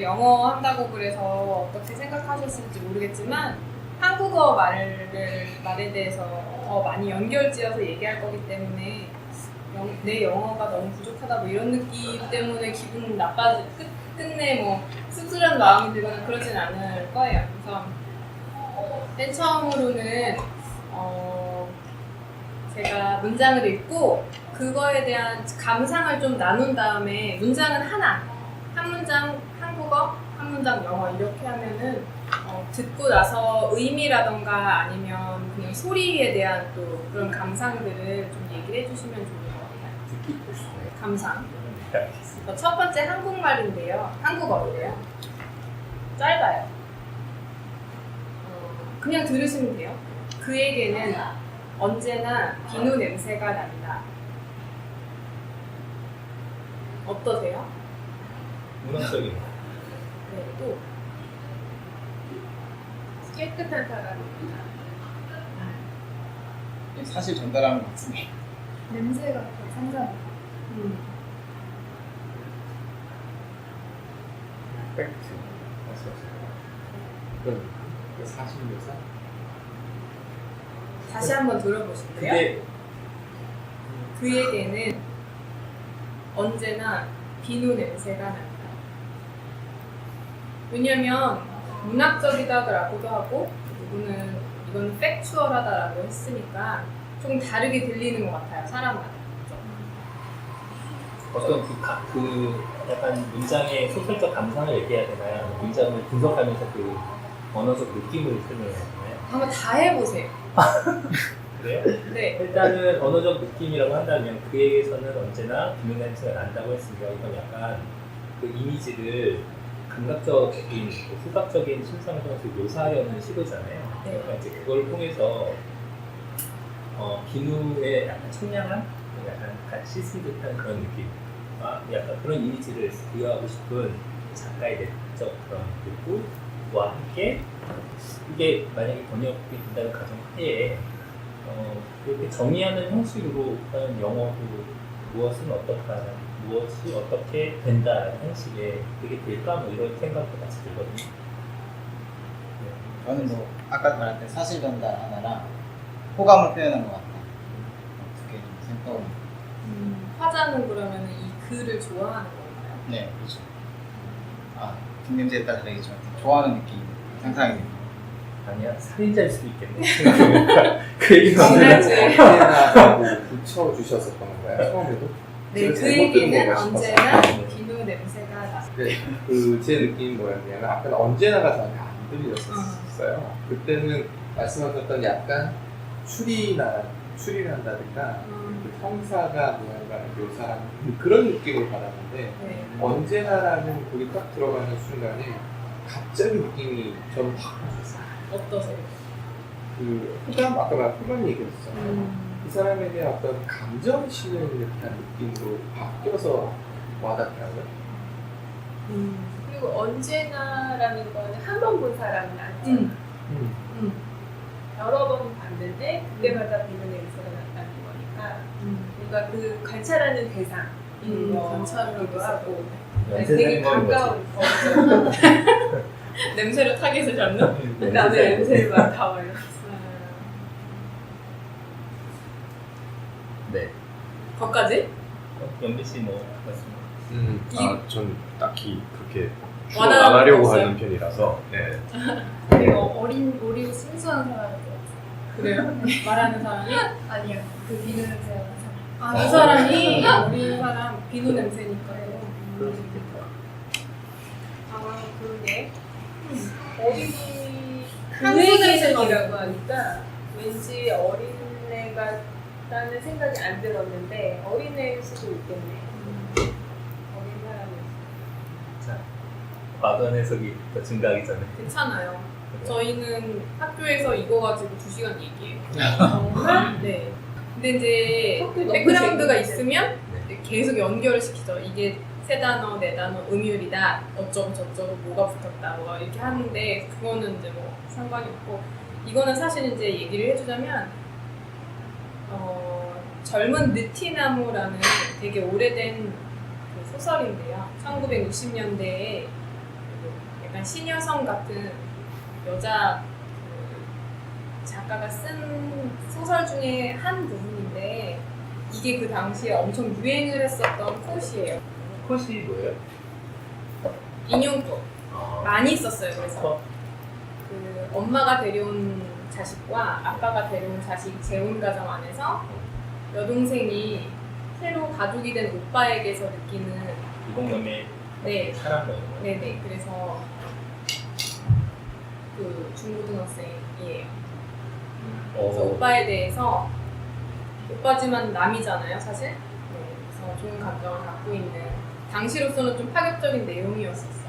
영어 한다고 그래서 어떻게 생각하셨을지 모르겠지만 한국어 말에 대해서 더 많이 연결지어서 얘기할 거기 때문에 내 영어가 너무 부족하다 뭐 이런 느낌 때문에 기분 나빠지 끝내 뭐 씁쓸한 마음이 들거나 그러진 않을 거예요. 그래서 맨 처음으로는 제가 문장을 읽고 그거에 대한 감상을 좀 나눈 다음에 문장은 하나, 한 문장 한국어, 한 문장 영어 이렇게 하면은 듣고 나서 의미라던가 아니면 그냥 소리에 대한 또 그런 감상들을 좀 얘기를 해주시면 좋을 것 같아요. 듣고 싶어요. 감상. 첫 번째 한국말인데요. 한국어인데요. 짧아요. 그냥 들으시면 돼요. 그에게는 언제나 비누 냄새가 난다. 어떠세요? 문학적인. 네, 또 깨끗한 사람입니다. 사실 전달하는 것 같습니다. 냄새가 더 상상이. 팩트. 그럼 사실묘사? 다시 한번 들어보실래요? 그게 그에게는 언제나 비누 냄새가 난다. 왜냐면 문학적이다라고도 하고 누구는 이건 팩추얼하다라고 했으니까 조금 다르게 들리는 것 같아요. 사람마다. 어떤 그 약간 문장의 소설적 감상을 얘기해야 되나요? 아니면 문장을 분석하면서 그 언어적 느낌을 설명해야 되나요? 한번 다 해보세요. 그래요? 네. 일단은 언어적 느낌이라고 한다면 그에게서는 언제나 비누 냄새가 난다고 했으니까 이건 약간 그 이미지를 감각적인, 후각적인 심상을 통해서 묘사하려는 시도잖아요. 네. 그러니까 이제 그걸 통해서 비누의 약간 청량한, 약간 같이 씻은 듯한 그런 느낌, 약간 그런 이미지를 부여하고 싶은 작가의 내적 그런 욕구와 함께 이게 만약에 번역이 된다는 가정하에 이렇게 정의하는 형식으로 하는 영어도 무엇은 어떻다, 무엇이 어떻게 된다라는 형식의 그게 될까 뭐 이런 생각도 같이 들거든요. 저는 뭐 아까 말했던 사실 전달 하나랑 호감을 표현한 것 같다. 두개 좀 생각을. 화자는 그러면 이 글을 좋아하는 건가요? 네, 그렇죠. 뒷냄새에 따라 다르겠지만 좋아하는 느낌 상상이 됩니다. 아니야, 살인자일 수도 있겠네. 그 얘기는 언제나 붙여주셔서 그런 거예요? 처음에도? 네, 제가 잘못 들은 그에게는 건가 언제나 싶어서. 비누 냄새가 나. 네, 제 느낌이 뭐였냐면 아까는 언제나가 저한테 안 들렸었어요. 그때는 말씀하셨던 약간 추리한다든가 그 형사가 무언가 묘사하는 그런 느낌을 받았는데 네. 언제나라는 거기 딱 들어가는 순간에 갑자기 느낌이 저는 확 바뀌었어요. 어떠세요? 그 후감, 아까 말한 후감 얘기했었잖아요. 그 사람에 대한 어떤 감정을 실는 듯한 느낌으로 바뀌어서 와닿더라고요. 그리고 언제나라는 거는 한 번 본 사람은 아니잖아. 여러 번 봤는데 그때마다 비누 냄새가 났다는 거니까 뭔가 그 관찰하는 대상 관찰하기도 하고 되게 연쇄살인범인 거지. 가까운 냄새로 타겟을 잡는? 남의 냄새를 맡아와요. 네. 거기까지? 연비 씨 뭐 말씀? 전 딱히 그렇게 주로 와닿는 안 하려고 거 없어요? 하는 편이라서 네. 되게 어리고 순수한 사람인 것 같아요. 그래요? 말하는 사람이? 아니야, 그 비누 냄새가 나서. 그 사람이 어린 사람 비누 냄새니까요. 그럴 수 있겠다. 그러게. 어린이 한국에서 한국에서라고 하니까 왠지 어린애가 라는 생각이 안 들었는데 어린애일 수도 있겠네. 어린 사람일 수도. 자, 과도한 해석이 더 증가하기 전에. 괜찮아요. 저희는 학교에서 이거 가지고 2시간 얘기해요. 정말? 네. 근데 이제 학교 너무 백그라운드가 재밌는데. 있으면 계속 연결을 시키죠. 이게 3단어, 4단어, 음율이다, 어쩌고 저쩌고 뭐가 붙었다, 뭐 이렇게 하는데 그거는 이제 뭐 상관이 없고 이거는 사실 이제 얘기를 해주자면 젊은 느티나무라는 되게 오래된 그 소설인데요. 1960년대에 약간 신여성 같은 여자 그 작가가 쓴 소설 중에 한 부분인데 이게 그 당시에 엄청 유행을 했었던 콧이에요. 컷이 뭐예요? 인용꽃 아, 많이 썼어요. 그래서 컷. 그 엄마가 데려온 자식과 아빠가 데려온 자식 재혼 가정 안에서 여동생이 새로 가족이 된 오빠에게서 느끼는 이공남의 네. 사랑 뭐 이런 거. 네네 그래서 그 중고등학생이에요. 그래서 오빠에 대해서 오빠지만 남이잖아요 사실. 네, 그래서 좋은 감정을 갖고 있는 당시로서는 좀 파격적인 내용이었었어요.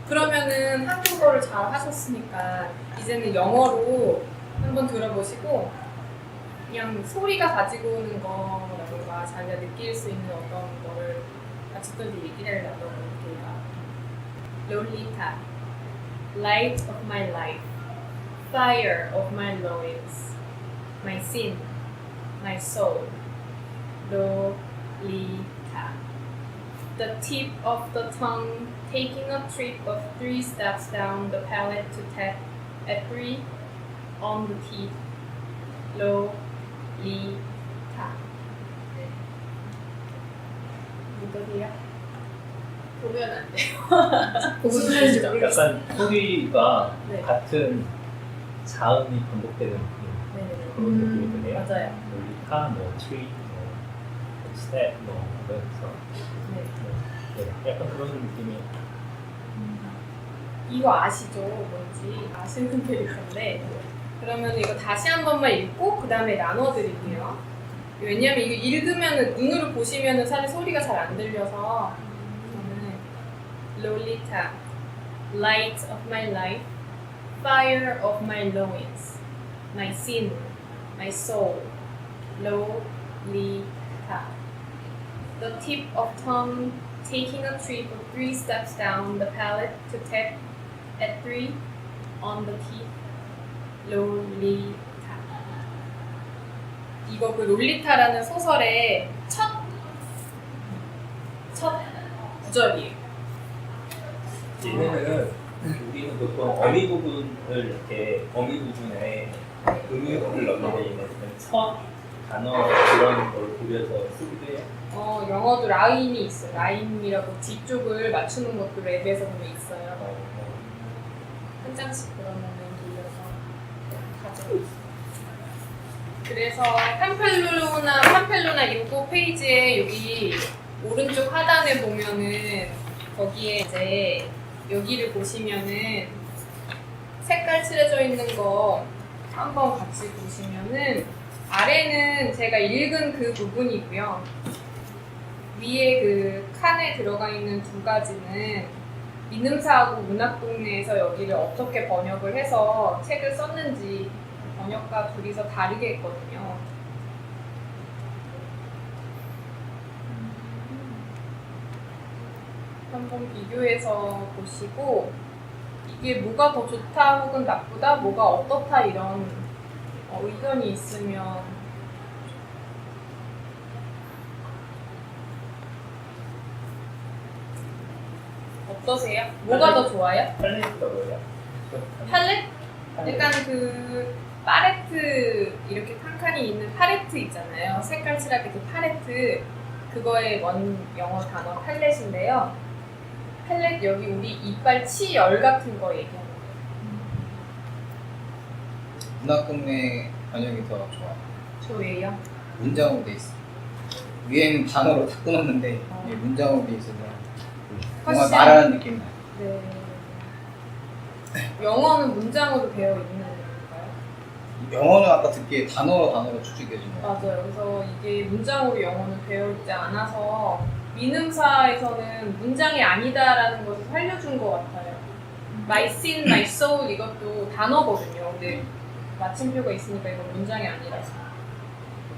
그러면은 한국어를 잘 하셨으니까 이제는 영어로 한번 들어보시고 그냥 소리가 가지고 오는 거라든가 자기가 느낄 수 있는 어떤 거를 같이 또 얘기를 나눠볼게요. Lolita, light of my life, fire of my loins, my sin, my soul, Lolita. The tip of the tongue taking a trip of 3 steps down the palate to tap at 3 on the teeth, Lolita. 어떠세요? 보면 안 돼요. 보고 싶으시죠? 약간 소리가 네. 같은 자음이 반복되는 네네네. 그런 느낌이 드네요. 맞아요. 놀리카, 뭐 트윗, 뭐 스텝, 뭐 그래서 네. 네, 약간 그런 느낌이. 이거 아시죠? 뭔지 아시는 캐릭터인데 그러면 이거 다시 한 번만 읽고 그 다음에 나눠드릴게요. 왜냐면 이거 읽으면 눈으로 보시면 사실 소리가 잘 안 들려서 저는 Lolita, light of my life, fire of my loins, my sin, my soul, Lolita. The tip of tongue taking a trip of 3 steps down the palate to tap at 3 on the teeth, Lolita. 이거 그 롤리타라는 소설의 첫 구절이에요. 얘네는 우리는 보통 어미 부분을 이렇게 어미 부분에 음유를 넣는데 얘네는 첫 단어 그런 걸 고려서 쓰기도 해요. 영어도 라인이 있어요. 라인이라고 뒤쪽을 맞추는 것도 랩에서 보면 있어요. 한 장씩 그러면은 돌려서 가져요. 그래서 팜펠로나 7페이지에 여기 오른쪽 하단에 보면은 거기에 이제 여기를 보시면은 색깔 칠해져 있는 거 한번 같이 보시면은 아래는 제가 읽은 그 부분이고요. 위에 그 칸에 들어가 있는 두 가지는 민음사하고 문학동네에서 여기를 어떻게 번역을 해서 책을 썼는지 번역가 둘이서 다르게 했거든요. 한번 비교해서 보시고 이게 뭐가 더 좋다 혹은 나쁘다, 뭐가 어떻다 이런 의견이 있으면 어떠세요? 뭐가 더 좋아요? 팔레트가 뭐예요? 팔레트? 약간 그 팔레트 이렇게 칸칸이 있는 팔레트 있잖아요. 색깔 칠하게 그 팔레트 그거의 원 영어 단어 팔렛인데요. 팔렛 여기 우리 이빨 치열 같은 거 얘기하는 거예요. 문학동네 번역이 더 좋아요. 저 왜요? 문장으로 돼 있어. 위에는 단어로 다 끊었는데 이게 문장으로 돼 있어서 정말 훨씬- 말하는 느낌 나요. 네. 영어는 문장으로 되어 있는 건가요? 영어는 아까 듣기에 단어로 추측해주는 거예요. 맞아요. 그래서 이게 문장으로 영어는 되어 있지 않아서 민음사에서는 문장이 아니다라는 것을 살려준 것 같아요. My sin, my soul 이것도 단어거든요. 근데 마침표가 있으니까 이건 문장이 아니라서.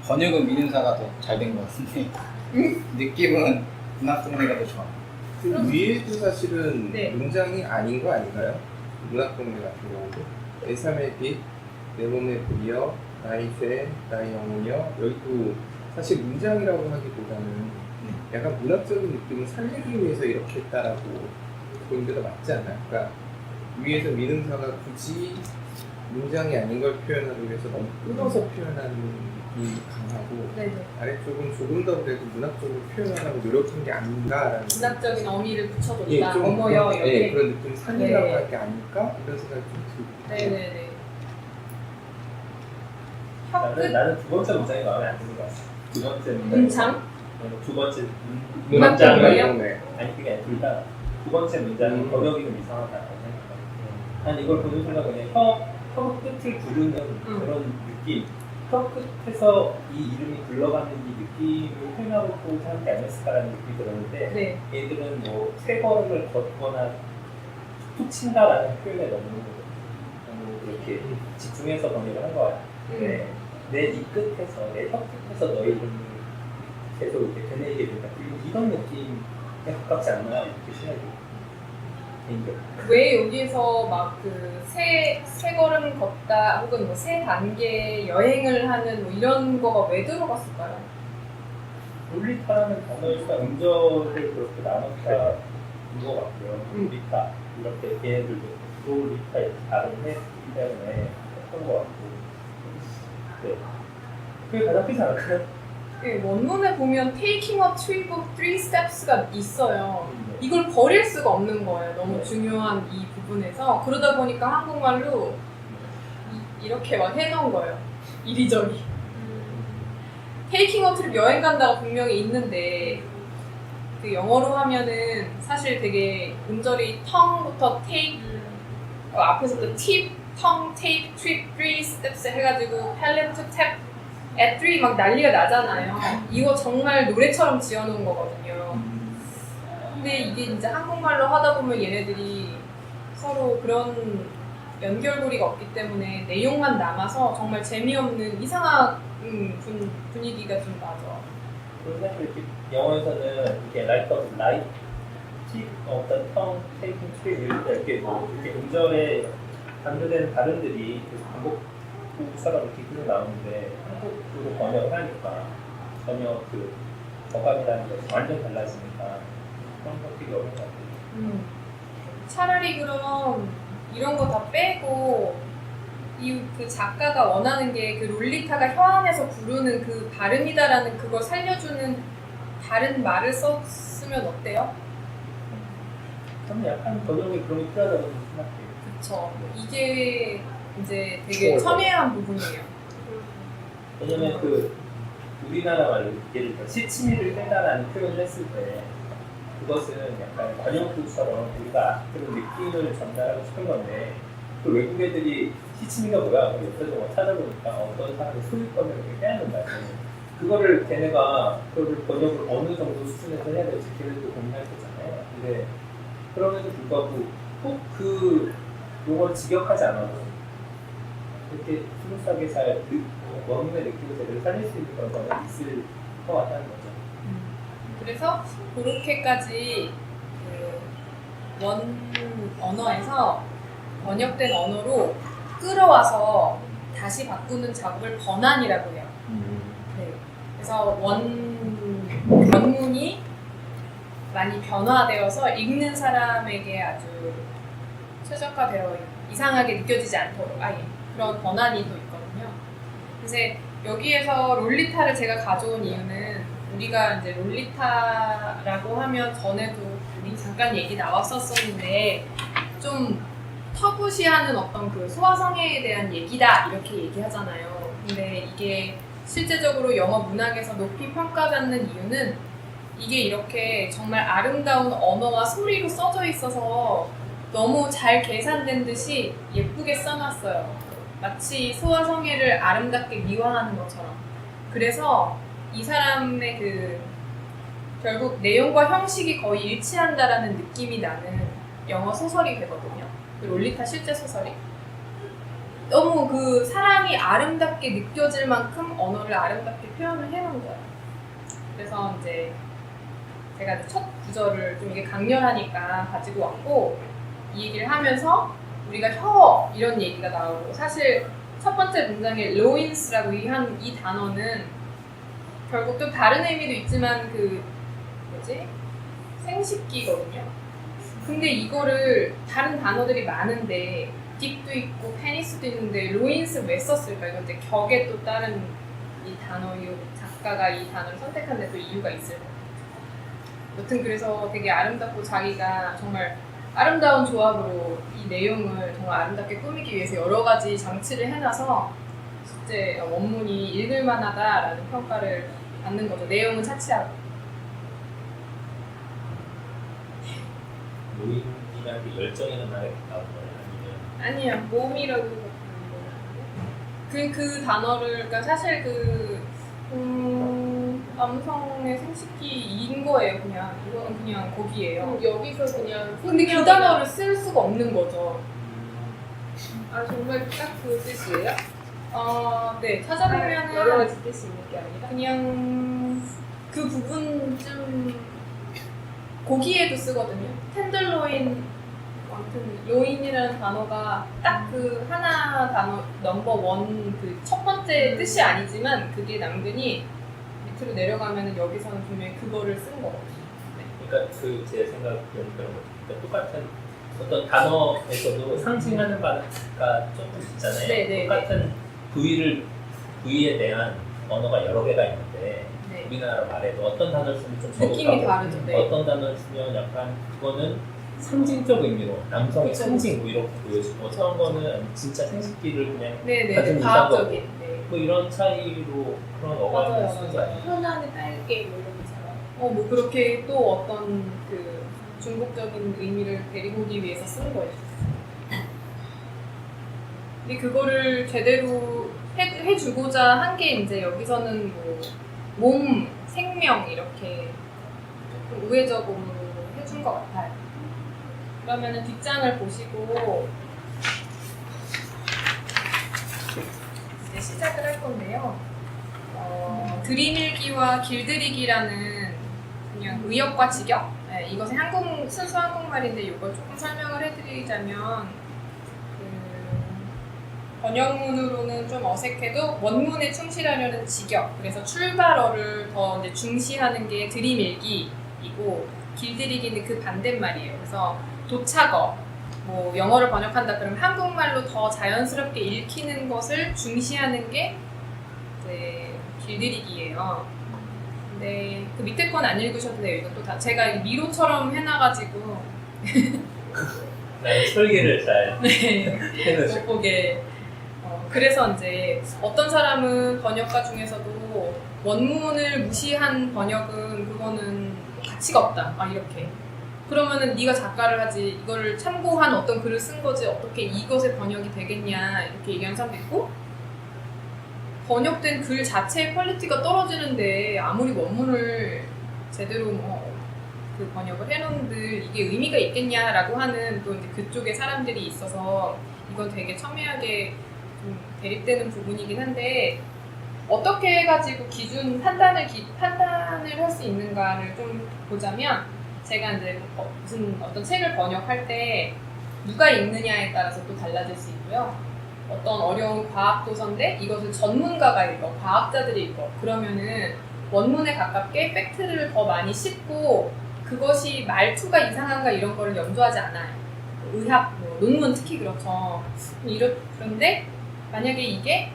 번역은 민음사가 더 잘 된 것 같은데 느낌은 문학동네가 더 좋아. 그 위에도 사실은 네. 문장이 아닌 거 아닌가요? 문학동네 같은 경우도 내 삶의 빛, 내 몸에 불이여, 나의 새, 나의 영혼이여 여기도 사실 문장이라고 하기보다는 약간 문학적인 느낌을 살리기 위해서 이렇게 했다라고 보는 게 더 맞지 않아요? 그러니까 위에서 민음사가 굳이 문장이 아닌 걸 표현하기 위해서 너무 끊어서 표현하는 느낌이 강하고 네네. 아래쪽은 조금 더 그래도 문학적으로 표현하려고 노력한 게 아닌가라는 문학적인 어미를 붙여줬다. 예, 좀 어머여 그런, 이렇게. 예, 그런 느낌 살리려고 네. 할 게 아닐까? 이런 생각이 좀 들고 네네네. 혀끝 나는 두 번째 문장이 마음에 안 드는 것 같아. 두 번째 문장? 두 번째 문학적인 문장을 거예요? 네. 아니 그게 아니라 둘 다 두 번째 문장은 번역이 좀 이상하다고 생각해요. 난 이걸 보는 순간 그냥 혀 끝을 부르는 그런 느낌, 혀 끝에서 이 이름이 굴러가는 이 느낌을 표현하고 하는 게 아니었을까라는 느낌이 들었는데 네. 얘들은 뭐 세 걸음을 걷거나 툭 친다라는 표현에 너무 이렇게 집중해서 번역을 한 거야. 내 이 끝에서, 내 혀 끝에서 너의 이름을 계속 이렇게 되뇌이게 된다. 이런 느낌에 가깝지 않나 이렇게 생각이 개인적으로. 왜 여기에서 막 그 세 걸음 걷다 혹은 뭐 세 단계 여행을 하는 뭐 이런 거가 왜 들어갔을까요? 롤리타라는 단어에서 음절을 그렇게 나눴다 인것 같고요. 롤리타 이렇게 걔네들도 롤리타 이렇게 다른데 때문에 했던 것 같고. 네. 그게 가장 크지 않을까요? 네, 원문에 보면 taking a trip of 3 steps가 있어요. 이걸 버릴 수가 없는 거예요. 너무 중요한 이 부분에서. 그러다 보니까 한국말로 이렇게 막 해놓은 거예요. 이리저리. taking a trip 여행 간다가 분명히 있는데 그 영어로 하면은 사실 되게 음절이 tongue부터 take 앞에서부터 tip, tongue, take, trip, 3 steps 해가지고 palate to tap at 3 막 난리가 나잖아요. 이거 정말 노래처럼 지어놓은 거거든요. 근데 이게 이제 한국말로 하다 보면 얘네들이 서로 그런 연결고리가 없기 때문에 내용만 남아서 정말 재미없는 이상한 분위기가 좀 나죠. 그런데 이렇게 영어에서는 이렇게 like tip of the tongue, taking trip 이렇게 뭐 이렇게 음절에 강조되는 발음들이 계속 반복처럼 이렇게 계속 나오는데 한국으로 번역을 하니까 전혀 그 어감이라는 것이 완전 달라지니까 그런 거 되게 어려운 것 같아요. 차라리 그럼 이런 거 다 빼고 그 작가가 원하는 게 그 롤리타가 혀 안에서 부르는 그 발음이다라는 그걸 살려주는 다른 말을 썼으면 어때요? 저는 약간 번역에 그런 게 필요하다고 생각해요. 그쵸. 이게 이제 되게 첨예한 부분이에요. 왜냐면 그 우리나라 말로 예를 들어 시치미를 뺀다라는 표현을 했을 때 그것은 약간 관용구처럼 우리가 그런 느낌을 전달하고 싶은 건데 그 외국 애들이 시치미가 뭐야? 옆에서 찾아보니까 어떤 사람이 소유권을 이렇게 빼앗는다. 그거를 걔네가 그걸 번역을 어느 정도 수준에서 해야 될지 걔네도 고민할 거잖아요. 근데 그럼에도 불구하고 꼭 그 용어를 직역하지 않아도 이렇게 스무스하게 잘 원문의 느낌을 제대로 살릴 수 있는 그런 거는 있을 것 같다는 거죠. 그래서 그렇게까지 그 원 언어에서 번역된 언어로 끌어와서 다시 바꾸는 작업을 번안이라고 해요. 네. 그래서 원문이 많이 변화되어서 읽는 사람에게 아주 최적화되어 이상하게 느껴지지 않도록 아예 그런 번안이 또 있거든요. 그래서 여기에서 롤리타를 제가 가져온 이유는 우리가 이제 롤리타라고 하면 전에도 우리 잠깐 얘기 나왔었었는데 좀 터부시하는 어떤 그 소아성애에 대한 얘기다 이렇게 얘기하잖아요. 근데 이게 실제적으로 영어 문학에서 높이 평가받는 이유는 이게 이렇게 정말 아름다운 언어와 소리로 써져 있어서 너무 잘 계산된 듯이 예쁘게 써놨어요. 마치 소아성애를 아름답게 미화하는 것처럼. 그래서 이 사람의 그 결국 내용과 형식이 거의 일치한다라는 느낌이 나는 영어 소설이 되거든요. 그 롤리타 실제 소설이. 너무 그 사랑이 아름답게 느껴질 만큼 언어를 아름답게 표현을 해놓은 거예요. 그래서 이제 제가 첫 구절을 좀 이게 강렬하니까 가지고 왔고 이 얘기를 하면서 우리가 혀 이런 얘기가 나오고 사실 첫 번째 문장에 로인스라고 이 단어는 결국 또 다른 의미도 있지만 그 뭐지? 생식기거든요. 근데 이거를 다른 단어들이 많은데 딥도 있고 페니스도 있는데 로인스 왜 썼을까? 이건 이제 격에 또 다른 이 단어, 이 작가가 이 단어를 선택한 데 또 이유가 있을 것 같아요. 여튼 그래서 되게 아름답고 자기가 정말 아름다운 조합으로 이 내용을 정말 아름답게 꾸미기 위해서 여러 가지 장치를 해놔서 실제 원문이 읽을만하다라는 평가를 받는 거죠. 내용은 차치하고. 노인이라는 게 열정이라는 말에 나온 거예요? 아니면 아니야, 몸이라고 그 단어를, 그러니까 사실 남성의 생식기인 거예요, 그냥. 이거는 그냥 거기예요. 여기서 그냥 근데 그 단어를 쓸 수가 없는 거죠. 아 정말 딱 그 뜻이에요? 네, 찾아보면은 여러 가지 뜻이 있는 게 아니라 그냥 그 부분쯤 고기에도 쓰거든요. 텐들로인, 아무튼 로인이라는 단어가 딱 그 하나 단어 넘버 원 그 첫 번째 뜻이 아니지만 그게 남근이 밑으로 내려가면은 여기서는 분명히 그거를 쓴 거거든요. 그러니까 그 제 생각은 그런 거죠. 그러니까 똑같은 어떤 단어에서도 상징하는 바가 조금 있잖아요. 네, 똑같은 부위에 대한 언어가 여러 개가 있는데 네. 우리나라 말에도 어떤 단어를 쓰면 좀 느낌이 저속하고 다르죠. 네. 어떤 단어를 쓰면 약간 그거는 상징적 의미로 남성의 그쵸. 상징 뭐 이렇게 보여지고 어떤 거는 진짜 생식기를 그냥 네네. 가진 과학적인. 네. 뭐 이런 차이로 그런 어감을 맞아요, 쓰는 거 맞아요. 아니에요? 현안의 딸게 뭐 이런 거잖아요. 뭐 그렇게 또 어떤 그 중국적인 의미를 데리고 오기 위해서 쓴 거예요. 근데 그거를 제대로 해주고자 한 게 이제 여기서는 뭐 몸, 생명 이렇게 조금 우회적으로 해준 것 같아요. 그러면은 뒷장을 보시고 이제 시작을 할 건데요. 들이밀기와 길들이기라는 그냥 의역과 직역? 네, 이것은 순수 한국말인데 이걸 조금 설명을 해드리자면 번역문으로는 좀 어색해도 원문에 충실하려는 직역, 그래서 출발어를 더 이제 중시하는 게 들이밀기이고 길들이기는 그 반대말이에요. 그래서 도착어, 뭐 영어를 번역한다 그러면 한국말로 더 자연스럽게 읽히는 것을 중시하는 게 이제 길들이기예요. 근데 그 밑에 건 안 읽으셔도 돼요. 이것도 다 제가 미로처럼 해놔가지고 난 설계를 잘 네. 해놓으시고 못 보게. 그래서 이제 어떤 사람은 번역가 중에서도 원문을 무시한 번역은 그거는 가치가 없다. 막 이렇게. 그러면은 네가 작가를 하지 이거를 참고한 어떤 글을 쓴 거지 어떻게 이것의 번역이 되겠냐 이렇게 얘기하는 사람도 있고 번역된 글 자체의 퀄리티가 떨어지는데 아무리 원문을 제대로 그 번역을 해놓은들 이게 의미가 있겠냐라고 하는 또 이제 그쪽에 사람들이 있어서 이건 되게 첨예하게 좀 대립되는 부분이긴 한데 어떻게 해가지고 판단을 할 수 있는가를 좀 보자면 제가 이제 무슨 어떤 책을 번역할 때 누가 읽느냐에 따라서 또 달라질 수 있고요. 어떤 어려운 과학 도서인데 이것을 전문가가 읽어, 과학자들이 읽어. 그러면은 원문에 가깝게 팩트를 더 많이 씹고 그것이 말투가 이상한가 이런 거를 염두하지 않아요. 의학, 논문 특히 그렇죠. 그런데 만약에 이게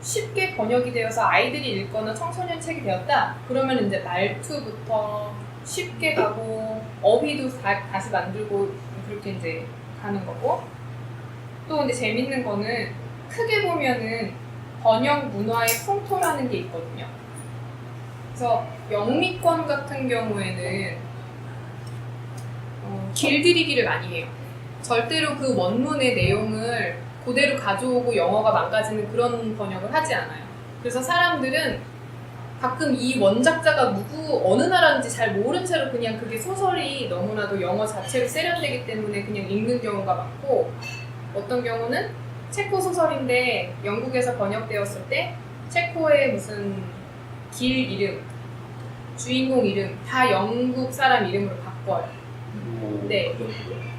쉽게 번역이 되어서 아이들이 읽거나 청소년 책이 되었다. 그러면 이제 말투부터 쉽게 가고 어휘도 다시 만들고 그렇게 이제 가는 거고. 또 근데 재밌는 거는 크게 보면은 번역 문화의 풍토라는 게 있거든요. 그래서 영미권 같은 경우에는 길들이기를 많이 해요. 절대로 그 원문의 내용을 그대로 가져오고 영어가 망가지는 그런 번역을 하지 않아요. 그래서 사람들은 가끔 이 원작자가 어느 나라인지 잘 모른 채로 그냥 그게 소설이 너무나도 영어 자체로 세련되기 때문에 그냥 읽는 경우가 많고 어떤 경우는 체코 소설인데 영국에서 번역되었을 때 체코의 무슨 길 이름, 주인공 이름 다 영국 사람 이름으로 바꿔요. 네.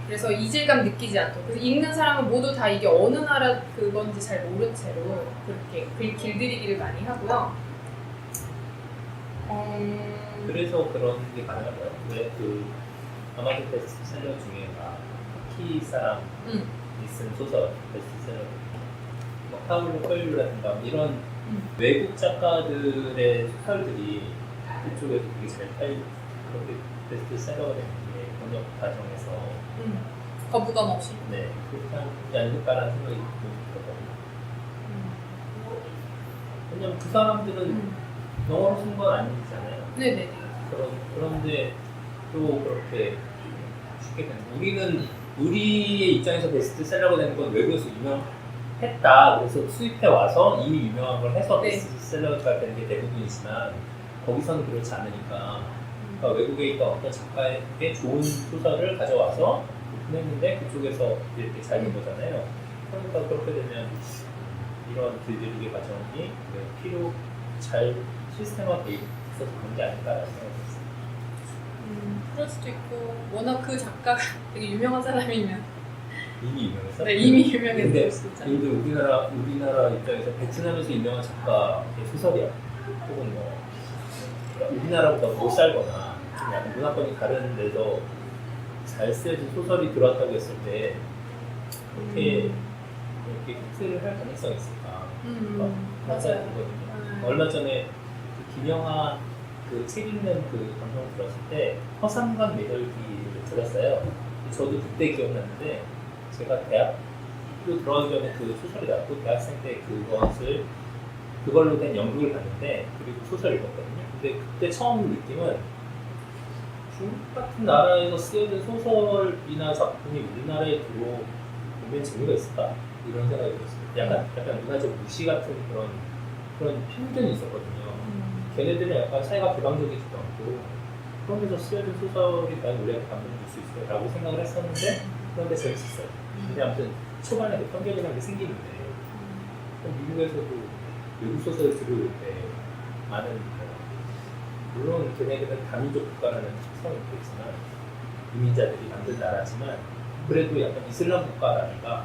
그래서 이질감 느끼지 않도록. 그래서 읽는 사람은 모두 다 이게 어느 나라 그건지 잘 모른 채로 그렇게 길들이기를 많이 하고요. 그래서 그런 게 가능할까요? 왜 아마존 베스트셀러 중에 막 터키 사람이 쓴 소설 베스트셀러, 뭐 파울로 코엘료라든가 이런 외국 작가들의 소설들이 그쪽에서 되게 잘 팔리고 그렇게 베스트셀러가 되는 게 번역 과정에서 거부감 없이. 네, 그렇게 하지 않을까라는 생각이 들거든요. 왜냐면 그 사람들은 영어로 쓴 건 아니잖아요. 네네. 그런데 또 그렇게 쉽게 되는, 우리는 우리의 입장에서 베스트셀러가 되는 건 외국에서 유명했다, 그래서 수입해 와서 이미 유명한 걸 해서 네. 베스트셀러가 되는 게 대부분이지만 거기서는 그렇지 않으니까, 그러니까 외국에 있던 어떤 작가에게 좋은 소설을 가져와서 보냈는데 그쪽에서 이렇게 잘 된 거잖아요. 그러니까 그렇게 되면 이런 길들이기 과정이 필요 잘 시스템화 돼 있어서 그런 게 아닐까라는 생각이 들었어요. 그럴 수도 있고 워낙 그 작가가 되게 유명한 사람이면 이미 유명해서? 네, 이미 유명해서 근데, 그럴 수 있잖아요. 근데 우리나라 입장에서 베트남에서 유명한 작가의 소설이야. 혹은 뭐 우리나라보다 못 살거나 좀 약간 문화권이 다른 데서 잘 쓰여진 소설이 들어왔다고 했을 때 그렇게 이렇게 히트를 할 가능성이 있을까? 그런 생각이 들거든요. 얼마 전에 그 김영하 그 책 읽는 그 방송을 들었을 때 허삼관 매절기를 들었어요. 저도 그때 기억났는데, 제가 대학교 들어가기 전에 그 소설이 나왔고 대학생 때 그걸로 된 연극을 봤는데, 그리고 소설 읽었거든요. 근데 그때 처음 느낌은 중국 같은 나라에서 쓰여진 소설이나 작품이 우리나라에 들어오면 재미가 있을까? 이런 생각이 들었어요. 약간 문화적 무시 같은 그런 편견이 있었거든요. 걔네들은 약간 사회가 개방적이지도 않고 그런 데서 쓰여진 소설이 과연 우리한테 감동을 줄 수 있어요? 라고 생각을 했었는데, 그런데 재밌었어요. 근데 아무튼 초반에 그 편견이라는 게 생기는데, 미국에서도 외국 소설을 들어올 때 많은 물론 걔네들은 다민족 국가라는 특성이 있겠지만, 이민자들이 만든 나라지만 그래도 약간 이슬람 국가라든가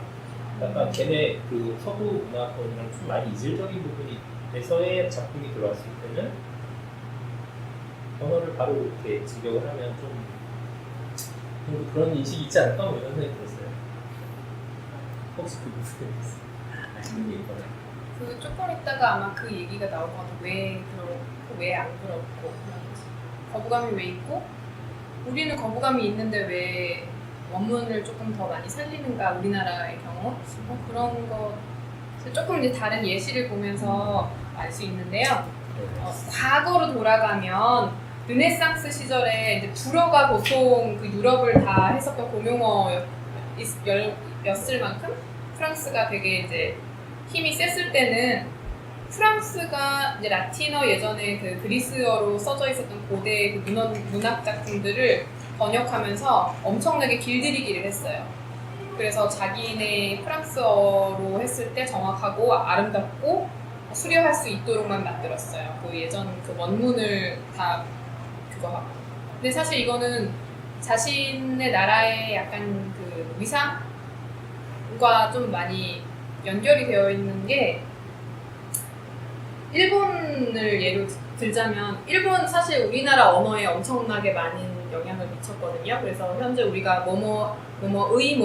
약간 걔네 그 서구 문화권이랑 좀 많이 이질적인 부분이 에서의 작품이 들어왔을 때는 언어를 바로 이렇게 직역을 하면 좀 그런 인식이 있지 않을까? 뭐 이런 생각이 들었어요. 혹시 그 부분에 대해서 아시는 게 있거나? 그 조금 있다가 아마 그 얘기가 나올 것 같아요. 왜 그렇고 왜 안 그렇고 거부감이 왜 있고 우리는 거부감이 있는데 왜 원문을 조금 더 많이 살리는가, 우리나라의 경우 그런 것을 조금 이제 다른 예시를 보면서 알 수 있는데요. 과거로 돌아가면 르네상스 시절에 이제 불어가 보통 그 유럽을 다 했었던 공용어였을 만큼 프랑스가 되게 이제 힘이 셌을 때는 프랑스가 이제 라틴어, 예전에 그 그리스어로 써져 있었던 고대 그 문학 작품들을 번역하면서 엄청나게 길들이기를 했어요. 그래서 자기네 프랑스어로 했을 때 정확하고 아름답고 수려할 수 있도록만 만들었어요. 그 예전 그 원문을 다 그거 하고. 근데 사실 이거는 자신의 나라의 약간 그 위상과 좀 많이 연결이 되어 있는 게, 일본을 예로 들자면 일본 사실 우리나라 언어에 엄청나게 많은 영향을 미쳤거든요. 그래서 현재 우리가 뭐뭐의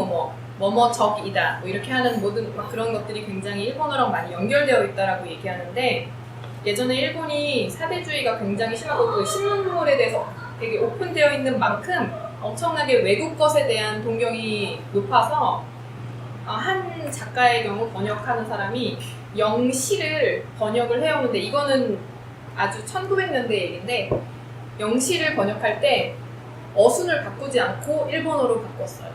뭐뭐적이다 뭐 이렇게 하는 모든 막 그런 것들이 굉장히 일본어랑 많이 연결되어 있다라고 얘기하는데, 예전에 일본이 사대주의가 굉장히 심하고 그 신문물에 대해서 되게 오픈되어 있는 만큼 엄청나게 외국 것에 대한 동경이 높아서 한 작가의 경우 번역하는 사람이 영시를 번역을 해오는데, 이거는 아주 1900년대 얘기인데, 영시를 번역할 때 어순을 바꾸지 않고 일본어로 바꿨어요.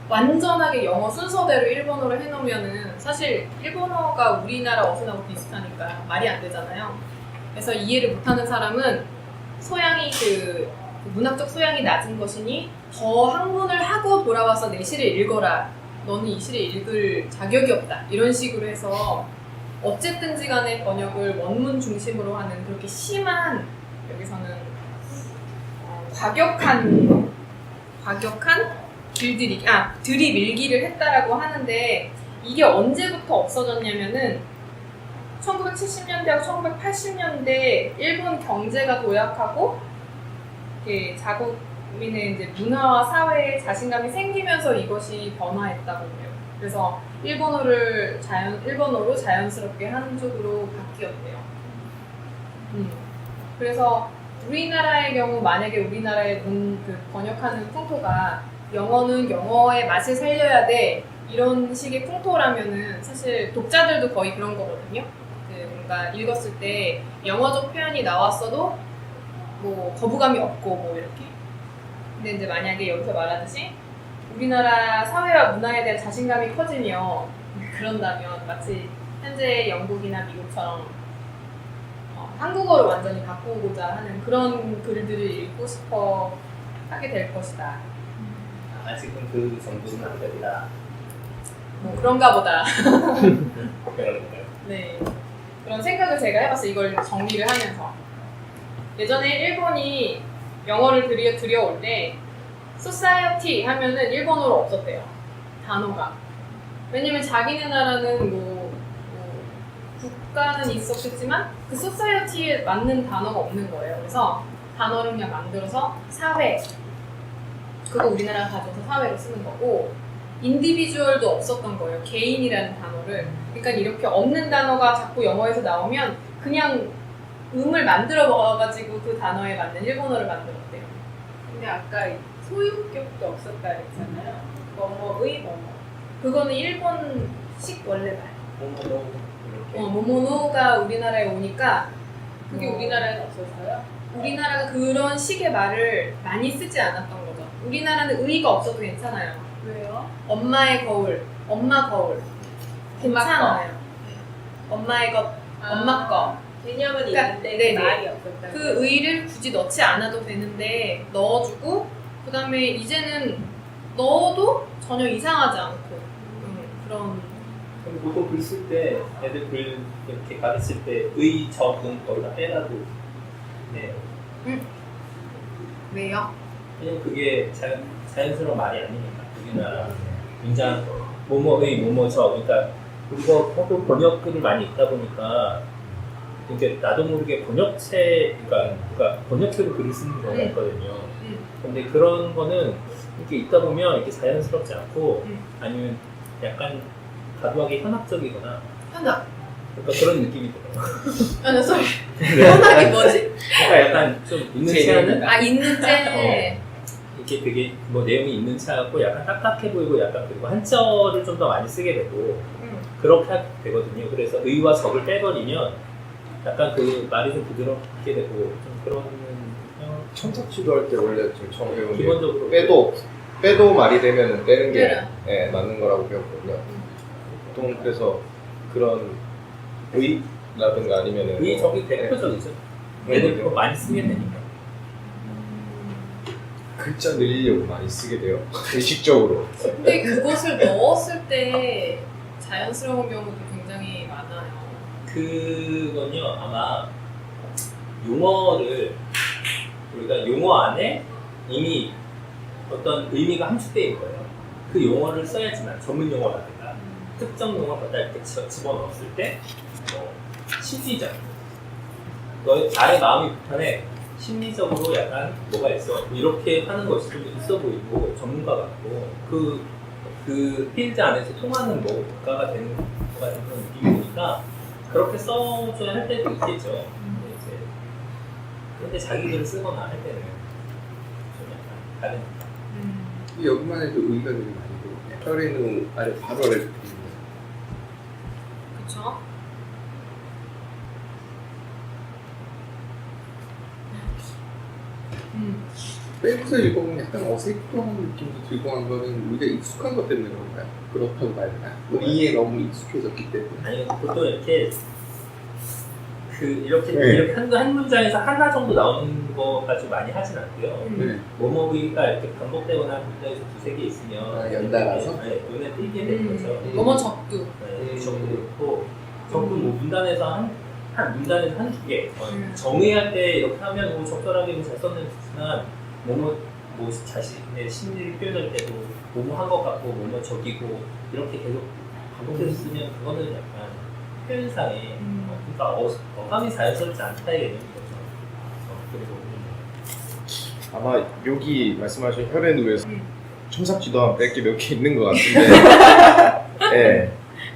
완전하게 영어 순서대로 일본어로 해놓으면은 사실 일본어가 우리나라 어순하고 비슷하니까 말이 안 되잖아요. 그래서 이해를 못하는 사람은 소양이 그 문학적 소양이 낮은 것이니 더 학문을 하고 돌아와서 내 시를 읽어라. 너는 이 시를 읽을 자격이 없다. 이런 식으로 해서 어쨌든지 간에 번역을 원문 중심으로 하는 그렇게 심한, 여기서는 과격한 들이밀기를 했다라고 하는데, 이게 언제부터 없어졌냐면은 1970년대하고 1980년대 일본 경제가 도약하고 자국 우리는 이제 문화와 사회에 자신감이 생기면서 이것이 변화했다고 해요. 그래서 일본어로 자연스럽게 한쪽으로 바뀌었대요. 그래서 우리나라의 경우 만약에 우리나라의 그 번역하는 풍토가 영어는 영어의 맛을 살려야 돼 이런 식의 풍토라면은 사실 독자들도 거의 그런 거거든요. 그 뭔가 읽었을 때 영어적 표현이 나왔어도 뭐 거부감이 없고 뭐 이렇게. 근데 이제 만약에 여기서 말하듯이 우리나라 사회와 문화에 대한 자신감이 커지며 그런다면 마치 현재 영국이나 미국처럼 한국어를 완전히 바꾸고자 하는 그런 글들을 읽고 싶어 하게 될 것이다. 아직은 그 정도는 안 된다. 뭐 그런가 보다. 그런가요? 네. 그런 생각을 제가 해봤어요. 이걸 정리를 하면서. 예전에 일본이 영어를 들여올 때 society 하면은 일본어로 없었대요. 단어가. 왜냐면 자기네 나라는 뭐 국가는 있었겠지만 그 society에 맞는 단어가 없는 거예요. 그래서 단어를 그냥 만들어서 사회. 그거 우리나라가 가져서 사회로 쓰는 거고 인디비주얼도 없었던 거예요. 개인이라는 단어를. 그러니까 이렇게 없는 단어가 자꾸 영어에서 나오면 그냥 음을 만들어 먹어가지고 그 단어에 맞는 일본어를 만들었대요. 근데 아까 소유격도 없었다 그랬잖아요. 뭐뭐의 뭐뭐. 그거는 일본식 원래말. 모모노 이렇게. 모모노가 우리나라에 오니까 그게 우리나라에는 없었어요? 우리나라가 그런 식의 말을 많이 쓰지 않았던 거죠. 우리나라는 의가 없어도 괜찮아요. 왜요? 엄마의 거울, 엄마 거울. 괜찮아요. 엄마의 것, 엄마 거. 개념은 그러니까, 있는데 네네. 말이 없었다. 그 의를 굳이 넣지 않아도 되는데 넣어주고 그 다음에 이제는 넣어도 전혀 이상하지 않고 그런 보통 글 쓸 때 애들 글 이렇게 가르칠 때 의, 적은 거기다 빼라고 해요. 왜요? 왜냐면 그게 자연스러운 말이 아니니까 우리나라 문장 뭐뭐의 뭐뭐저 그러니까 우리가 하도 번역글을 많이 읽다 보니까 이게 나도 모르게 번역체 그러니까 번역체로 글을 쓰는 경우가 있거든요. 근데 그런 거는 이렇게 읽다 보면 이렇게 자연스럽지 않고 아니면 약간 과도하게 현학적이거나 현악. 그러니까 그런 느낌이 들어요. 아니 소리. 현악이 뭐지? 그러니까 약간 좀 있는 체하는 아 있는 체. 이게 되게 뭐 내용이 있는 체하고 약간 딱딱해 보이고 약간 그리고 한자어를 좀 더 많이 쓰게 되고 그렇게 하게 되거든요. 그래서 의와 적을 빼버리면 약간 그 말이 좀 부드럽게 되고 좀 그런 청탁지도 할 때 원래 좀 정해온 기본적으로 빼도 말이 되면 빼는 게 빼라. 예, 맞는 거라고 배웠거든요. 보통 그래서 그런 의라든가 아니면은 의 뭐, 적이 예, 대표적이죠. 그런 애들 거죠. 그거 많이 쓰게 되니까. 글자 늘리려고 많이 쓰게 돼요. 의식적으로. 근데 그것을 넣었을 때 자연스러운 경우도 굉장히 많아요. 그건요 아마 용어를 우리가 용어 안에 이미 어떤 의미가 함축되어 있는 거예요. 그 용어를 써야지만 전문 용어라든가 특정 용어 갖다 이렇게 집어넣었을 때 심리적 나의 마음이 불편해 심리적으로 약간 뭐가 있어 이렇게 하는 것이 좀 있어 보이고 전문가 같고 그 필드 안에서 통하는 뭐가가 되는 것 같은 그런 느낌이니까 그렇게 써줘야 할 때도 있겠죠. 근데 자기 글을 쓰거나 할 때는 좀 약간 다르니까. 여기만 해도 의가 되게 많이 들어요. 혈에는 아래 바로 아래 붙는 그쵸? 빼고서 읽어보면 약간 어색한 느낌도 들고 한 거는 우리가 익숙한 것 때문에 그런가요? 그렇다고 봐야 되나? 의에 너무 익숙해졌기 때문에. 아니 보통 이렇게 이렇게 네. 이렇게 한 문장에서 하나 정도 나오는 거까지 많이 하진 않고요. 네. 뭐뭐가 이렇게 반복되거나 한 문장에서 두세 개 있으면 아, 연달아서? 네, 눈에 띄게 되는 거죠. 뭐뭐 적두. 네, 적도 그렇고 적도 뭐 문단에서 한 문단에서 한두 개. 정의할 때 이렇게 하면 뭐 적절하게 뭐 잘 썼는지 좋지만 뭐 자신의 심리를 표현할 때도 뭐뭐 한 것 같고 뭐뭐 적이고 이렇게 계속 반복해서 쓰면 그거는 약간 표현상에 그러니까 어감이 자연스럽지 않다의 개념인 거죠. 그리고 아마 여기 말씀하신 혈액누에서 음. 첨삭지도 한 100개 몇 개 있는 것 같은데 예,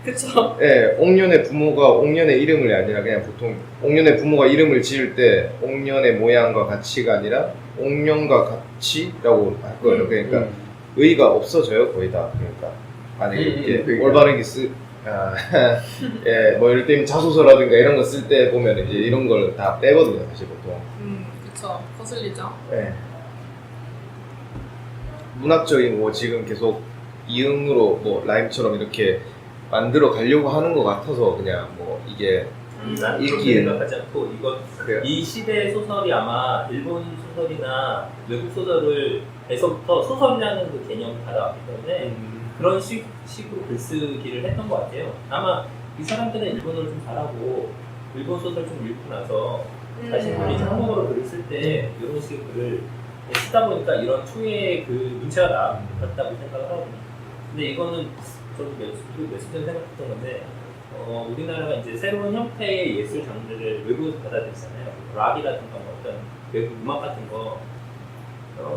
그쵸. 예, 옥년의 부모가 옥년의 이름을 아니라 그냥 보통 옥년의 부모가 이름을 지을 때 옥년의 모양과 같이가 아니라 옥년과 같이라고 할 거예요. 그러니까 의가 없어져요 거의 다. 그러니까 만약에 이렇게 그러니까. 올바르게 예, 뭐 이럴 때 자소서라든가 이런 거 쓸 때 보면 이제 이런 걸 다 빼거든요 사실 보통. 그쵸. 거슬리죠. 네. 문학적인 뭐 지금 계속 이응으로 뭐 라임처럼 이렇게 만들어 가려고 하는 것 같아서 그냥 뭐 이게 난 읽기에는- 그렇게 생각하지 않고 그래요? 이 시대의 소설이 아마 일본 소설이나 외국 소설에서부터 소설이라는 그 개념을 받아왔기 때문에 그런 식으로 글쓰기를 했던 것 같아요. 아마 이 사람들은 일본어를 좀 잘하고 일본 소설 좀 읽고 나서 자신들이 이제 한국어로 글을 쓸 때 이런 식의 글을 쓰다 보니까 이런 초유의 그 문체가 나왔다고 생각을 하거든요. 근데 이거는 저도 며칠 전에 생각했던 건데 우리나라가 이제 새로운 형태의 예술 장르를 외국에서 받아들이잖아요. 락이라든가 뭐 어떤 외국 음악 같은 거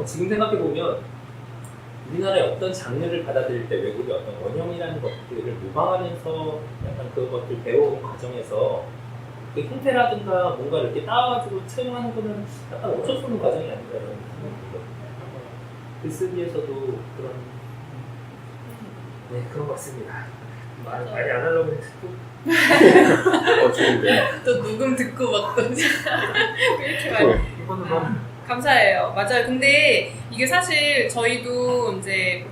지금 생각해 보면 우리나라의 어떤 장르를 받아들일 때 외국의 어떤 원형이라는 것들을 모방하면서 약간 그것들 배워온 과정에서 그 형태라든가 뭔가 이렇게 따와가지고 채용하는 거는 약간 어쩔 수 없는 과정이 아닌가라는 생각이 들거든요. 글쓰기에서도 그런 그런 것 같습니다. 말 많이 안 하려고 했고 좋은데. 또 녹음 듣고 막 또 이렇게 많이. 이거는 뭐 감사해요. 맞아요. 근데 이게 사실 저희도 이제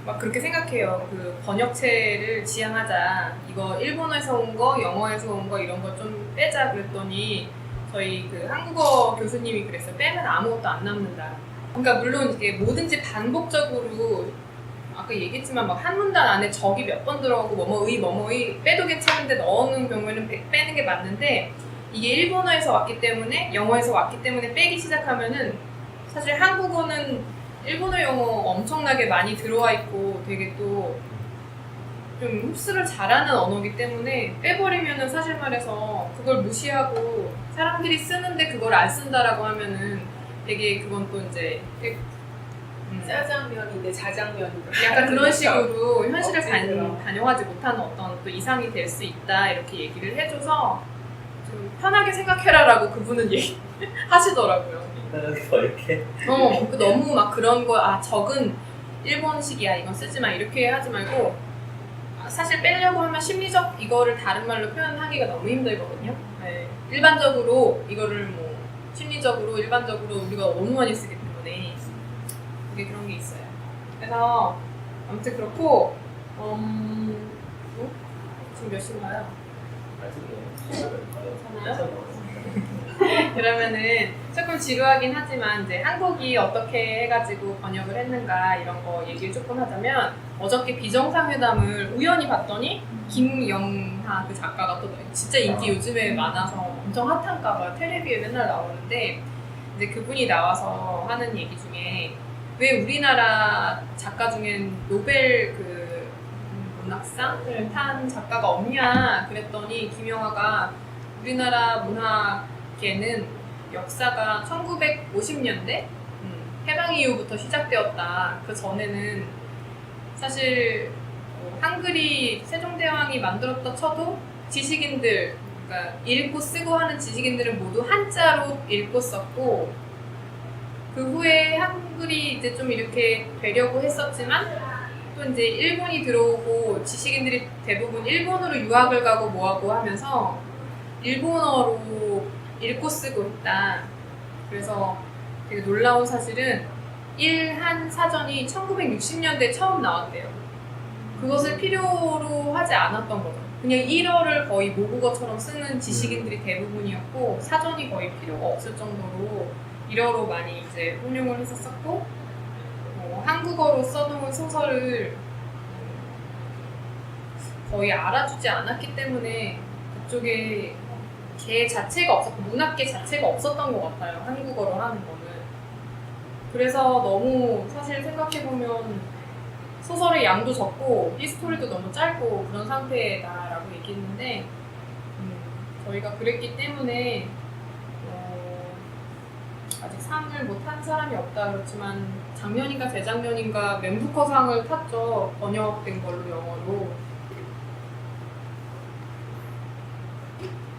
막 그렇게 생각해요. 그 번역체를 지향하자. 이거 일본어에서 온 거, 영어에서 온 거 이런 거 좀 빼자 그랬더니 저희 그 한국어 교수님이 그랬어요. 빼면 아무것도 안 남는다. 그러니까 물론 이게 뭐든지 반복적으로 아까 얘기했지만 막 한 문단 안에 적이 몇 번 들어가고 뭐뭐의 빼도 괜찮은데 넣는 경우에는 빼는 게 맞는데 이게 일본어에서 왔기 때문에 영어에서 왔기 때문에 빼기 시작하면은 사실 한국어는 일본어 영어 엄청나게 많이 들어와 있고 되게 또 좀 흡수를 잘하는 언어이기 때문에 빼버리면은 사실 말해서 그걸 무시하고 사람들이 쓰는데 그걸 안 쓴다라고 하면은 되게 그건 또 이제 짜장면인데 자장면이다. 약간 그런 식으로 현실을 없애더라고요. 반영하지 못하는 어떤 또 이상이 될 수 있다 이렇게 얘기를 해줘서 좀 편하게 생각해라라고 그분은 얘기하시더라고요. 더 이렇게 너무 막 그런 거 적은 일본식이야 이건 쓰지 마 이렇게 하지 말고 사실 빼려고 하면 심리적 이거를 다른 말로 표현하기가 너무 힘들거든요. 네. 일반적으로 이거를 뭐 심리적으로 일반적으로 우리가 너무 많이 쓰기 때문에 그게 그런 게 있어요. 그래서 아무튼 그렇고 지금 몇 시인가요? 괜찮아요? 그러면은 조금 지루하긴 하지만 이제 한국이 어떻게 해가지고 번역을 했는가 이런 거 얘기를 조금 하자면 어저께 비정상회담을 우연히 봤더니 김영하 그 작가가 또 진짜 인기 요즘에 많아서 엄청 핫한가 봐요. 텔레비에 맨날 나오는데 이제 그분이 나와서 하는 얘기 중에 왜 우리나라 작가 중엔 노벨 그 문학상을 탄 작가가 없냐 그랬더니 김영하가 우리나라 문학계는 역사가 1950년대 해방 이후부터 시작되었다. 그 전에는 사실 한글이 세종대왕이 만들었다 쳐도 지식인들, 그러니까 읽고 쓰고 하는 지식인들은 모두 한자로 읽고 썼고 그 후에 한글이 이제 좀 이렇게 되려고 했었지만 또 이제 일본이 들어오고 지식인들이 대부분 일본으로 유학을 가고 뭐하고 하면서 일본어로 읽고 쓰고 했다. 그래서 되게 놀라운 사실은 일한 사전이 1960년대에 처음 나왔대요. 그것을 필요로 하지 않았던 거죠. 그냥 일어를 거의 모국어처럼 쓰는 지식인들이 대부분이었고 사전이 거의 필요가 없을 정도로 일어로 많이 이제 혼용을 했었고 한국어로 써놓은 소설을 거의 알아주지 않았기 때문에 그쪽에 계 자체가 없었고 문학계 자체가 없었던 것 같아요. 한국어로 하는 거는. 그래서 너무 사실 생각해보면 소설의 양도 적고 히스토리도 너무 짧고 그런 상태다라고 얘기했는데 저희가 그랬기 때문에 아직 상을 못 탄 사람이 없다 그렇지만 작년인가 재작년인가 맨부커상을 탔죠. 번역된 걸로 영어로.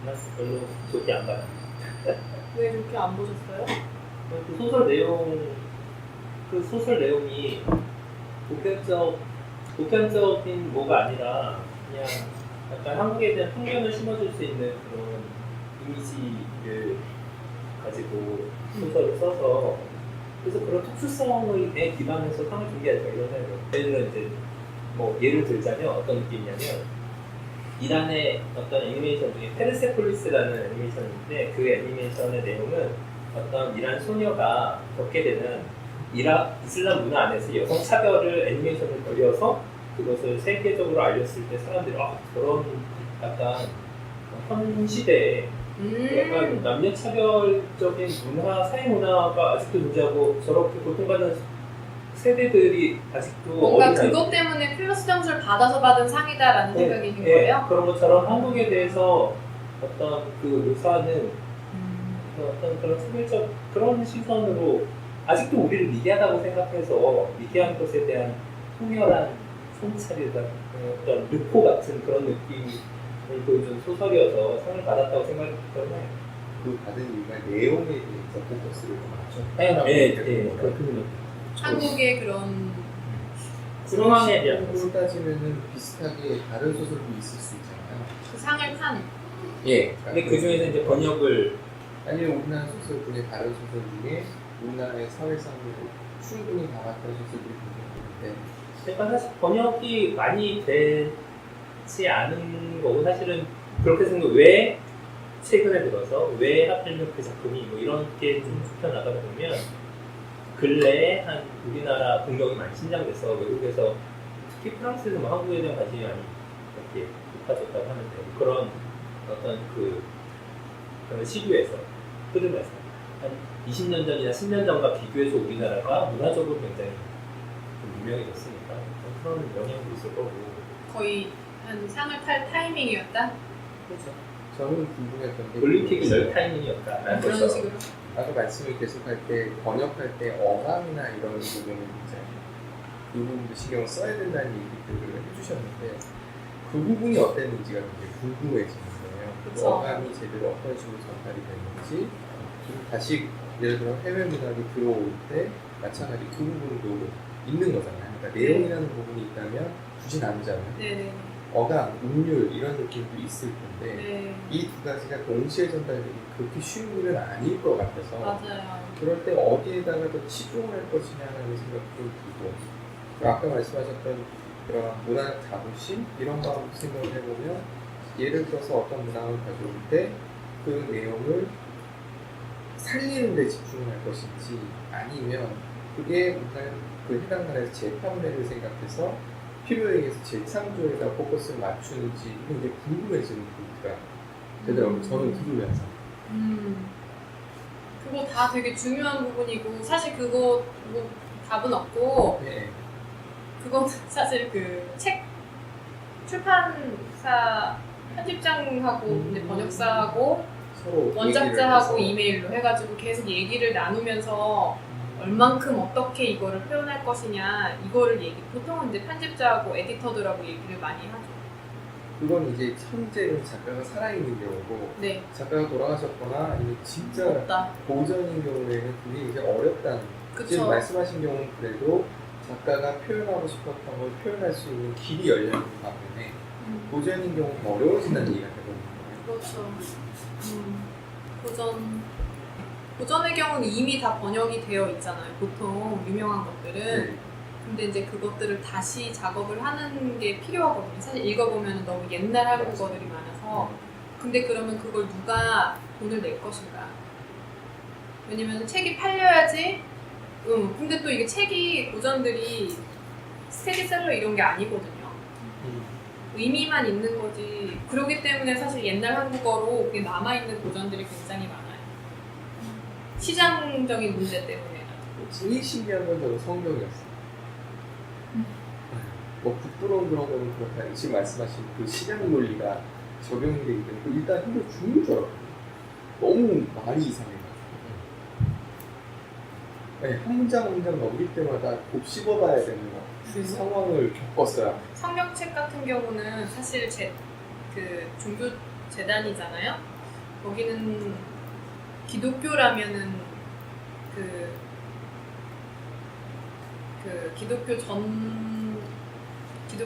난 별로 좋게 안 봐요. 왜 좋게 안 보셨어요? 그 소설 내용이 보편적인 뭐가 아니라 그냥 약간 한국에 대한 편견을 심어줄 수 있는 그런 이미지를 가지고 소설을 써서 그래서 그런 특수성에 기반해서 상을 준 게 아닐까 이런 생각이 들어요. 예를 들어 이제 뭐 예를 들자면 어떤 느낌이냐면 이란의 어떤 애니메이션 중에 페르세폴리스라는 애니메이션인데 그 애니메이션의 내용은 어떤 이란 소녀가 겪게 되는 이슬람 문화 안에서 여성 차별을 애니메이션을 그려서 그것을 세계적으로 알렸을 때 사람들이 저런 약간 현 시대에 약간 남녀 차별적인 문화, 사회 문화가 아직도 존재하고 저렇게 고통받는 세대들이 아직도 뭔가 어린아이 그것 때문에 플러스 점수를 받아서 받은 상이다라는 생각이신 거예요? 그런 것처럼 한국에 대해서 어떤 그 묘사는 어떤 그런 차별적 그런 시선으로 아직도 우리를 미개하다고 생각해서 미개한 것에 대한 통렬한 성찰이다 어떤 르포 같은 그런 느낌을 보여준 소설이어서 상을 받았다고 생각했기 때문에 그 받은 이유가 내용에 대해서 포커스를 좀 예, 맞췄다라고 그렇군요. 한국의 그런 상황에 대한 그걸 따지면은 비슷하게 다른 소설도 있을 수 있잖아요. 그 상을 탄 예. 근데 그 중에서 이제 번역을 아니면 우리나라 소설 중에 다른 소설 중에 우리나라의 사회상으로 충분히 나왔던 소설들이 굉장히 많은데 그러니까 사실 번역이 많이 되지 않은 거고 사실은 그렇게 생각 왜 최근에 들어서 왜 하필이면 그 작품이 뭐 이런 게 좀 좁혀나가다 보면 근래에 한 우리나라 국력이 많이 신장돼서 외국에서 특히 프랑스에서 뭐 한국에 대한 관심이 많이 이렇게 높아졌다고 하는데 그런 어떤 그런 시류에서 흐름에서 한 20년 전이나 10년 전과 비교해서 우리나라가 문화적으로 굉장히 좀 유명해졌으니까 그런 영향도 있을 거고 거의 한 상을 탈 타이밍이었다? 그렇죠. 저는 궁금했던 게 올림픽이 열 타이밍이었다라는 그런 거죠. 식으로. 아까 말씀을 계속할 때 번역할 때 어감이나 이런 부분을 굉장히 그 부분도 신경을 써야 된다는 얘기들을 해주셨는데 그 부분이 어땠는지가 굉장히 궁금해지는 거예요. 그 그쵸. 어감이 제대로 어떤 식으로 전달이 되는지 그리고 다시 예를 들어 해외 문학이 들어올 때 마찬가지 그 부분도 있는 거잖아요. 그러니까 내용이라는 부분이 있다면 굳이 나누자면 네네. 어감, 운율 이런 느낌도 있을 텐데 네. 이 두 가지가 동시에 전달되기 그렇게 쉬운 일은 아닐 것 같아서 맞아요. 그럴 때 어디에다가 더 치중할 것이냐는 생각도 들고 아까 말씀하셨던 그런 문화적 자부심 이런 거 한번 생각을 해보면 예를 들어서 어떤 문항을 가져올 때 그 내용을 살리는 데 집중할 것인지 아니면 그게 문화 그 해당 나라에서 제3문해를 생각해서 필요에 의해서 재창조에다 포커스를 맞추는지 굉장히 궁금해지는 포인트가 되더라고요. 저는 들으면서. 그거 다 되게 중요한 부분이고 사실 그거 뭐 답은 없고 네. 그건 사실 그 책 출판사 편집장하고 이제 번역사하고 서로 원작자하고 얘기를 해서 이메일로 해가지고 계속 얘기를 나누면서 얼만큼 어떻게 이거를 표현할 것이냐 이거를 보통은 이제 편집자하고 에디터들하고 얘기를 많이 하죠. 그건 이제 현재는 작가가 살아있는 경우고 네, 작가가 돌아가셨거나 아니면 진짜 없다. 고전인 경우에는 그게 이제 어렵다는 지금 그쵸. 말씀하신 경우는 그래도 작가가 표현하고 싶었던 걸 표현할 수 있는 길이 열려있는 반면에 고전인 경우는 어려워진다는 얘기가 되거든요. 그렇죠. 고전의 경우는 이미 다 번역이 되어 있잖아요. 보통 유명한 것들은. 네. 근데 이제 그것들을 다시 작업을 하는 게 필요하거든요. 사실 읽어보면 너무 옛날 한국어들이 많아서. 근데 그러면 그걸 누가 돈을 낼 것인가? 왜냐면 책이 팔려야지. 근데 또 이게 책이 고전들이 스테디셀러 이런 게 아니거든요. 의미만 있는 거지. 그렇기 때문에 사실 옛날 한국어로 그게 남아있는 고전들이 굉장히 많아요. 시장적인 문제 때문에. 제일 신기한 건 저는 성경이었어요. 뭐 부끄러운 그런 거는 그렇다. 지금 말씀하신 그 시장 논리가 적용이 되기 때문에 일단 힘을 죽는 줄 알았거든요. 너무 말이 이상해가지고. 네, 한 문장 한 문장 넘길 때마다 곱 씹어봐야 되는 상황을 겪었어요. 성경책 같은 경우는 사실 그 종교 재단이잖아요. 거기는 기독교라면은 그 기독교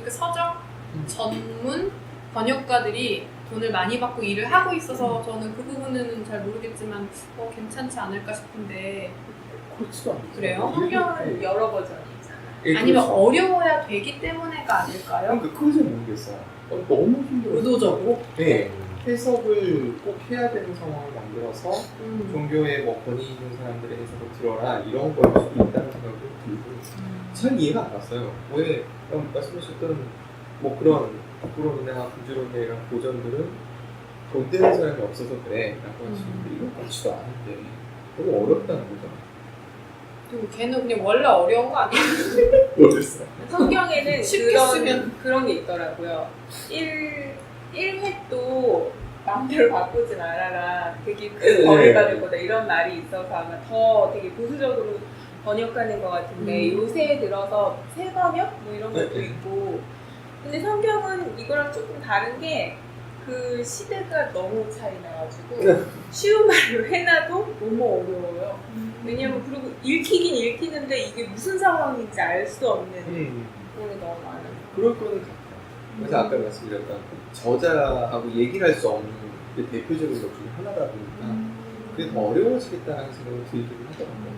서적 전문 번역가들이 돈을 많이 받고 일을 하고 있어서 저는 그 부분은 잘 모르겠지만 괜찮지 않을까 싶은데. 그렇지도 않아요. 그래요? 성경은 여러 버전이 있잖아요. 예, 아니면 그렇죠. 어려워야 되기 때문에가 아닐까요? 그러니까 그걸 잘 모르겠어요. 너무 힘들어요. 의도적으로? 네. 해석을 꼭 해야 되는 상황을 만들어서 음. 종교에 뭐 권위 있는 사람들의 해석을 들어라 이런 걸 수도 있다는 생각도 들고 잘 이해가 안 갔어요. 왜 말씀하셨던 뭐 그런 부끄러움이나 구주론이나 이런 고전들은 돈 되는 사람이 없어서 그래 라고 하시는데 이건 그렇지도 않은데 너무 어렵다는 거죠. 그리고 걔는 그냥 원래 어려운 거 아니에요? 모르겠어요. 성경에는 쉽게 쓰면. 그런 게 있더라고요. 1획도 마음대로 바꾸지 말아라. 되게 큰 벌을 받을 거다. 이런 말이 있어서 아마 더 되게 보수적으로 번역하는 것 같은데 요새 들어서 새 번역? 뭐 이런 것도 있고 근데 성경은 이거랑 조금 다른 게 그 시대가 너무 차이 나가지고 쉬운 말로 해놔도 너무 어려워요. 왜냐면 그리고 읽히긴 읽히는데 이게 무슨 상황인지 알 수 없는 부분이 너무 많아요. 그럴 거는 같아요. 그래서 아까 말씀드렸던 저자하고 얘기를 할 수 없는 게 대표적인 것 중에 하나다 보니까 그게 더 어려워지겠다는 생각이 들기는 하더라고요.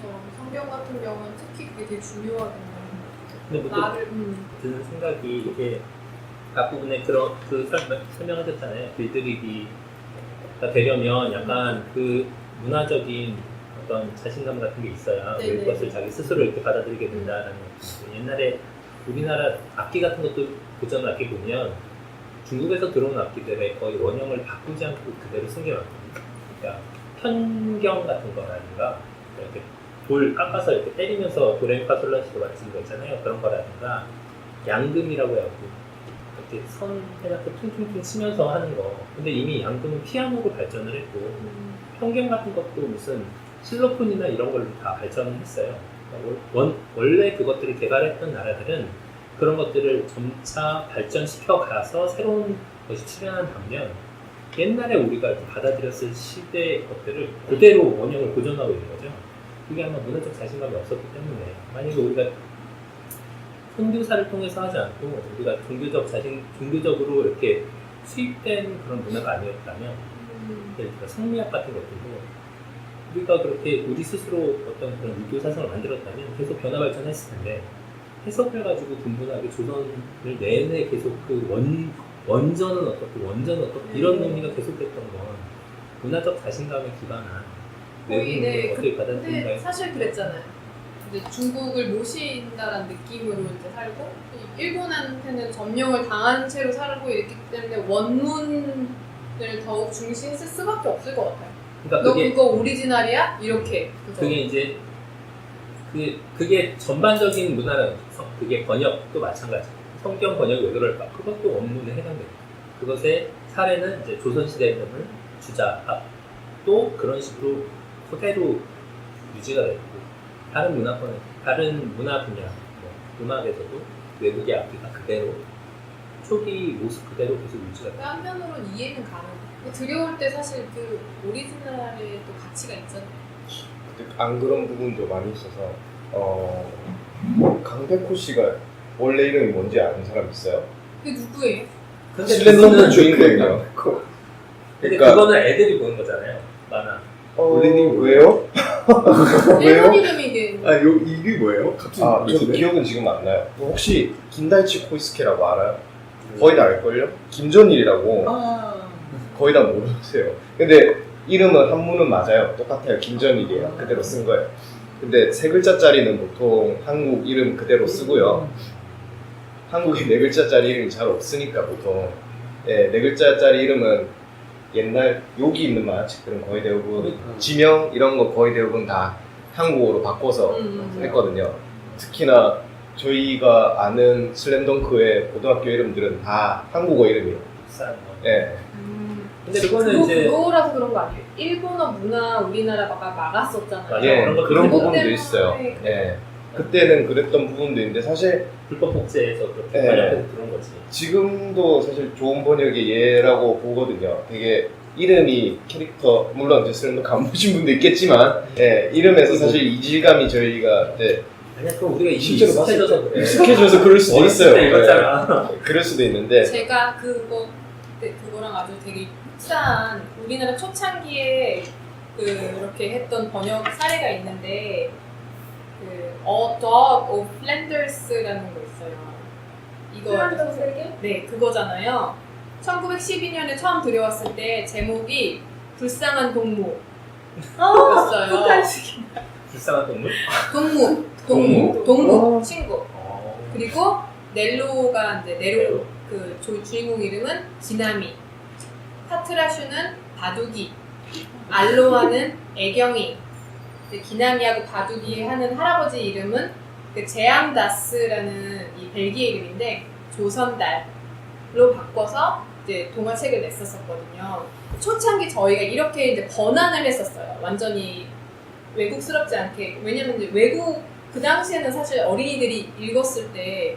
그렇죠. 성경 같은 경우는 특히 그게 되게 중요하겠네요. 근데 뭐 말을 드는 생각이 이게 앞부분에 그 설명하셨잖아요. 길들이기가 되려면 약간 그 문화적인 어떤 자신감 같은 게 있어야 네네. 그것을 자기 스스로 이렇게 받아들이게 된다라는 거죠. 옛날에 우리나라 악기 같은 것도 고전 악기 보면 중국에서 들어온 악기들의 거의 원형을 바꾸지 않고 그대로 숨겨놨거든요. 그러니까 편경 같은 거라든가 이렇게 돌 깎아서 이렇게 때리면서 도레미파솔라시도 맞추는 거 있잖아요. 그런 거라든가 양금이라고 해가지고 이렇게 선 해갖고 퉁퉁퉁 치면서 하는 거. 근데 이미 양금은 피아노로 발전을 했고 편경 같은 것도 무슨 실로폰이나 이런 걸로 다 발전을 했어요. 그러니까 원래 그것들을 개발했던 나라들은 그런 것들을 점차 발전시켜 가서 새로운 것이 출현한 반면 옛날에 우리가 이렇게 받아들였을 시대의 것들을 그대로 원형을 고전하고 있는 거죠. 그게 아마 문화적 자신감이 없었기 때문에 만약에 우리가 선교사를 통해서 하지 않고 우리가 종교적으로 이렇게 수입된 그런 문화가 아니었다면 예를 들어 성리학 같은 것들도 우리가 그렇게 우리 스스로 어떤 그런 유교 사상을 만들었다면 계속 변화 발전했을 텐데 해석을 가지고 분분하게 조선을 내내 계속 그 원전은 어떻고 원전은 어떻고 이런 논의가 계속됐던 건 문화적 자신감에 기반한 외국인의 것을 근데 받아들인다. 사실 그랬잖아요. 이제 중국을 모신다라는 느낌으로 이제 살고 일본한테는 점령을 당한 채로 살고 있기 때문에 원문을 더욱 중시했을 수밖에 없을 것 같아요. 그러니까 너 그거 오리지널이야? 이렇게. 그죠? 그게 이제 그게 전반적인 문화는 그게 번역도 마찬가지. 성경 번역이 왜 그럴까? 그것도 원문에 해당됩니다. 그것의 사례는 이제 조선시대의 주자도 그런 식으로 그대로 유지가 됐고 다른 문화 분야, 뭐 음악에서도 외국의 악기가 그대로 초기 모습 그대로 계속 유지가 됐고 한편으로는 이해는 가능해요. 들여올 때 사실 그 오리지널의 또 가치가 있잖아요. 안 그런 부분도 많이 있어서 강백호 씨가 원래 이름이 뭔지 아는 사람 있어요? 그게 누구예요? 근데 슬램덩크 그거는 주인공이에요. 근데 그러니까- 그거는 애들이 보는 거잖아요. 만화. 원래님 왜요? 일본 이름이 이게 이게 뭐예요? 갑자기 아, 저 기억은 지금 안 나요. 혹시 긴다이치 코이스케라고 알아요? 거의 다 알걸요? 김전일이라고 거의 다 모르세요. 근데 이름은 한문은 맞아요. 똑같아요. 김전일이에요. 그대로 쓴 거예요. 근데 세 글자짜리는 보통 한국 이름 그대로 쓰고요. 한국에 네 글자짜리 이름이 잘 없으니까 보통 네 글자짜리 이름은 옛날 여기 있는 만화책들은 거의 대부분 지명 이런 거 거의 대부분 다 한국어로 바꿔서 했거든요. 특히나 저희가 아는 슬램덩크의 고등학교 이름들은 다 한국어 이름이에요. 비싼 거. 예. 근데 그거는 이제 그거라서 그런 거 아니에요? 일본어 문화 우리나라가 막았었잖아요. 맞아요. 예, 그런 것도 그런 있고. 부분도 때문에 있어요. 그래요. 예. 그때는 그랬던 부분도 있는데 사실 불법 복제해서 그렇게 네. 번역해서 그런 거지. 지금도 사실 좋은 번역의 예라고 보거든요. 되게 이름이 캐릭터 물론 제 안 보신 분도 있겠지만 예, 이름에서 사실 이질감이 저희가 네, 아니야, 그럼 우리가 이미 실제로 봤을 익숙해져서 그래. 익숙해져서 그럴 수도 있어요. 예, 이거잖아. 그럴 수도 있는데 제가 그거랑 아주 되게 흡사한 우리나라 초창기에 이렇게 했던 번역 사례가 있는데 그 A Dog of Flanders라는 거 있어요. 이거 플란더 세계? 네 그거잖아요. 1912년에 처음 들여왔을 때 제목이 불쌍한 동무 였어요. 북한식. 불쌍한 동물? 동무 친구. 어. 그리고 넬로가 이제 네로 그 주인공 이름은 지나미, 파트라슈는 바둑이, 알로하는 애경이, 기나미하고 바둑이 하는 할아버지 이름은 그 제앙다스라는 이 벨기에 이름인데 조선달로 바꿔서 이제 동화책을 냈었거든요. 초창기 저희가 이렇게 이제 번안을 했었어요. 완전히 외국스럽지 않게. 왜냐면 이제 외국 그 당시에는 사실 어린이들이 읽었을 때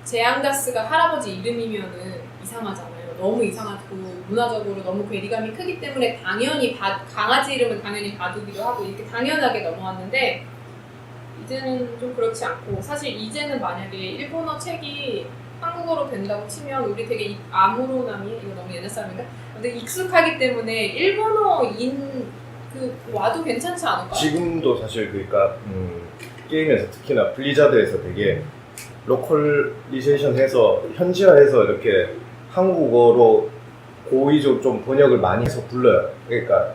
제앙다스가 할아버지 이름이면은 이상하잖아요. 너무 이상하고 문화적으로 너무 괴리감이 크기 때문에 당연히 강아지 이름은 당연히 바둑이기도 하고 이렇게 당연하게 넘어왔는데 이제는 좀 그렇지 않고 사실 이제는 만약에 일본어 책이 한국어로 된다고 치면 우리 되게 아무로나미 이거 너무 옛날 사람인가? 근데 익숙하기 때문에 일본어인 와도 괜찮지 않을까요? 지금도 사실 그러니까 게임에서 특히나 블리자드에서 되게 로컬리제이션해서 현지화해서 이렇게 한국어로 고의적으로 좀 번역을 많이 해서 불러요. 그러니까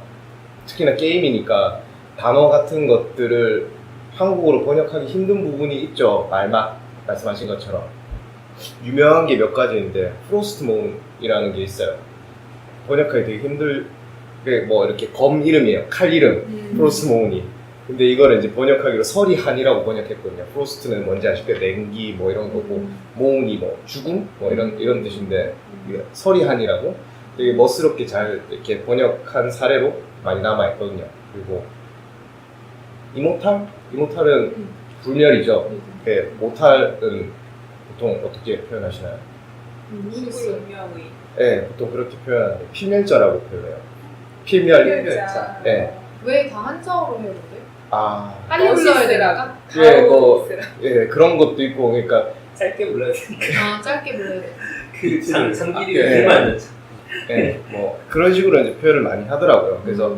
특히나 게임이니까 단어 같은 것들을 한국어로 번역하기 힘든 부분이 있죠. 말씀하신 것처럼 유명한 게 몇 가지인데 프로스트몬이라는 게 있어요. 번역하기 되게 힘들게 뭐 이렇게 검 이름이에요. 칼 이름 프로스트몬이. 근데 이거를 이제 번역하기로 서리한이라고 번역했거든요. 프로스트는 뭔지 아실까요? 냉기 뭐 이런 거고 모운이 뭐 죽음 뭐 이런 뜻인데 이게 서리한이라고 되게 멋스럽게 잘 이렇게 번역한 사례로 많이 남아 있거든요. 그리고 이모탈은 불멸이죠. 모탈은 보통 어떻게 표현하시나요? 죽을 운명의. 네, 보통 그렇게 표현하는데 필멸자라고 표현해요. 필멸자. 네. 왜 다 한자어로 해요, 근데? 아, 빨리 불러야 되니까? 예, 예, 그런 것도 있고, 그러니까 짧게 불러야 되니까. 짧게 불러야 돼. 그 장길이 예. 얼마나 예, 뭐 그런 식으로 이제 표현을 많이 하더라고요. 그래서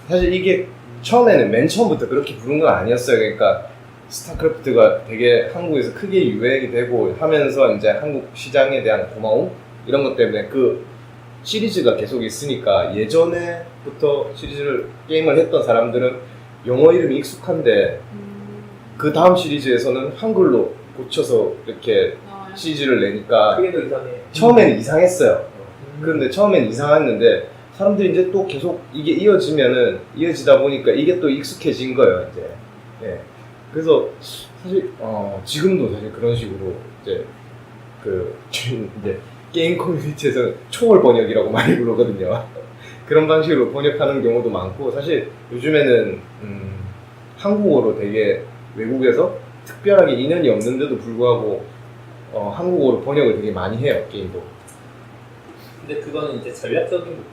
사실 이게 처음에는 맨 처음부터 그렇게 부른 건 아니었어요. 그러니까 스타크래프트가 되게 한국에서 크게 유행이 되고 하면서 이제 한국 시장에 대한 고마움 이런 것 때문에 그 시리즈가 계속 있으니까 예전에부터 게임을 했던 사람들은 영어 이름이 익숙한데 그 다음 시리즈에서는 한글로 고쳐서 이렇게 시리즈를 내니까 그게 더 이상해. 처음에는 이상했어요. 그런데 처음엔 이상했는데 사람들이 이제 또 계속 이게 이어지다 보니까 이게 또 익숙해진 거예요, 이제. 예. 그래서 사실 지금도 사실 그런 식으로 이제 이제 게임 커뮤니티에서는 초월 번역이라고 많이 부르거든요. 그런 방식으로 번역하는 경우도 많고 사실 요즘에는 한국어로 되게 외국에서 특별하게 인연이 없는데도 불구하고 한국어로 번역을 되게 많이 해요, 게임도. 근데 그거는 이제 전략적인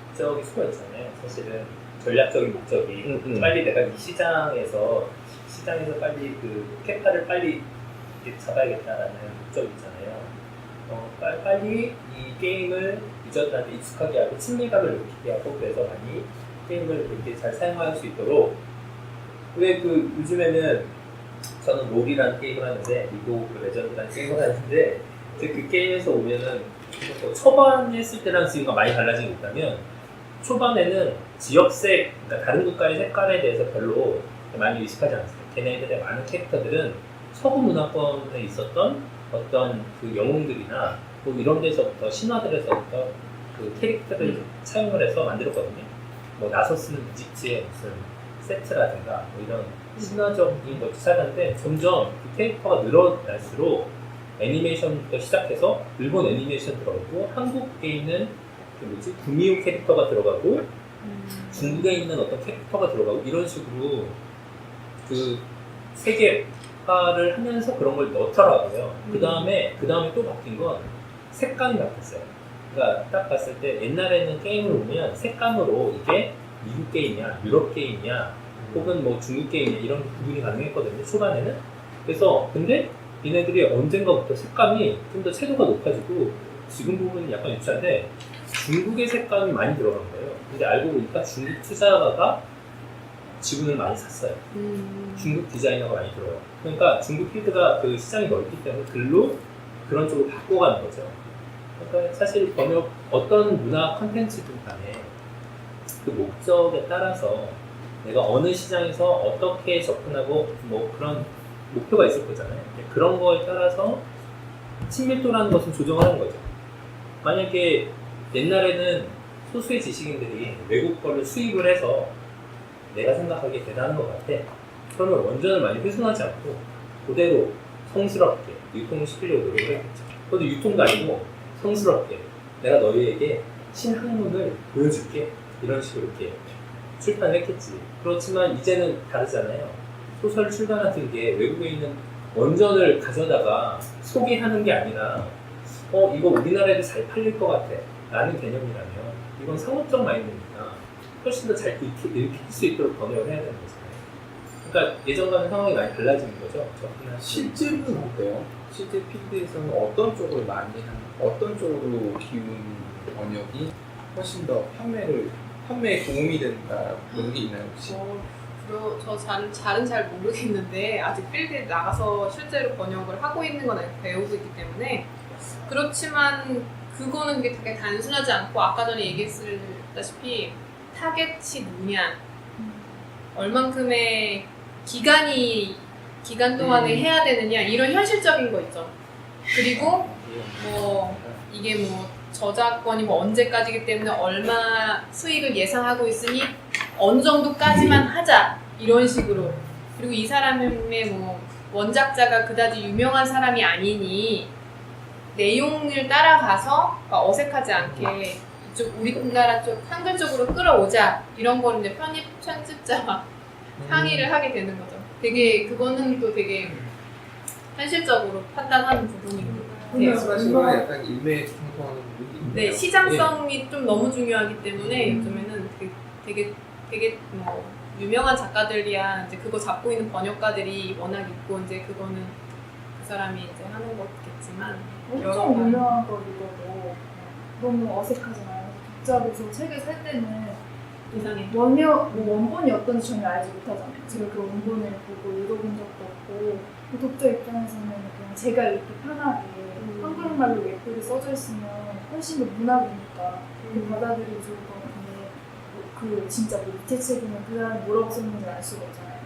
목적일 수가 있잖아요. 사실은 전략적인 목적이 빨리 내가 이 시장에서 빨리 그 캐파를 빨리 잡아야겠다라는 목적이 있잖아요. 빨리 이 게임을 유저들한테 익숙하게 하고 친밀감을 느끼게 하고 그래서 많이 게임을 그렇게 잘 사용할 수 있도록 왜 요즘에는 저는 롤이라는 게임을 하는데 리그 오브 레전드라는 게임을 하는데 이제 그 게임에서 오면은 초반에 했을 때랑 지금과 많이 달라진 게 있다면 초반에는 지역색, 그러니까 다른 국가의 색깔에 대해서 별로 많이 의식하지 않았어요. 걔네들의 많은 캐릭터들은 서구 문화권에 있었던 어떤 그 영웅들이나 뭐 이런 데서부터 신화들에서부터 그 캐릭터를 차용을 해서 만들었거든요. 뭐 나서스는 이집트의 무슨 세트라든가 뭐 이런 신화적인 것도 찾았는데 점점 그 캐릭터가 늘어날수록 애니메이션부터 시작해서 일본 애니메이션 들어오고 한국에 있는 그 뭐지 구미호 캐릭터가 들어가고 중국에 있는 어떤 캐릭터가 들어가고 이런 식으로 그 세계화를 하면서 그런 걸 넣더라고요. 그 다음에 또 바뀐 건 색감이 바뀌었어요. 그러니까 딱 봤을 때 옛날에는 게임을 보면 색감으로 이게 미국 게임이야, 유럽 게임이야, 혹은 뭐 중국 게임이야 이런 구분이 가능했거든요. 초반에는. 그래서 근데 얘네들이 언젠가부터 색감이 좀 더 채도가 높아지고 지금 보면 약간 유치한데 중국의 색감이 많이 들어간 거예요. 근데 알고 보니까 중국 투자가가 지분을 많이 샀어요. 중국 디자이너가 많이 들어요. 그러니까 중국 필드가 그 시장이 넓기 때문에 글로 그런 쪽으로 바꿔가는 거죠. 그러니까 사실 번역 어떤 문화 컨텐츠든 간에 그 목적에 따라서 내가 어느 시장에서 어떻게 접근하고 뭐 그런 목표가 있을 거잖아요. 그런 거에 따라서 친밀도라는 것은 조정하는 거죠. 만약에 옛날에는 소수의 지식인들이 외국 거를 수입을 해서 내가 생각하기에 대단한 것 같아. 그러면 원전을 많이 훼손하지 않고 그대로 성스럽게 유통을 시키려고 노력을 했겠죠. 그것도 유통도 아니고 성스럽게 내가 너희에게 신학문을 보여줄게. 이런 식으로 이렇게 출판을 했겠지. 그렇지만 이제는 다르잖아요. 소설 출판 같은 게 외국에 있는 원전을 가져다가 소개하는 게 아니라 이거 우리나라에도 잘 팔릴 것 같아 라는 개념이라면 이건 상업적 마인드니까 훨씬 더 잘 읽힐 수 있도록 번역을 해야 되는 거잖아요. 그러니까 예전과는 상황이 많이 달라지는 거죠. 실제로는 어때요? 실제 필드에서는 어떤 쪽을 어떤 쪽으로 기운 번역이 훨씬 더 판매에 도움이 된다 그런 게 있나요 혹시? 저 잘은 잘 모르겠는데 아직 필드에 나가서 실제로 번역을 하고 있는 건 배우고 있기 때문에 그렇지만 그거는 되게 단순하지 않고 아까 전에 얘기했다시피 타겟이 누구냐 얼만큼의 기간 동안에 해야 되느냐 이런 현실적인 거 있죠. 그리고 뭐 이게 뭐 저작권이 뭐 언제까지기 때문에 얼마 수익을 예상하고 있으니 어느 정도까지만 하자 이런 식으로. 그리고 이 사람의 뭐 원작자가 그다지 유명한 사람이 아니니 내용을 따라가서 어색하지 않게 이쪽 우리나라 쪽 한글 쪽으로 끌어오자 이런 거를 이제 편집자와 상의를 하게 되는 거죠. 되게 그거는 또 되게 현실적으로 판단하는 부분인 것 같아요. 말씀하신 건 약간 일맥상통하는 부분이 있네요. 네, 시장성이 좀 너무 중요하기 때문에 요즘에는 되게 뭐 유명한 작가들이야 이제 그거 잡고 있는 번역가들이 워낙 있고 이제 그거는 그 사람이 이제 하는 거겠지만 엄청 유명한 거 읽어도 너무 어색하잖아요. 독자로서 책을 살 때는 이상해. 원본이 어떤지 전혀 알지 못하잖아요. 제가 그 원본을 보고 읽어본 적도 없고 그 독자 입장에서는 그냥 제가 읽기 편하게 한국말로 예쁘게 써져 있으면 훨씬 더 문학이니까 받아들이기 좋을 것 같은데 그 진짜 뭐 밑에 책이면 그 사람이 뭐라고 썼는지 알 수가 없잖아요.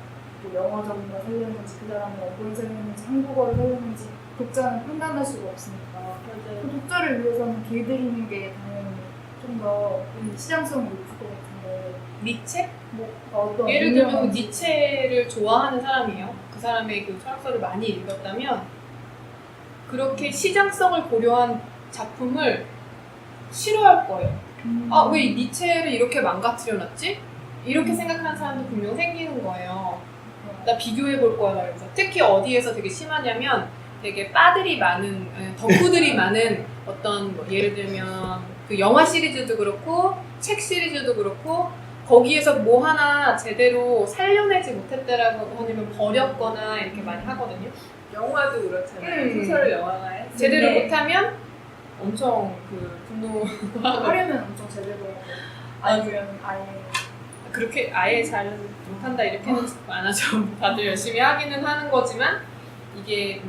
뭐 영어적인 걸 살렸는지 그 사람이 원본을 살렸는지 한국어를 살렸는지 독자는 판단할 수가 없으니까 그 독자를 위해서는 길들이는 게 당연히 좀 더 시장성이 높을 것 같은데 니체? 뭐 어떤 예를 들면 니체를 좋아하는 사람이에요. 그 사람의 그 철학서를 많이 읽었다면 그렇게 시장성을 고려한 작품을 싫어할 거예요. 아, 왜 니체를 이렇게 망가뜨려놨지? 이렇게 생각하는 사람도 분명 생기는 거예요. 나 비교해 볼 거야 말면서. 특히 어디에서 되게 심하냐면 되게 빠들이 많은 덕후들이 많은 어떤 뭐 예를 들면 그 영화 시리즈도 그렇고 책 시리즈도 그렇고 거기에서 뭐 하나 제대로 살려내지 못했다라고 하면 버렸거나 이렇게 많이 하거든요. 영화도 그렇잖아요. 소설 영화가 했을 제대로 때 못하면 엄청 그 분노 하려면 엄청 제대로 하고 아니면 아예 그렇게 아예 잘 못한다 이렇게는 안 하죠. 다들 열심히 하기는 하는 거지만 이게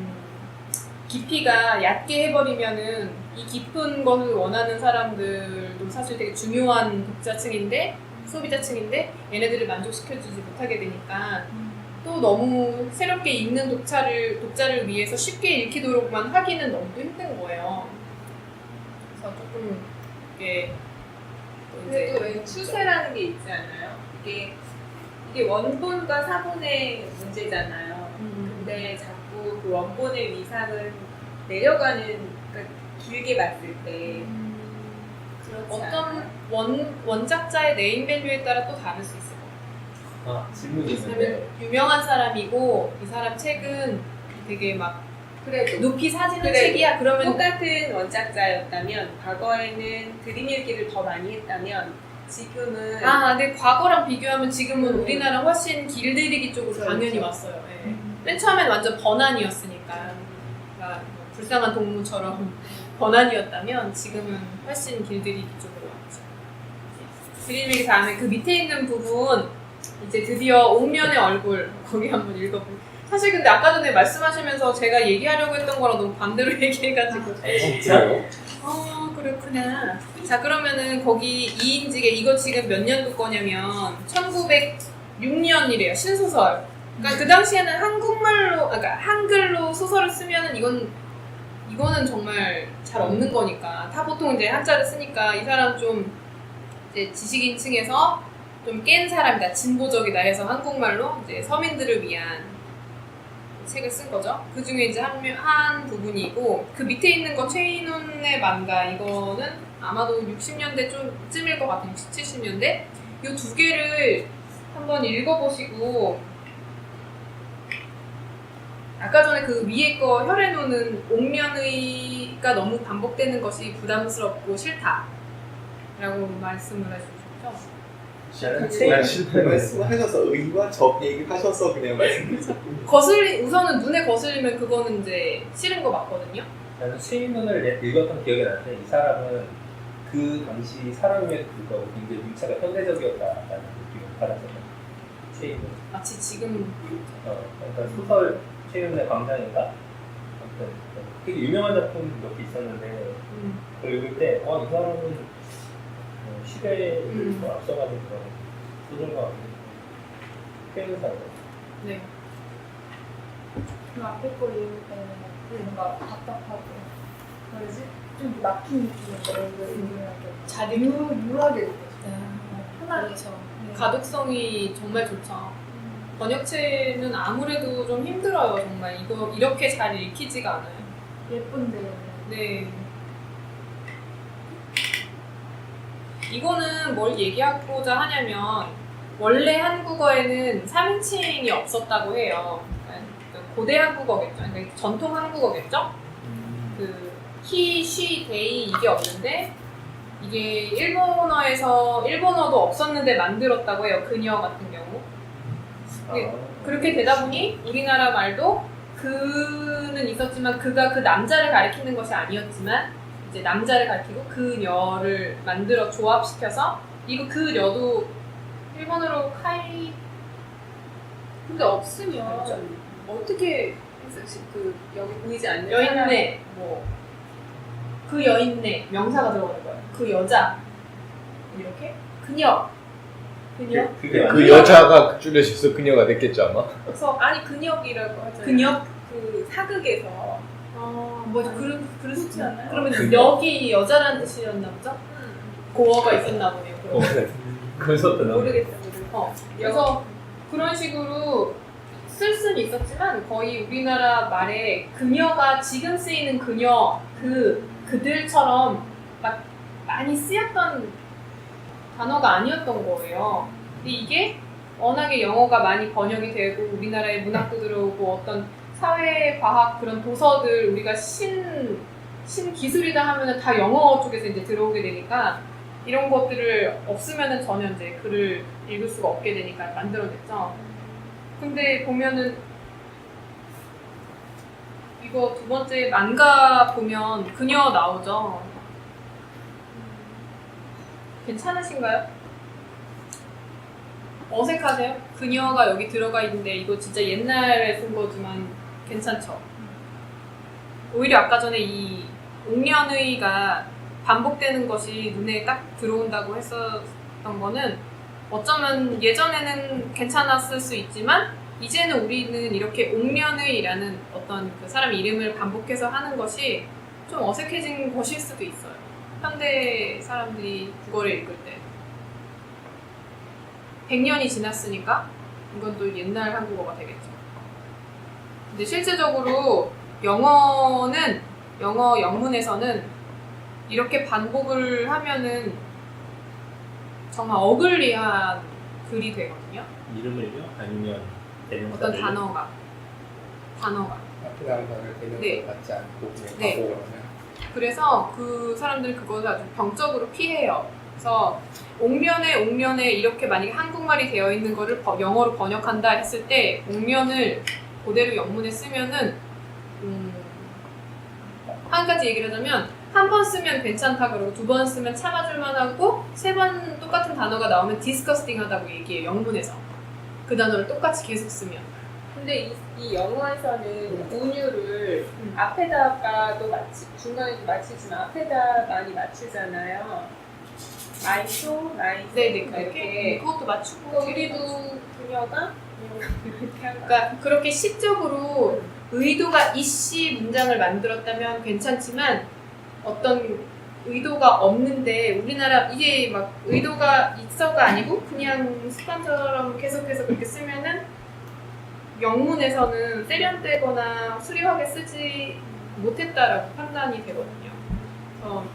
깊이가 얕게 해버리면은 이 깊은 것을 원하는 사람들도 사실 되게 중요한 독자층인데 소비자층인데 얘네들을 만족시켜주지 못하게 되니까 또 너무 새롭게 읽는 독자를 위해서 쉽게 읽히도록만 하기는 너무 힘든 거예요. 그래서 조금 이게 근데 또 왜 추세라는 게 있지 않아요? 이게 원본과 사본의 문제잖아요. 근데 자꾸 그 원본의 위상을 내려가는, 그러니까 길게 봤을 때 어떤 원작자의 네임밸류에 따라 또 다를 수 있어요. 질문이 있는데 왜냐면 유명한 사람이고 이 사람 책은 되게 막 그래도 높이 사지는 그래. 책이야. 그러면 똑같은 원작자였다면 과거에는 그림 읽기를 더 많이 했다면 지금은 근데 과거랑 비교하면 지금은 우리나라 훨씬 길들이기 쪽으로 그렇죠. 당연히 왔어요. 예. 맨 처음엔 완전 번안이었으니까 그러니까 뭐 불쌍한 동무처럼 번안이었다면 지금은 훨씬 길들이기 쪽으로 왔죠. 그림 읽기 다음에 그 밑에 있는 부분 이제 드디어 옥면의 얼굴 거기 한번 읽어볼게요. 사실 근데 아까 전에 말씀하시면서 제가 얘기하려고 했던 거랑 너무 반대로 얘기해가지고 진짜요? 그렇구나. 자 그러면은 거기 2인지게 이거 지금 몇 년도 거냐면 1906년이래요. 신소설. 그러니까 그 당시에는 한국말로 그러니까 한글로 소설을 쓰면은 이거는 정말 잘 없는 거니까 다 보통 이제 한자를 쓰니까 이 사람 좀 이제 지식인층에서 좀 깬 사람이다, 진보적이다 해서 한국말로 이제 서민들을 위한 책을 쓴 거죠. 그 중에 이제 한 부분이고 그 밑에 있는 거 최인훈의 만가 이거는 아마도 60년대 쯤일 것 같아요. 60, 70년대 이 두 개를 한번 읽어보시고 아까 전에 그 위에 거 혈해놓는 옥면의가 너무 반복되는 것이 부담스럽고 싫다라고 말씀을 해주셨죠. 저는 말씀하셔서 의와 적 얘기하셔서 그냥 말씀드렸어요. 우선은 눈에 거슬리면 그거는 이제 싫은 거 맞거든요. 나는 최인훈을 읽었던 기억이 나는데 이 사람은 그 당시 사람임에도 불구하고 굉장히 문체가 현대적이었다라는 느낌을 받았었거든요. 최인훈. 마치 지금 그러니까 소설 최인훈의 광장인가? 아무튼 되게 유명한 작품 몇 개 있었는데 그걸 읽을 때 이 사람은 시대를 앞서가는 그런 소설가 표현을 하는 네. 그 앞에 거 읽을 때는 뭔가 답답하고 뭐지? 좀 막힌 느낌인데 읽으면 잘 유하게 느껴져요. 편하게. 그렇죠. 네. 가독성이 정말 좋죠. 번역체는 아무래도 좀 힘들어요. 정말 이거 이렇게 잘 읽히지가 않아요. 예쁜데 네. 이거는 뭘 얘기하고자 하냐면 원래 한국어에는 3인칭이 없었다고 해요. 그러니까 고대 한국어겠죠. 그러니까 전통 한국어겠죠. 그 he, she, they 이게 없는데 이게 일본어도 없었는데 만들었다고 해요. 그녀 같은 경우. 네. 그렇게 되다 보니 우리나라 말도 그는 있었지만 그가 그 남자를 가리키는 것이 아니었지만 이제 남자를 가리키고 그녀를 만들어 조합시켜서 이거 그녀도 일본어로 카이 근데 없으면 그렇죠. 어떻게 해서 그 여기 보이지 않는 여인네 뭐 그 여인네 명사가 들어가는 거예요. 그 여자 이렇게 그녀 그게 그 여자가 줄여져서 그녀가 됐겠죠 아마. 그래서 아니 근역이라고 하잖아요. 근역 그 사극에서 뭐죠 그렇지 않나요? 그러면 근역. 여기 여자라는 뜻이었나 보죠? 고어가 있었나 보네요. 그러면. 그래서 모르겠어요. 그래서 그런 식으로 쓸 수는 있었지만 거의 우리나라 말에 그녀가 지금 쓰이는 그녀 그들처럼 막 많이 쓰였던 단어가 아니었던 거예요. 근데 이게 워낙에 영어가 많이 번역이 되고 우리나라에 문학도 들어오고 어떤 사회 과학 그런 도서들 우리가 신기술이다 하면은 다 영어 쪽에서 이제 들어오게 되니까 이런 것들을 없으면은 전혀 이제 글을 읽을 수가 없게 되니까 만들어냈죠. 근데 보면은 이거 두 번째 만가 보면 그녀 나오죠. 괜찮으신가요? 어색하세요? 그녀가 여기 들어가 있는데 이거 진짜 옛날에 쓴 거지만 괜찮죠? 오히려 아까 전에 이 옥면의가 반복되는 것이 눈에 딱 들어온다고 했었던 거는 어쩌면 예전에는 괜찮았을 수 있지만 이제는 우리는 이렇게 옥면의라는 어떤 그 사람 이름을 반복해서 하는 것이 좀 어색해진 것일 수도 있어요. 현대 사람들이 국어를 읽을 때 100년이 지났으니까 이건 또 옛날 한국어가 되겠죠. 근데 실제적으로 영어 영문에서는 이렇게 반복을 하면은 정말 어글리한 글이 되거든요. 이름을요? 아니면 대명사를? 어떤 단어가. 앞에 단어를 대명사 네. 맞지 않고 그냥 네. 바보 그러면 그래서 그 사람들이 그것을 아주 병적으로 피해요. 그래서 옥면에 이렇게 만약에 한국말이 되어 있는 거를 영어로 번역한다 했을 때 옥면을 그대로 영문에 쓰면은 한 가지 얘기를 하자면 한 번 쓰면 괜찮다 그러고 두 번 쓰면 참아줄 만하고 세 번 똑같은 단어가 나오면 disgusting하다고 얘기해요. 영문에서 그 단어를 똑같이 계속 쓰면. 근데 이 영어에서는 운율을 앞에다가도 중간에도 맞추지만 앞에다 많이 맞추잖아요. 나이소, 네네 이렇게. 그렇게 그것도 맞추고 우리도 그녀가 이렇게 할까? 그러니까 그렇게 시적으로 의도가 이씨 문장을 만들었다면 괜찮지만 어떤 의도가 없는데 우리나라 이게 막 의도가 있어가 아니고 그냥 습관처럼 계속해서 그렇게 쓰면은 영문에서는 세련되거나 수려하게 쓰지 못했다라고 판단이 되거든요.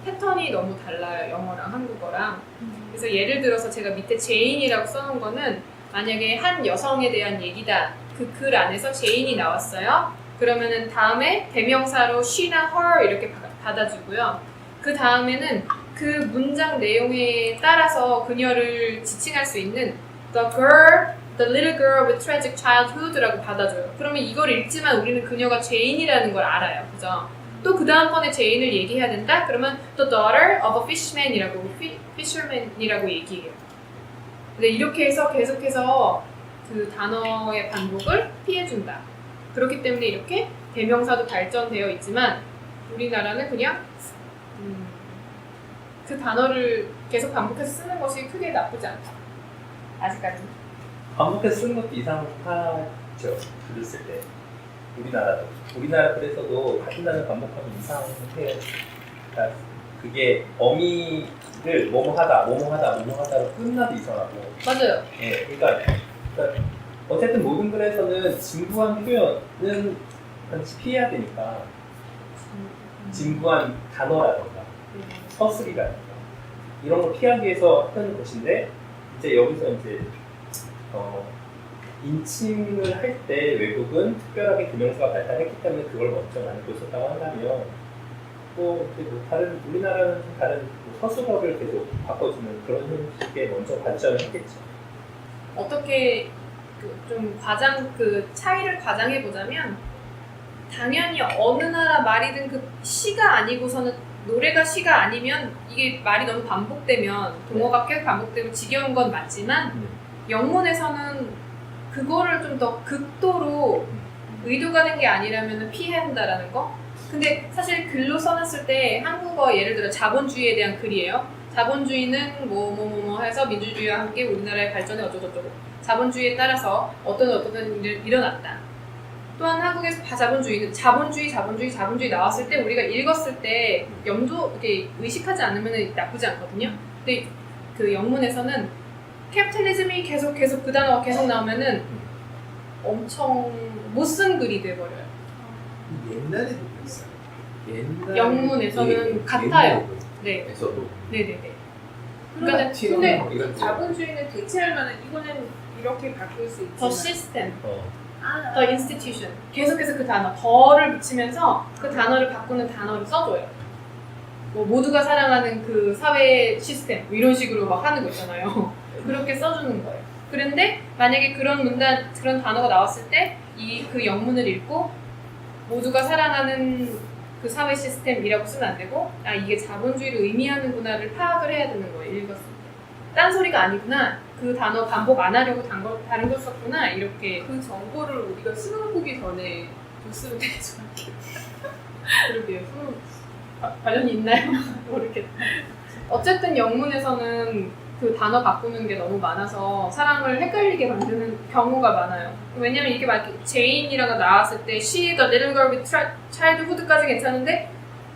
패턴이 너무 달라요, 영어랑 한국어랑. 그래서 예를 들어서 제가 밑에 제인이라고 써놓은 거는 만약에 한 여성에 대한 얘기다. 그 글 안에서 제인이 나왔어요. 그러면은 다음에 대명사로 she나 her 이렇게 받아주고요. 그 다음에는 그 문장 내용에 따라서 그녀를 지칭할 수 있는 the little girl with tragic childhood라고 받아줘요. 그러면 이걸 읽지만 우리는 그녀가 제인이라는 걸 알아요. 그죠? 또 그 다음번에 제인을 얘기해야 된다? 그러면 the daughter of a fisherman이라고 얘기해요. 근데 이렇게 해서 계속해서 그 단어의 반복을 피해준다. 그렇기 때문에 이렇게 대명사도 발전되어 있지만 우리나라는 그냥 그 단어를 계속 반복해서 쓰는 것이 크게 나쁘지 않다. 아직까지는. 반복해서 쓰는 것도 이상하죠. 글을 쓸 때. 우리나라 글에서도 같은 단어 반복하면 이상해요. 그러니까 그게 어미를 뭐뭐하다로 끝나도 이상하고. 맞아요. 예, 그러니까 어쨌든 모든 글에서는 진부한 표현은 반드시 피해야 되니까 진부한 단어라던가 서술이라던가 이런 걸 피하기 위해서 하는 것인데 이제 여기서 이제 인칭을 할 때 외국은 특별하게 대명사가 발달했기 때문에 그걸 먼저 만들고 있었다고 한다면 다른 우리나라는 좀 다른 서술어를 계속 바꿔주는 그런 형식에 먼저 발전을 했겠죠. 어떻게 좀 차이를 과장해 보자면 당연히 어느 나라 말이든 그 시가 아니고서는 노래가 시가 아니면 이게 말이 너무 반복되면 동어가 계속 반복되고 지겨운 건 맞지만 영문에서는 그거를 좀 더 극도로 의도가 된 게 아니라면 피해야 한다라는 거. 근데 사실 글로 써놨을 때 한국어 예를 들어 자본주의에 대한 글이에요. 자본주의는 뭐 해서 민주주의와 함께 우리나라의 발전에 어쩌고저쩌고 자본주의에 따라서 어떤 일이 일어났다. 또한 한국에서 자본주의는 자본주의 나왔을 때 우리가 읽었을 때 이렇게 의식하지 않으면 나쁘지 않거든요. 근데 그 영문에서는 캐피탈리즘이 계속 그 단어가 계속 나오면은 엄청 못 쓴 글이 돼버려요. 옛날에도 그랬어요. 영문에서는 같아요. 네. 에서도 네네네. 그러니까 근데 이런 자본주의는 대체할 만한 이거는 이렇게 바꿀 수 있지만 더 시스템, 아, 더 인스티튜션 계속해서 그 단어 더를 붙이면서 그 단어를 바꾸는 단어를 써줘요. 뭐 모두가 사랑하는 그 사회 시스템 뭐 이런 식으로 막 하는 거 있잖아요. 그렇게 써주는 거예요. 그런데 만약에 그런 단어가 나왔을 때 그 영문을 읽고 모두가 사랑하는 그 사회 시스템이라고 쓰면 안 되고 이게 자본주의를 의미하는구나를 파악을 해야 되는 거예요. 읽었을 때. 딴 소리가 아니구나. 그 단어 반복 안 하려고 다른 걸 썼구나. 이렇게 그 정보를 우리가 수능 보기 전에 줬으면 되지 그러게요. 관련이 있나요? 모르겠다. 어쨌든 영문에서는 그 단어 바꾸는 게 너무 많아서 사람을 헷갈리게 만드는 경우가 많아요. 왜냐면 이게 막 제인이라고 나왔을 때 she, the little girl with childhood까지 괜찮은데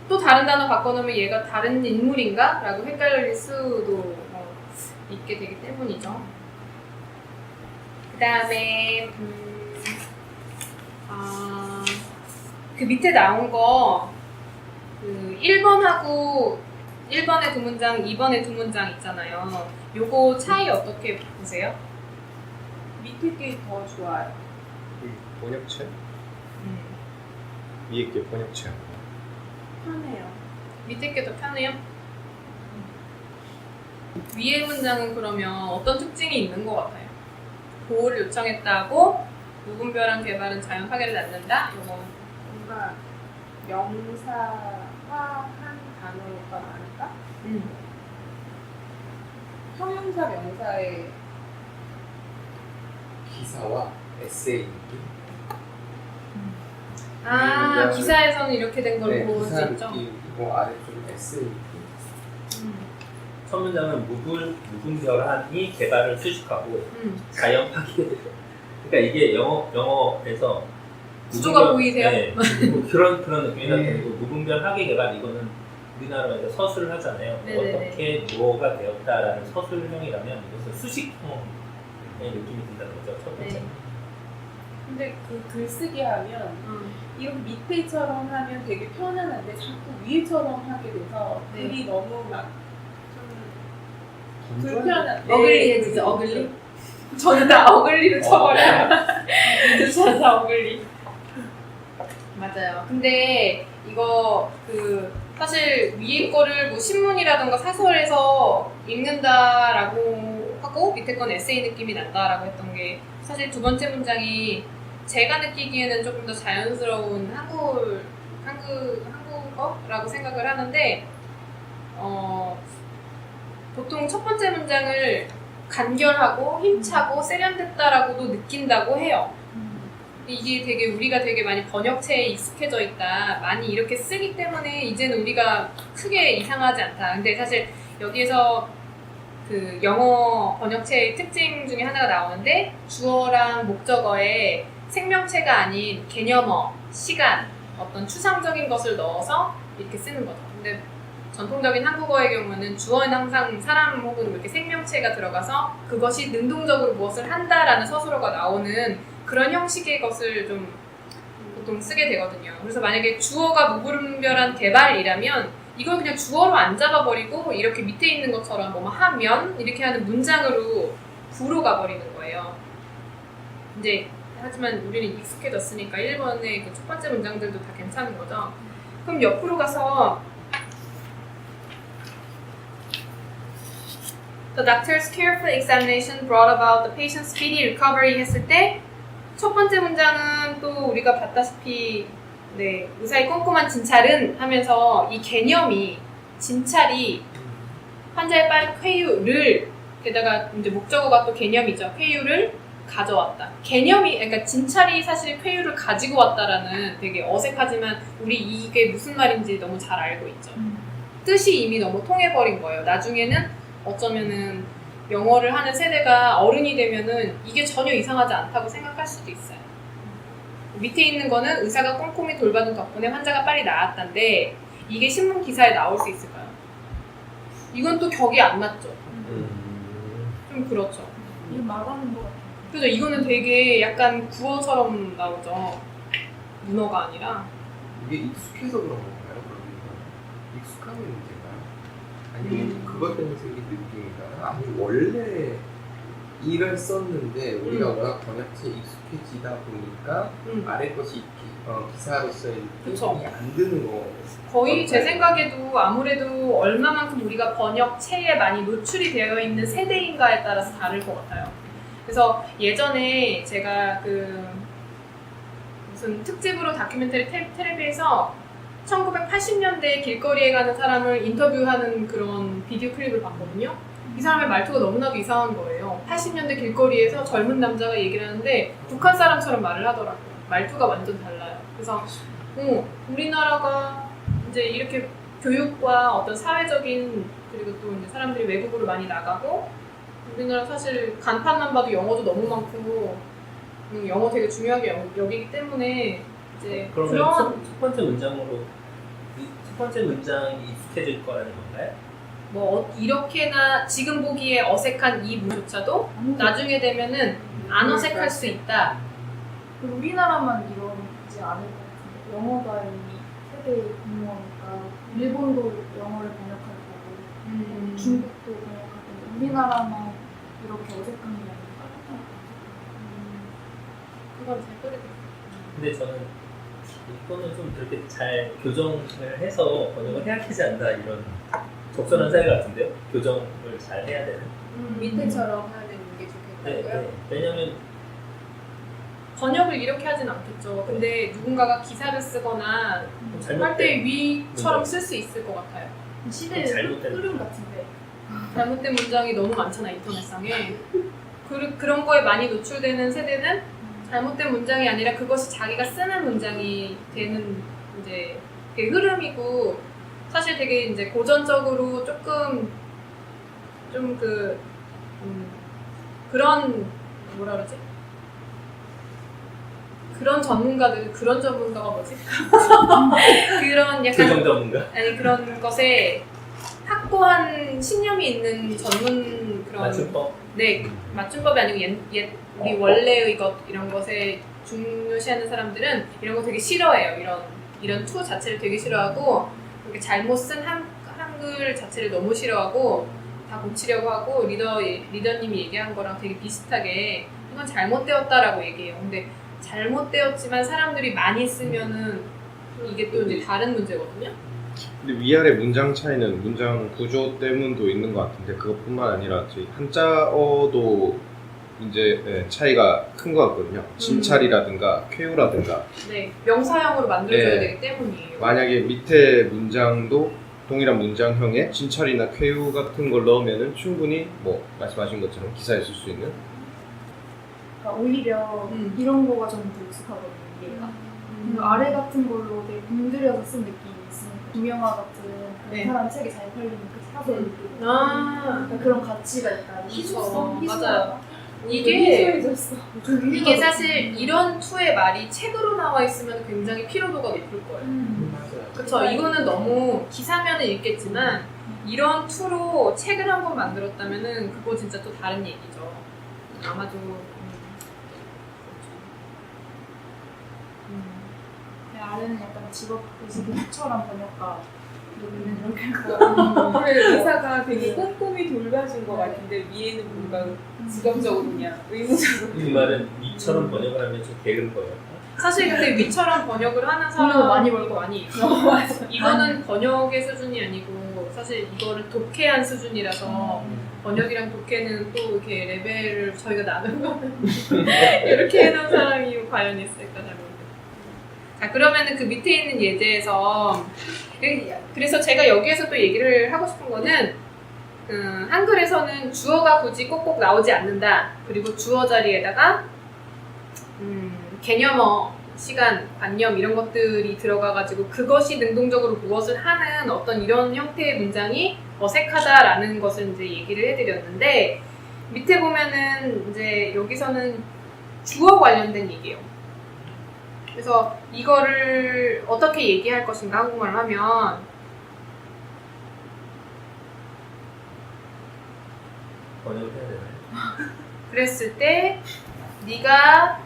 또 다른 단어 바꿔놓으면 얘가 다른 인물인가? 라고 헷갈릴 수도 있게 되기 때문이죠. 그 다음에 그 밑에 나온 거 그 1번하고 1번에 두 문장, 2번에 두 문장 있잖아요. 요거 차이 어떻게 보세요? 밑에 게 더 좋아요. 번역체? 음. 위에 게 번역체. 편해요. 밑에 게 더 편해요? 위에 문장은 그러면 어떤 특징이 있는 것 같아요? 보호를 요청했다고 무분별한 개발은 자연 파괴를 낳는다? 요거 뭔가 명사화한 단어가 많을까? 형용사 명사의 기사와 에세이 느낌? 아, 기사에서는 이렇게 된 걸 네, 볼 수 기사 있죠? 느낌이고 아래 좀 에세이 느낌. 첫 문장은 무분별한이 개발을 수식하고 자연 파괴. 그러니까 이게 영어에서 구조가 보이세요? 네, 뭐 그런 느낌이 나고 무분별하게 개발 이거는 우리나라에서 서술을 하잖아요. 네네네. 어떻게 뭐가 되었다라는 서술형이라면 이것은 수식형의 느낌이 든다는 거죠. 첫 번째. 네. 근데 그 글쓰기 하면 이렇게 밑에처럼 하면 되게 편안한데 자꾸 위에처럼 하게 돼서 네. 글이 너무 막 좀 불편한. 어글리해지죠, 네. 어글리. 저는 다 어글리로 쳐버려요. 저는 다 어글리. 맞아요. 근데 이거 사실 위에 거를 뭐 신문이라던가 사설에서 읽는다라고 하고 밑에 건 에세이 느낌이 난다라고 했던 게 사실 두 번째 문장이 제가 느끼기에는 조금 더 자연스러운 한국어라고 생각을 하는데 보통 첫 번째 문장을 간결하고 힘차고 세련됐다라고도 느낀다고 해요. 이게 되게 우리가 되게 많이 번역체에 익숙해져 있다. 많이 이렇게 쓰기 때문에 이제는 우리가 크게 이상하지 않다. 근데 사실 여기에서 그 영어 번역체의 특징 중에 하나가 나오는데 주어랑 목적어에 생명체가 아닌 개념어, 시간, 어떤 추상적인 것을 넣어서 이렇게 쓰는 거죠. 근데 전통적인 한국어의 경우는 주어에는 항상 사람 혹은 이렇게 생명체가 들어가서 그것이 능동적으로 무엇을 한다라는 서술어가 나오는 그런 형식의 것을 좀 보통 쓰게 되거든요. 그래서 만약에 주어가 무분별한 개발이라면 이걸 그냥 주어로 안 잡아버리고 이렇게 밑에 있는 것처럼 뭐 하면 이렇게 하는 문장으로 구로 가버리는 거예요. 이제 하지만 우리는 익숙해졌으니까 1번의 그 첫 번째 문장들도 다 괜찮은 거죠. 그럼 옆으로 가서 The doctor's careful examination brought about the patient's speedy recovery 했을 때 첫 번째 문장은 또 우리가 봤다시피 의사의 꼼꼼한 진찰은 하면서 이 개념이 진찰이 환자의 빠른 쾌유를 게다가 이제 목적어가 또 개념이죠. 쾌유를 가져왔다. 개념이 그러니까 진찰이 사실 쾌유를 가지고 왔다라는 되게 어색하지만 우리 이게 무슨 말인지 너무 잘 알고 있죠. 뜻이 이미 너무 통해버린 거예요. 나중에는 어쩌면은 영어를 하는 세대가 어른이 되면은 이게 전혀 이상하지 않다고 생각할 수도 있어요. 밑에 있는 거는 의사가 꼼꼼히 돌봐준 덕분에 환자가 빨리 나았다는데 이게 신문 기사에 나올 수 있을까요? 이건 또 격이 안 맞죠. 좀 그렇죠. 이거 말하는 것 같아요. 그죠? 이거는 되게 약간 구어처럼 나오죠. 문어가 아니라. 이게 익숙해서 그런 건가요? 그러면 익숙함의 문제인가요? 아니면 그것 때문에 생긴 느낌인가요? 아니 원래 이를 썼는데 우리가 워낙 번역체에 익숙해지다 보니까 아래 것이 기사로서의 그쵸. 느낌이 안 드는 거. 거의 제 생각에도 아무래도 얼마만큼 우리가 번역체에 많이 노출이 되어 있는 세대인가에 따라서 다를 것 같아요. 그래서 예전에 제가 무슨 특집으로 다큐멘터리 텔레비에서 1980년대 길거리에 가는 사람을 인터뷰하는 그런 비디오 클립을 봤거든요. 이 사람의 말투가 너무나도 이상한 거예요. 80년대 길거리에서 젊은 남자가 얘기를 하는데 북한 사람처럼 말을 하더라고요. 말투가 완전 달라요. 그래서 우리나라가 이제 이렇게 교육과 어떤 사회적인 그리고 또 이제 사람들이 외국으로 많이 나가고 우리나라 사실 간판만 봐도 영어도 너무 많고 영어 되게 중요하게 여기기 때문에 이제 그러면 그런 첫 번째 문장으로 첫 번째 문장이 익숙해질 거라는 건가요? 뭐 이렇게나 지금 보기에 어색한 이 문조차도 나중에 되면은 안 어색할 수 있다. 우리나라만 이러지 않을 것 같은데 영어가 이미 세대 공무원이니까 일본도 영어를 번역할 거고 중국도 번역하고 우리나라만 이렇게 어색한 게 아닌가. 그건 잘 모르겠어요. 근데 저는 이거는 좀 그렇게 잘 교정을 해서 번역을 해야 되지 않나 이런 적절한 사회 같은데요? 교정을 잘 해야 되는. 밑에처럼 하는 게 네, 좋겠다고요? 네. 왜냐면 번역을 이렇게 하진 않겠죠. 근데 누군가가 기사를 쓰거나 할 때 위처럼 쓸 수 있을 것 같아요. 시대의 잘못된 흐름 같은데. 잘못된 문장이 너무 많잖아, 인터넷상에. 그런 거에 많이 노출되는 세대는 잘못된 문장이 아니라 그것이 자기가 쓰는 문장이 되는 이제 그 흐름이고, 사실 되게 이제 고전적으로 조금 좀 그런 뭐라 그러지? 그런 전문가가 뭐지? 그런 교정 약간 전문가? 아니 그런 것에 확고한 신념이 있는 전문 그런 맞춤법? 네, 맞춤법이 아니고 우리 원래의 것 이런 것에 중요시하는 사람들은 이런 거 되게 싫어해요. 이런 투 자체를 되게 싫어하고, 이렇게 잘못 쓴 한글 자체를 너무 싫어하고 다 고치려고 하고, 리더님이 얘기한 거랑 되게 비슷하게 이건 잘못되었다라고 얘기해요. 근데 잘못되었지만 사람들이 많이 쓰면은 이게 또 이제 다른 문제거든요. 근데 위아래 문장 차이는 문장 구조 때문도 있는 것 같은데, 그것뿐만 아니라 저희 한자어도 이제 차이가 큰 것 같거든요. 진찰이라든가 쾌유라든가. 네, 명사형으로 만들어줘야 네. 되기 때문이에요. 만약에 밑에 문장도 동일한 문장형에 진찰이나 쾌유 같은 걸 넣으면은 충분히 뭐 말씀하신 것처럼 기사에 쓸 수 있는. 그러니까 오히려 이런 거가 저는 더 익숙하거든요. 이해가. 그 아래 같은 걸로 되게 공들여서 쓴 느낌이 있으니까, 김영하 같은 그 네. 사람 책이 잘 팔리는 그 사설 느낌. 아, 그러니까 그런 가치가 있다. 희소성. 맞아요. 이게 이게 사실 이런 투의 말이 책으로 나와 있으면 굉장히 피로도가 높을 거예요. 맞아요. 그쵸? 이거는 너무 기사면은 읽겠지만 이런 투로 책을 한번 만들었다면은 그거 진짜 또 다른 얘기죠. 아마도 아래는 약간 직업 의식처럼 번역가 이렇게 오늘 의사가 되게 꼼꼼히 돌봐준 것 같은데 위에는 뭔가 직업적으로 그냥 의무적으로 이 말은 이처럼 번역을 하면 좀 게으른 거예요. 사실 근데 위처럼 번역을 하는 돈을 사람 많이 벌 많이 있어. 이거는 번역의 수준이 아니고 사실 이거를 독해한 수준이라서 번역이랑 독해는 또 이렇게 레벨을 저희가 나눈 거는 이렇게 해놓은 사람이 과연 있을까 잘 모르겠어요. 자, 그러면은 그 밑에 있는 예제에서 그래서 제가 여기에서 또 얘기를 하고 싶은 거는 한글에서는 주어가 굳이 꼭꼭 나오지 않는다. 그리고 주어 자리에다가 개념어, 시간, 관념 이런 것들이 들어가가지고 그것이 능동적으로 무엇을 하는 어떤 이런 형태의 문장이 어색하다라는 것을 이제 얘기를 해드렸는데, 밑에 보면은 이제 여기서는 주어 관련된 얘기예요. 그래서 이거를 어떻게 얘기할 것인가 한국말로 하면 번역을 해야 되나요? 그랬을 때 네가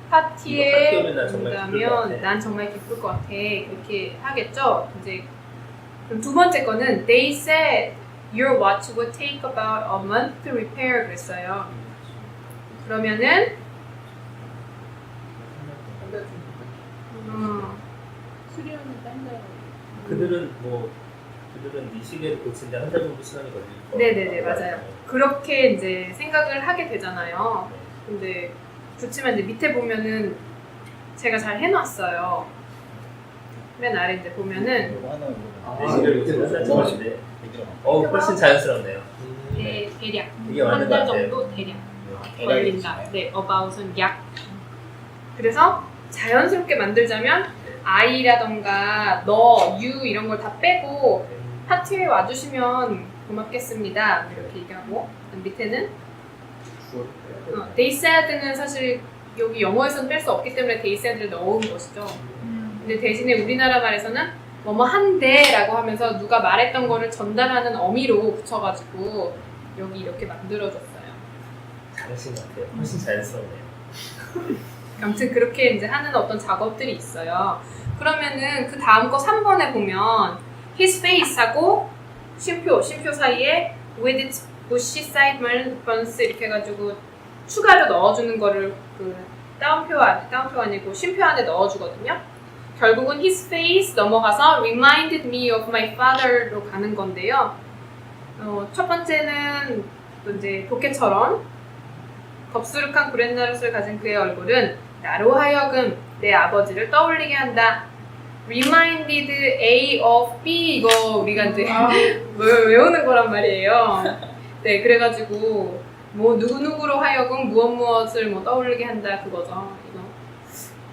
파티에 이거 파티 오면 난 정말 기쁠 것 온다면 같아. 난 정말 기쁠 것 같아. 그렇게 하겠죠. 이제 그럼 두 번째 거는 They said your watch would take about a month to repair 그랬어요. 그러면은 수리하는 딴 데. 그들은 네 시계를 고치는데 한 달 정도 시간이 걸릴 거. 네네네, 맞아요. 그렇게 이제 생각을 하게 되잖아요. 근데 그렇지만 이제 밑에 보면은 제가 잘 해놨어요. 맨 아래 이제 보면은 이거 하나 네 시계를 고치는 한달 정도인데 훨씬 자연스럽네요. 대략 이게 맞는 한 것 달 같아요. 정도 대략 걸린다. 네, about은 약. 그래서 자연스럽게 만들자면 I라던가 너, you 이런 걸 다 빼고 파티에 와주시면 고맙겠습니다. 이렇게 얘기하고 밑에는 they said는 사실 여기 영어에서는 뺄 수 없기 때문에 they said를 넣은 것이죠. 근데 대신에 우리나라 말에서는 뭐뭐 한데라고 하면서 누가 말했던 거를 전달하는 어미로 붙여가지고 여기 이렇게 만들어줬어요. 잘하신 것 같아요. 훨씬 자연스럽네요. 아무튼 그렇게 이제 하는 어떤 작업들이 있어요. 그러면은 그 다음 거 3번에 보면 his face하고 쉼표 사이에 with its bushy sideburns 이렇게 해가지고 추가로 넣어주는 거를 그 따옴표가 아니고 쉼표 안에 넣어주거든요. 결국은 his face 넘어가서 reminded me of my father로 가는 건데요. 첫 번째는 또 이제 도케처럼 덥수룩한 구렛나룻을 가진 그의 얼굴은 나로 하여금 내 아버지를 떠올리게 한다. reminded A of B 이거 우리가 이제 외우는 거란 말이에요. 네, 그래가지고 뭐 누구누구로 하여금 무엇을 뭐 떠올리게 한다 그거죠. 이거.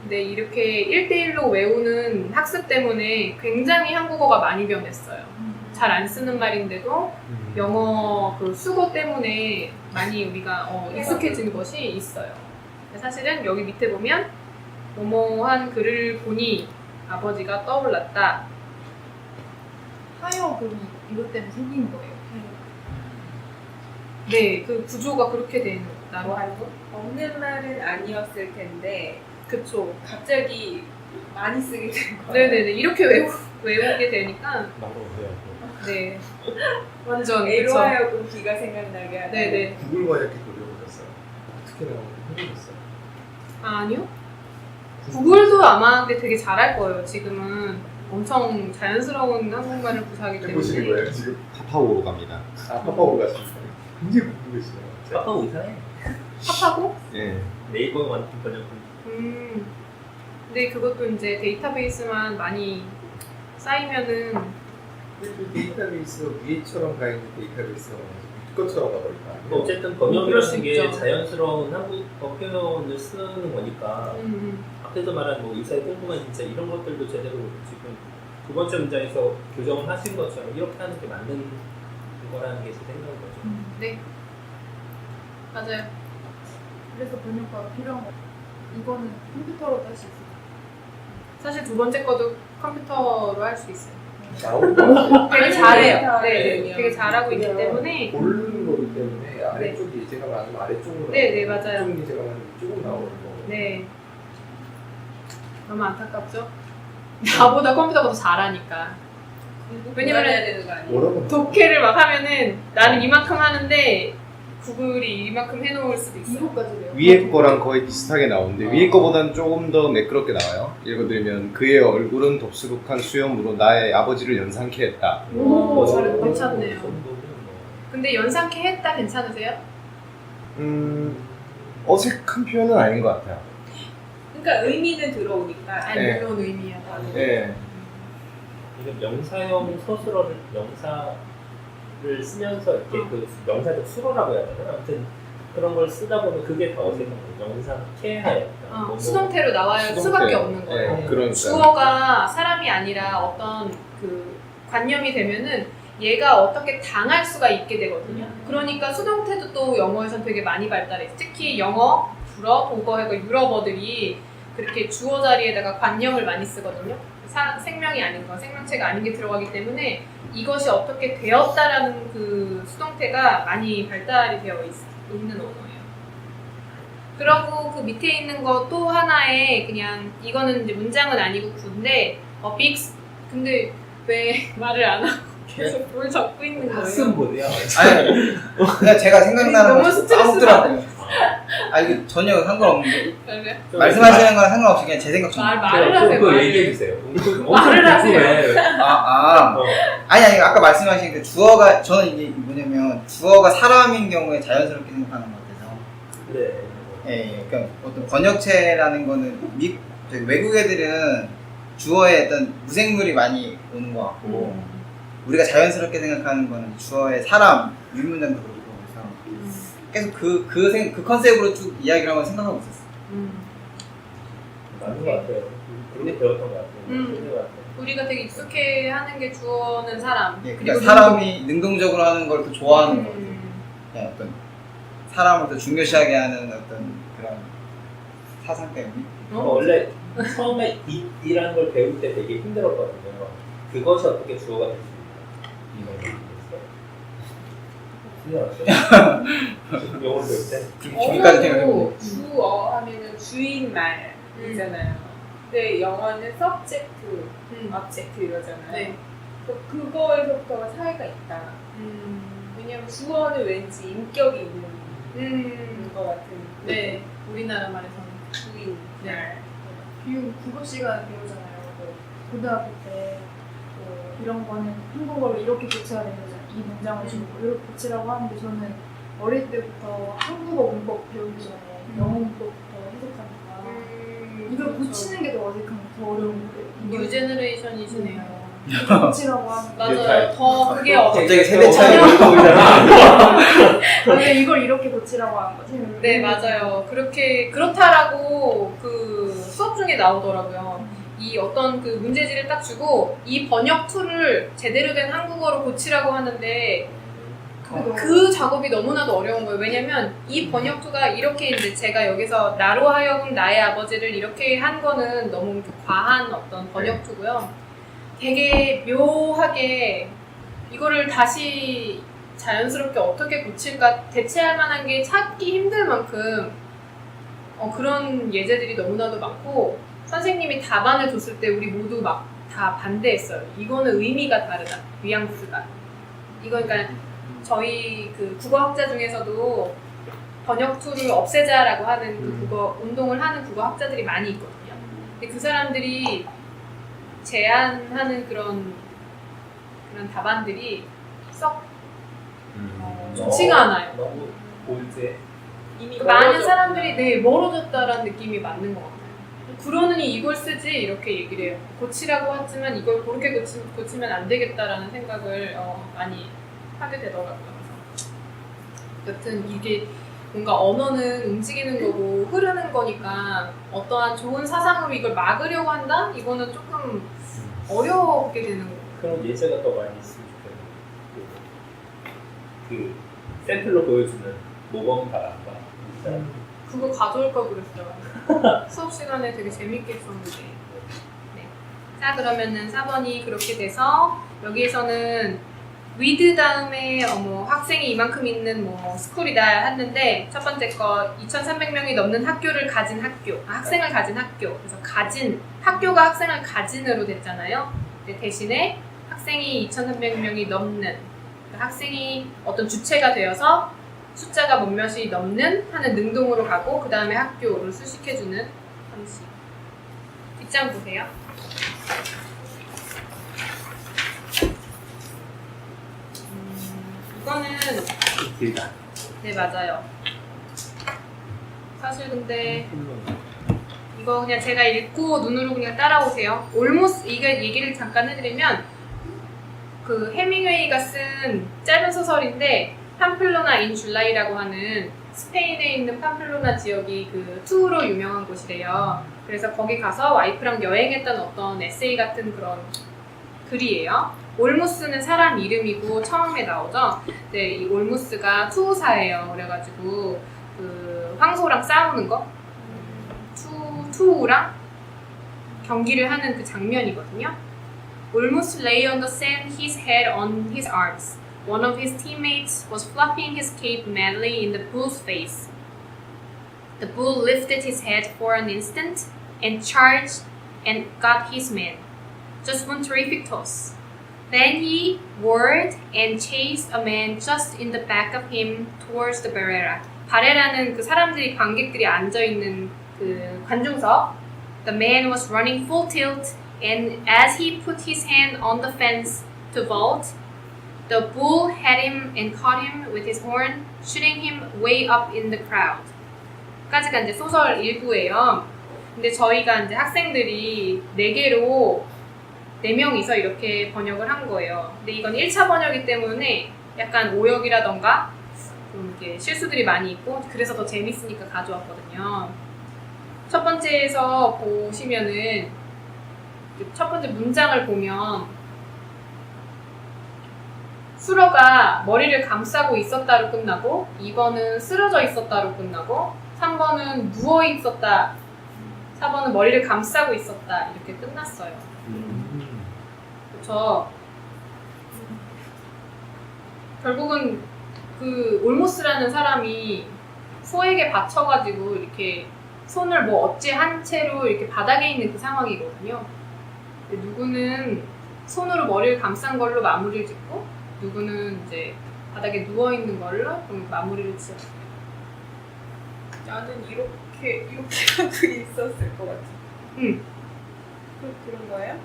근데 이렇게 1대1로 외우는 학습 때문에 굉장히 한국어가 많이 변했어요. 잘 안 쓰는 말인데도 영어 그 수고 때문에 많이 우리가 익숙해진 것이 있어요. 사실은 여기 밑에 보면 뭐뭐한 글을 보니 아버지가 떠올랐다. 하여금이 이것 때문에 생긴 거예요. 네, 그 구조가 그렇게 되는 나로 하여금. 없는 말은 아니었을 텐데 그쵸. 갑자기 많이 쓰게 된 거예요. 네네네. 이렇게 외우게 되니까. 나도 해요. 네. 완전. A로 그쵸. 하여금 B가 생각나게 하는. 네네. 구글 번역기 돌려보셨어요? 어떻게 나오는지 해보셨어요? 아니요. 구글도 아마 근데 되게 잘할 거예요. 지금은 엄청 자연스러운 한국말을 구사하기 때문에. 해보시는 거예요 지금? 파파고로 갑니다. 아 파파고 가십니까? 굉장히 궁금해지네요. 아빠가 이상해. 팝하고? 예. 네이버 완전 번역. 근데 그것도 이제 데이터베이스만 많이 쌓이면은 그 데이터베이스가 위에처럼 가 있는 데이터베이스가 밑 것처럼 가버릴까? 어쨌든 그럴 수 번역이라는 게 있죠. 자연스러운 한국어 표현을 쓰는 거니까 앞에서 말한 뭐 의사의 꼼꼼한 진짜 이런 것들도 제대로 지금 두 번째 문장에서 교정을 하신 것처럼 이렇게 하는 게 맞는 거라는 게 제 생각인 거죠. 네. 맞아요. 그래서 번역가가 필요한 거. 이거는 컴퓨터로도 할 수 있어요. 사실 두 번째 거도 컴퓨터로 할 수 있어요. 나오는 거 되게 아니, 잘해요. 네, 네, 네. 되게 잘하고 있기 때문에. 고르는 거기 때문에 아래쪽이 제가 말하는 아래쪽으로 네, 네, 맞아요. 이쪽이 제가 말하는 이쪽으로 나오는 거. 네. 너무 안타깝죠? 나보다 컴퓨터가 더 잘하니까. 왜냐면은 해야 되는 거 아니에요? 뭐라고? 독해를 막 하면은 나는 이만큼 하는데 구글이 이만큼 해놓을 수도 있어. 이거까지 돼요. 위에 거랑 거의 비슷하게 나오는데 위에 거보다는 조금 더 매끄럽게 나와요. 읽어드리면 그의 얼굴은 덥수룩한 수염으로 나의 아버지를 연상케 했다. 오, 어, 괜찮네요. 정도면 근데 연상케 했다 괜찮으세요? 어색한 표현은 아닌 것 같아요. 그러니까 의미는 들어오니까. 안 네. 들어온 의미야. 예. 이건 명사형 서술어를 명사를 쓰면서 이렇게 그 명사적 수로라고 해야 되나? 아무튼 그런 걸 쓰다 보면 그게 더 어색한 거예요. 명상케 하였다. 수동태로 나와야 수동태. 수밖에 없는 거예요. 네, 그러니까요. 주어가 사람이 아니라 어떤 그 관념이 되면은 얘가 어떻게 당할 수가 있게 되거든요. 그러니까 수동태도 또 영어에선 되게 많이 발달해. 특히 영어, 불어, 독어, 유럽어들이 그렇게 주어 자리에다가 관념을 많이 쓰거든요. 생명이 아닌 거, 생명체가 아닌 게 들어가기 때문에 이것이 어떻게 되었다라는 그 수동태가 많이 발달이 되어 있는 언어예요. 그리고 그 밑에 있는 거 또 하나의 그냥 이거는 이제 문장은 아니고 구인데 빅스 근데 왜 말을 안 하고 계속 뭘 적고 있는 거예요? 학습 모드야. 아니, 그냥 제가 생각나는 너무 거 스트레스 까먹더라고요. 아 이거 전혀 상관없는데 그래? 말씀하시는 거랑 상관없이 그냥 제 생각 좀. 말을 하세요. 그거 말을. 얘기해 주세요. 말을 하세요. 아니 아까 말씀하신 그 주어가 저는 이게 뭐냐면 주어가 사람인 경우에 자연스럽게 생각하는 것 같아서. 네. 예, 그러니까 어떤 번역체라는 거는 저희 외국 애들은 주어에 어떤 무생물이 많이 오는 것 같고 우리가 자연스럽게 생각하는 거는 주어에 사람 윗문장도 그렇고 그래서 계속 그 컨셉으로 쭉 이야기를 한번 생각하고 있었어요. 맞는 것 같아요. 그렇게 배웠던 것 같아요. 그런 것 같아요. 우리가 되게 익숙해 하는 게 주어는 사람. 예, 그러니까 사람이 능동적으로 하는 걸 더 좋아하는 것 같아요. 그냥 어떤 사람을 더 중요시하게 하는 어떤 그런 사상 때문에. 원래 처음에 이라는 걸 배울 때 되게 힘들었거든요. 그것이 어떻게 주어가 될 수 있을까? 이런 거 영어를 배울 때. 지금까지 생각해보면 주어 하면은 주인 말이잖아요. 근데 영어는 subject, object 이러잖아요. 네. 그거에서부터가 차이가 있다. 왜냐면 주어는 왠지 인격이 있는 것 같은. 네, 우리나라 말에서는 주인. 네. 교육 국어 시간에 배우잖아요. 뭐 고등학교 때 이런 거는 한국어로 이렇게 고쳐야 되는 거잖아요. 이 문장을 주고 이렇게 고치라고 하는데 저는 어릴 때부터 한국어 문법 배우기 전에 영어 문법부터 해석하니까 이걸 고치는 게 더 어색한 더 어려운 거예요. 뉴 제너레이션이시네요. 이걸 고치라고 하는 거. 맞아요. 더 그게 갑자기 세대 차이 전혀- 보이잖아. 왜 이걸 이렇게 고치라고 하는 거지? 네, 맞아요. 그렇다라고 그 수업 중에 나오더라고요. 이 어떤 그 문제지를 딱 주고 이 번역 툴을 제대로 된 한국어로 고치라고 하는데 그 작업이 너무나도 어려운 거예요. 왜냐면 이 번역 툴가 이렇게 이제 제가 여기서 나로 하여금 나의 아버지를 이렇게 한 거는 너무 과한 어떤 번역 툴고요. 되게 묘하게 이거를 다시 자연스럽게 어떻게 고칠까 대체할 만한 게 찾기 힘들 만큼 그런 예제들이 너무나도 많고 선생님이 답안을 줬을 때 우리 모두 막 다 반대했어요. 이거는 의미가 다르다. 뉘앙스가. 이거 그러니까 저희 그 국어학자 중에서도 번역 툴을 없애자라고 하는 그 국어 운동을 하는 국어학자들이 많이 있거든요. 근데 그 사람들이 제안하는 그런 답안들이 썩 좋지가 않아요. 너무 볼제. 이미 많은 멀어져. 사람들이 멀어졌다라는 느낌이 맞는 것 같아요. 그러느니 이걸 쓰지 이렇게 얘기를 해요. 고치라고 하지만 이걸 그렇게 고치면 안 되겠다라는 생각을 많이 하게 되더라고요. 여튼 이게 뭔가 언어는 움직이는 거고 흐르는 거니까 어떠한 좋은 사상으로 이걸 막으려고 한다? 이거는 조금 어렵게 되는 거예요. 그런 예제가 더 많이 있으면 좋겠네요. 그 샘플로 보여주는 모범 바람과 그거 가져올 걸 그랬어요. 수업 시간에 되게 재밌게 했었는데. 네. 자, 그러면은 4번이 그렇게 돼서 여기에서는 with 다음에 학생이 이만큼 있는 스쿨이다 했는데 첫 번째 거 2,300명이 넘는 학교를 가진 학교, 학생을 가진 학교. 그래서 가진 학교가 학생을 가진으로 됐잖아요. 근데 대신에 학생이 2,300명이 넘는 학생이 어떤 주체가 되어서 숫자가 몇몇이 넘는 하는 능동으로 가고 그 다음에 학교를 수식해주는 형식. 뒷장 보세요. 이거는 길다. 네 맞아요. 사실 근데 이거 그냥 제가 읽고 눈으로 그냥 따라오세요. almost 이게 얘기를 잠깐 해드리면 그 해밍웨이가 쓴 짧은 소설인데 팜플로나 인 줄라이라고 하는 스페인에 있는 팜플로나 지역이 그 투우로 유명한 곳이래요. 그래서 거기 가서 와이프랑 여행했던 어떤 에세이 같은 그런 글이에요. 올무스는 사람 이름이고 처음에 나오죠. 네, 이 올무스가 투우사예요. 그래가지고 그 황소랑 싸우는 거, 투우랑 경기를 하는 그 장면이거든요. Olmus lay on the sand, his head on his arms. One of his teammates was flapping his cape madly in the bull's face. The bull lifted his head for an instant and charged and got his man. Just one terrific toss. Then he whirled and chased a man just in the back of him towards the barrera. 바레라는 그 사람들이 관객들이 앉아 있는 그 관중석. The man was running full tilt, and as he put his hand on the fence to vault, the bull had him and caught him with his horn, shooting him way up in the crowd. 까지가 이제 소설 일부예요. 근데 저희가 이제 학생들이 4명이서 이렇게 번역을 한 거예요. 근데 이건 1차 번역이기 때문에 약간 오역이라던가 좀 이렇게 실수들이 많이 있고 그래서 더 재밌으니까 가져왔거든요. 첫 번째에서 보시면은 첫 번째 문장을 보면 수러가 머리를 감싸고 있었다로 끝나고 2번은 쓰러져 있었다로 끝나고 3번은 누워 있었다 4번은 머리를 감싸고 있었다 이렇게 끝났어요. 그렇죠. 결국은 그 올모스라는 사람이 소에게 받쳐가지고 이렇게 손을 뭐 어찌 한 채로 이렇게 바닥에 있는 그 상황이거든요. 근데 누구는 손으로 머리를 감싼 걸로 마무리를 짓고 누구는 이제 바닥에 누워 있는 걸로 좀 마무리를 지었어요. 나는 이렇게 하고 있었을 것 같아. 응. 그런 거예요?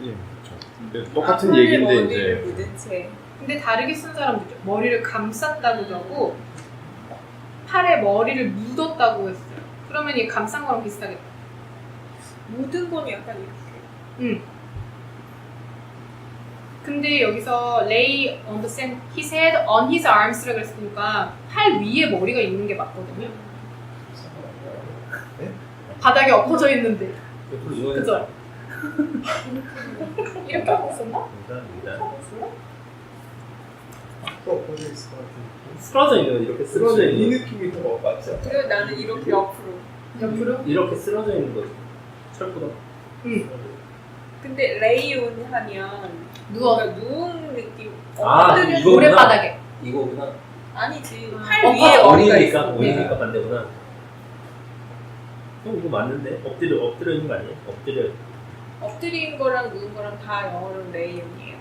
예, 그렇죠. 근데 똑같은 팔에 얘기인데 머리를 이제 묻은 채. 근데 다르게 쓴 사람도 있죠. 머리를 감쌌다고도 하고 팔에 머리를 묻었다고 했어요. 그러면 이 감싼 거랑 비슷하겠다. 묻은 건 약간 이렇게. 응. 근데 여기서 lay on the sand, his head on his arms라고 했으니까 팔 위에 머리가 있는 게 맞거든요. 네? 바닥에 엎어져 있는데. 옆으로 누워야 그죠? 이렇게 하고 있었나? 감사합니다. 하고 있었나? 또 엎어져 있을 것 같은데. 쓰러져 있는 이렇게 쓰러져 이 있는 느낌이 더 맞지 않아? 그리고 나는 이렇게 옆으로. 옆으로? 이렇게 쓰러져 있는 거죠. 철구덩. 응. 근데 레이온 하면 누워. 뭔가 누운 느낌. 아, 엎드려- 이거구나. 모래바닥에. 이거구나. 아니지. 아, 팔 엎어져. 위에 머리가 오니까 있어. 오니까 반대구나. 이거 맞는데? 엎드려 있는 거 아니에요? 엎드린 거랑 누운 거랑 다 영어로는 레이온이에요.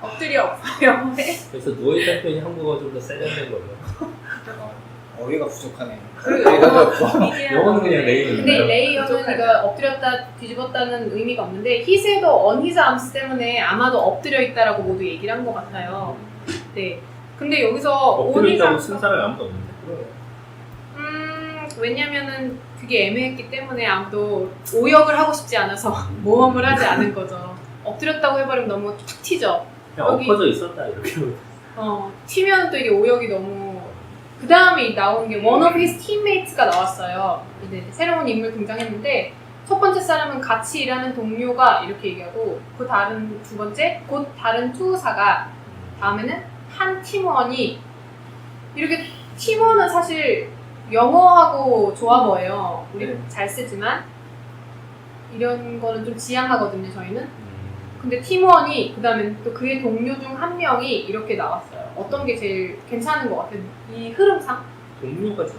엎드려 엎어요. 그래서 누워 있다는 표현이 한국어가 좀 더 세련된 거예요. 어휘가 부족하네. 영어는 그냥 레이온. 근데 레이어는 부족하다. 이거 엎드렸다 뒤집었다는 의미가 없는데 히세도 on his arms 때문에 아마도 엎드려 있다라고 모두 얘기를 한 것 같아요. 네. 근데 여기서 엎드려 on his 있다고 arms 쓴 사람이 아무도 없는데. 왜냐면은 그게 애매했기 때문에 아무도 오역을 하고 싶지 않아서 모험을 하지 않은 거죠. 엎드렸다고 해버리면 너무 툭 튀죠. 그냥 여기- 엎어져 있었다 이렇게. 튀면 또 이게 오역이 너무. 그 다음에 나온 게 one of his teammates가 나왔어요. 이제 새로운 인물 등장했는데 첫 번째 사람은 같이 일하는 동료가 이렇게 얘기하고 그 다른 두 번째 곧 다른 투사가 다음에는 한 팀원이 이렇게 팀원은 사실 영어하고 조합 어예요. 우리 네. 잘 쓰지만 이런 거는 좀 지양하거든요. 저희는. 근데 팀원이 그다음에 또 그의 동료 중 한 명이 이렇게 나왔어요. 어떤 게 제일 괜찮은 것 같아요? 이 흐름상 동료가 잘.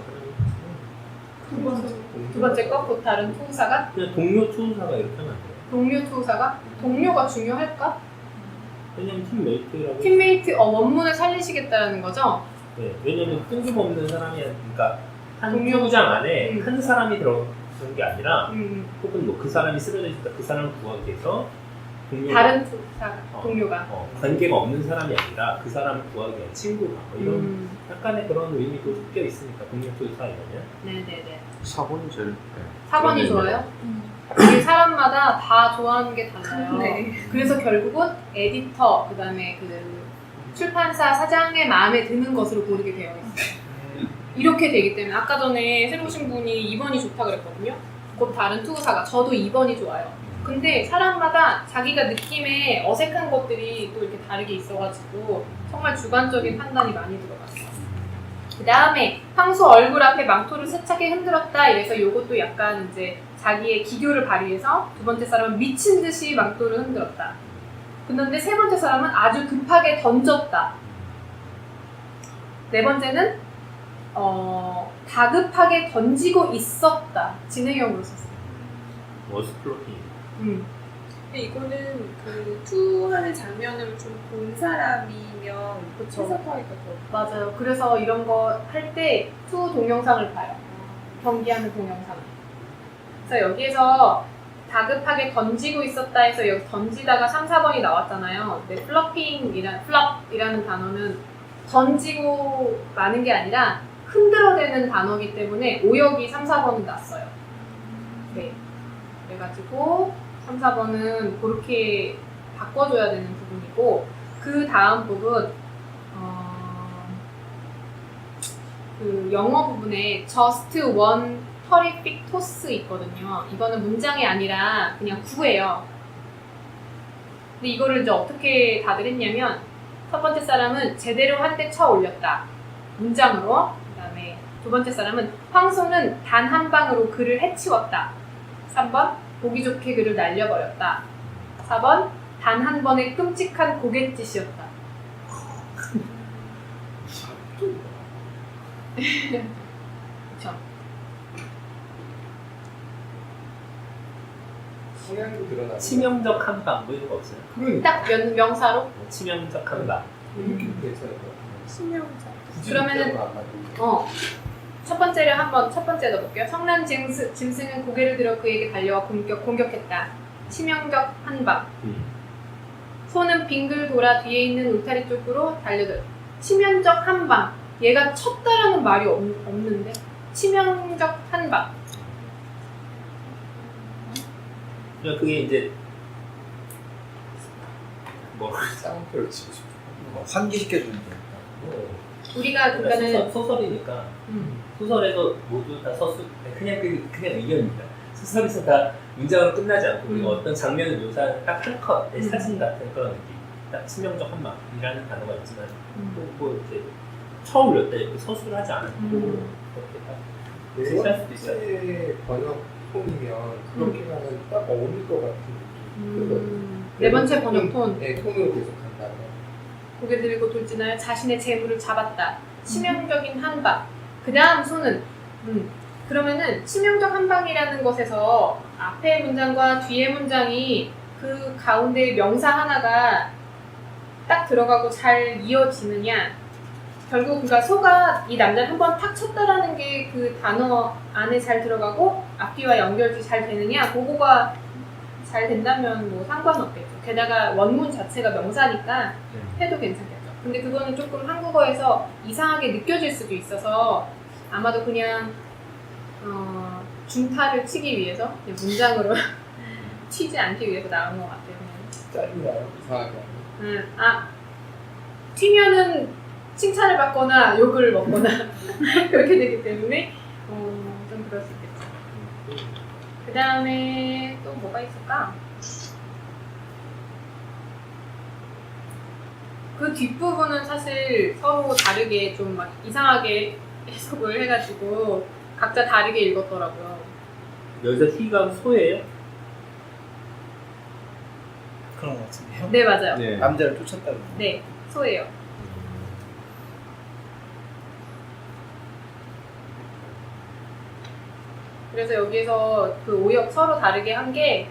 두 번째 거 곧 다른 투사가 그냥 동료 투사가 이렇게 하면 안 돼요. 동료 투사가 동료가 중요할까? 왜냐면 팀메이트라고. 팀메이트 원문을 살리시겠다라는 거죠? 네, 왜냐면 뜬금없는 사람이 그러니까 한 동료. 투구장 안에 음. 한 사람이 들어가는 게 아니라 혹은 뭐 그 사람이 쓰러져 있다 그 사람을 구하기 위해서 동료가 다른 투사가 동료가 관계가 없는 사람이 아니라 그 사람을 구하기 위한 친구가 뭐 이런 약간의 그런 의미도 섞여 있으니까 동료 투사 이러면 네네네. 4번이 제일 4번이 좋아요? 이게 사람마다 다 좋아하는 게 달라요. 네. 그래서 결국은 에디터, 그 다음에 그 출판사 사장의 마음에 드는 것으로 고르게 되어 있어요. 이렇게 되기 때문에 아까 전에 새로 오신 분이 2번이 좋다 그랬거든요. 곧 다른 투사가 저도 2번이 좋아요. 근데 사람마다 자기가 느낌에 어색한 것들이 또 이렇게 다르게 있어가지고 정말 주관적인 판단이 많이 들어갔어요. 그 다음에 황소 얼굴 앞에 망토를 세차게 흔들었다. 이래서 이것도 약간 이제 자기의 기교를 발휘해서 두 번째 사람은 미친 듯이 망토를 흔들었다. 그런데 세 번째 사람은 아주 급하게 던졌다. 네 번째는 다급하게 던지고 있었다. 진행형으로 썼어요. 워스플로킹. 근데 이거는 그 투하는 장면을 좀 본 사람이면 그쵸. 해석하기가 더. 맞아요. 그래서 이런 거 할 때 투 동영상을 봐요. 경기하는 동영상. 그래서 여기에서 다급하게 던지고 있었다 해서 여기 던지다가 3, 4번이 나왔잖아요. 근데 플롭이라는 단어는 던지고 마는 게 아니라 흔들어대는 단어이기 때문에 오역이 3, 4번은 났어요. 네. 그래가지고 3, 4번은 그렇게 바꿔줘야 되는 부분이고 그 다음 부분 그 영어 부분에 just one terrific toss 있거든요. 이거는 문장이 아니라 그냥 구예요. 근데 이거를 이제 어떻게 다들 했냐면 첫 번째 사람은 제대로 한 대 쳐 올렸다. 문장으로. 그 다음에 두 번째 사람은 황소는 단 한 방으로 그를 해치웠다. 3번 보기 좋게 그를 날려버렸다. 4번 단 한 번의 끔찍한 고갯짓이었다. 그쵸. 성향도 드러나고 치명적 한방 뭐 이런 거 없어요? 딱 명사로 치명적 한방. 이렇게 괜찮을 것 같아요. 치명적. 굳이 그러면은 문자로 안 만들고. 첫 번째 넣어볼게요. 성난 짐승은 고개를 들어 그에게 달려와 공격했다. 치명적 한방. 소는 빙글 돌아 뒤에 있는 울타리 쪽으로 달려들. 치명적 한방. 얘가 쳤다라는 말이 없는데. 치명적 한방. 그러니까 그게 이제 뭐 싸움표를 치고 싶어. 환기시켜주는 거. 우리가 그러니까는 소설이니까 소설에서 모두 다 그냥 의견입니다. 소설에서 다 문장으로 끝나지 않고 그리고 어떤 장면을 묘사하는 딱 한 컷의 사진 같은 그런 느낌. 딱 치명적 한방이라는 단어가 있지만 뭐 이렇게 처음 몇 때 이렇게 서술을 하지 않고 그렇게 딱 네 제시할 수도 있어요. 번째 번역 톤이면 그렇게 가면 딱 어울릴 것 같은 느낌. 네 번째 번역 톤. 네, 톤으로 계속 간다면. 고개 들고 돌진하여 자신의 재물을 잡았다. 치명적인 한방. 그 다음 소는 그러면은 치명적 한방이라는 것에서 앞에 문장과 뒤에 문장이 그 가운데 명사 하나가 딱 들어가고 잘 이어지느냐. 결국 그러니까 소가 이 남자를 한번 탁 쳤다라는 게 그 단어 안에 잘 들어가고 앞뒤와 연결이 잘 되느냐. 그거가 잘 된다면 뭐 상관없겠죠. 게다가 원문 자체가 명사니까 해도 괜찮겠죠. 근데 그거는 조금 한국어에서 이상하게 느껴질 수도 있어서 아마도 그냥 중타를 치기 위해서 그냥 문장으로 튀지 않기 위해서 나온 것 같아요. 짜증나요? 이상하게. 튀면은 칭찬을 받거나 욕을 먹거나 그렇게 되기 때문에 좀 그럴 수 있겠죠. 그 다음에 또 뭐가 있을까? 그 뒷부분은 사실 서로 다르게 좀 막 이상하게 해석을 해가지고 각자 다르게 읽었더라고요. 여기서 T가 소예요? 그런 것 같은데요. 네, 맞아요. 네. 남자를 쫓았다고. 네, 소예요. 그래서 여기에서 그 오역 서로 다르게 한 게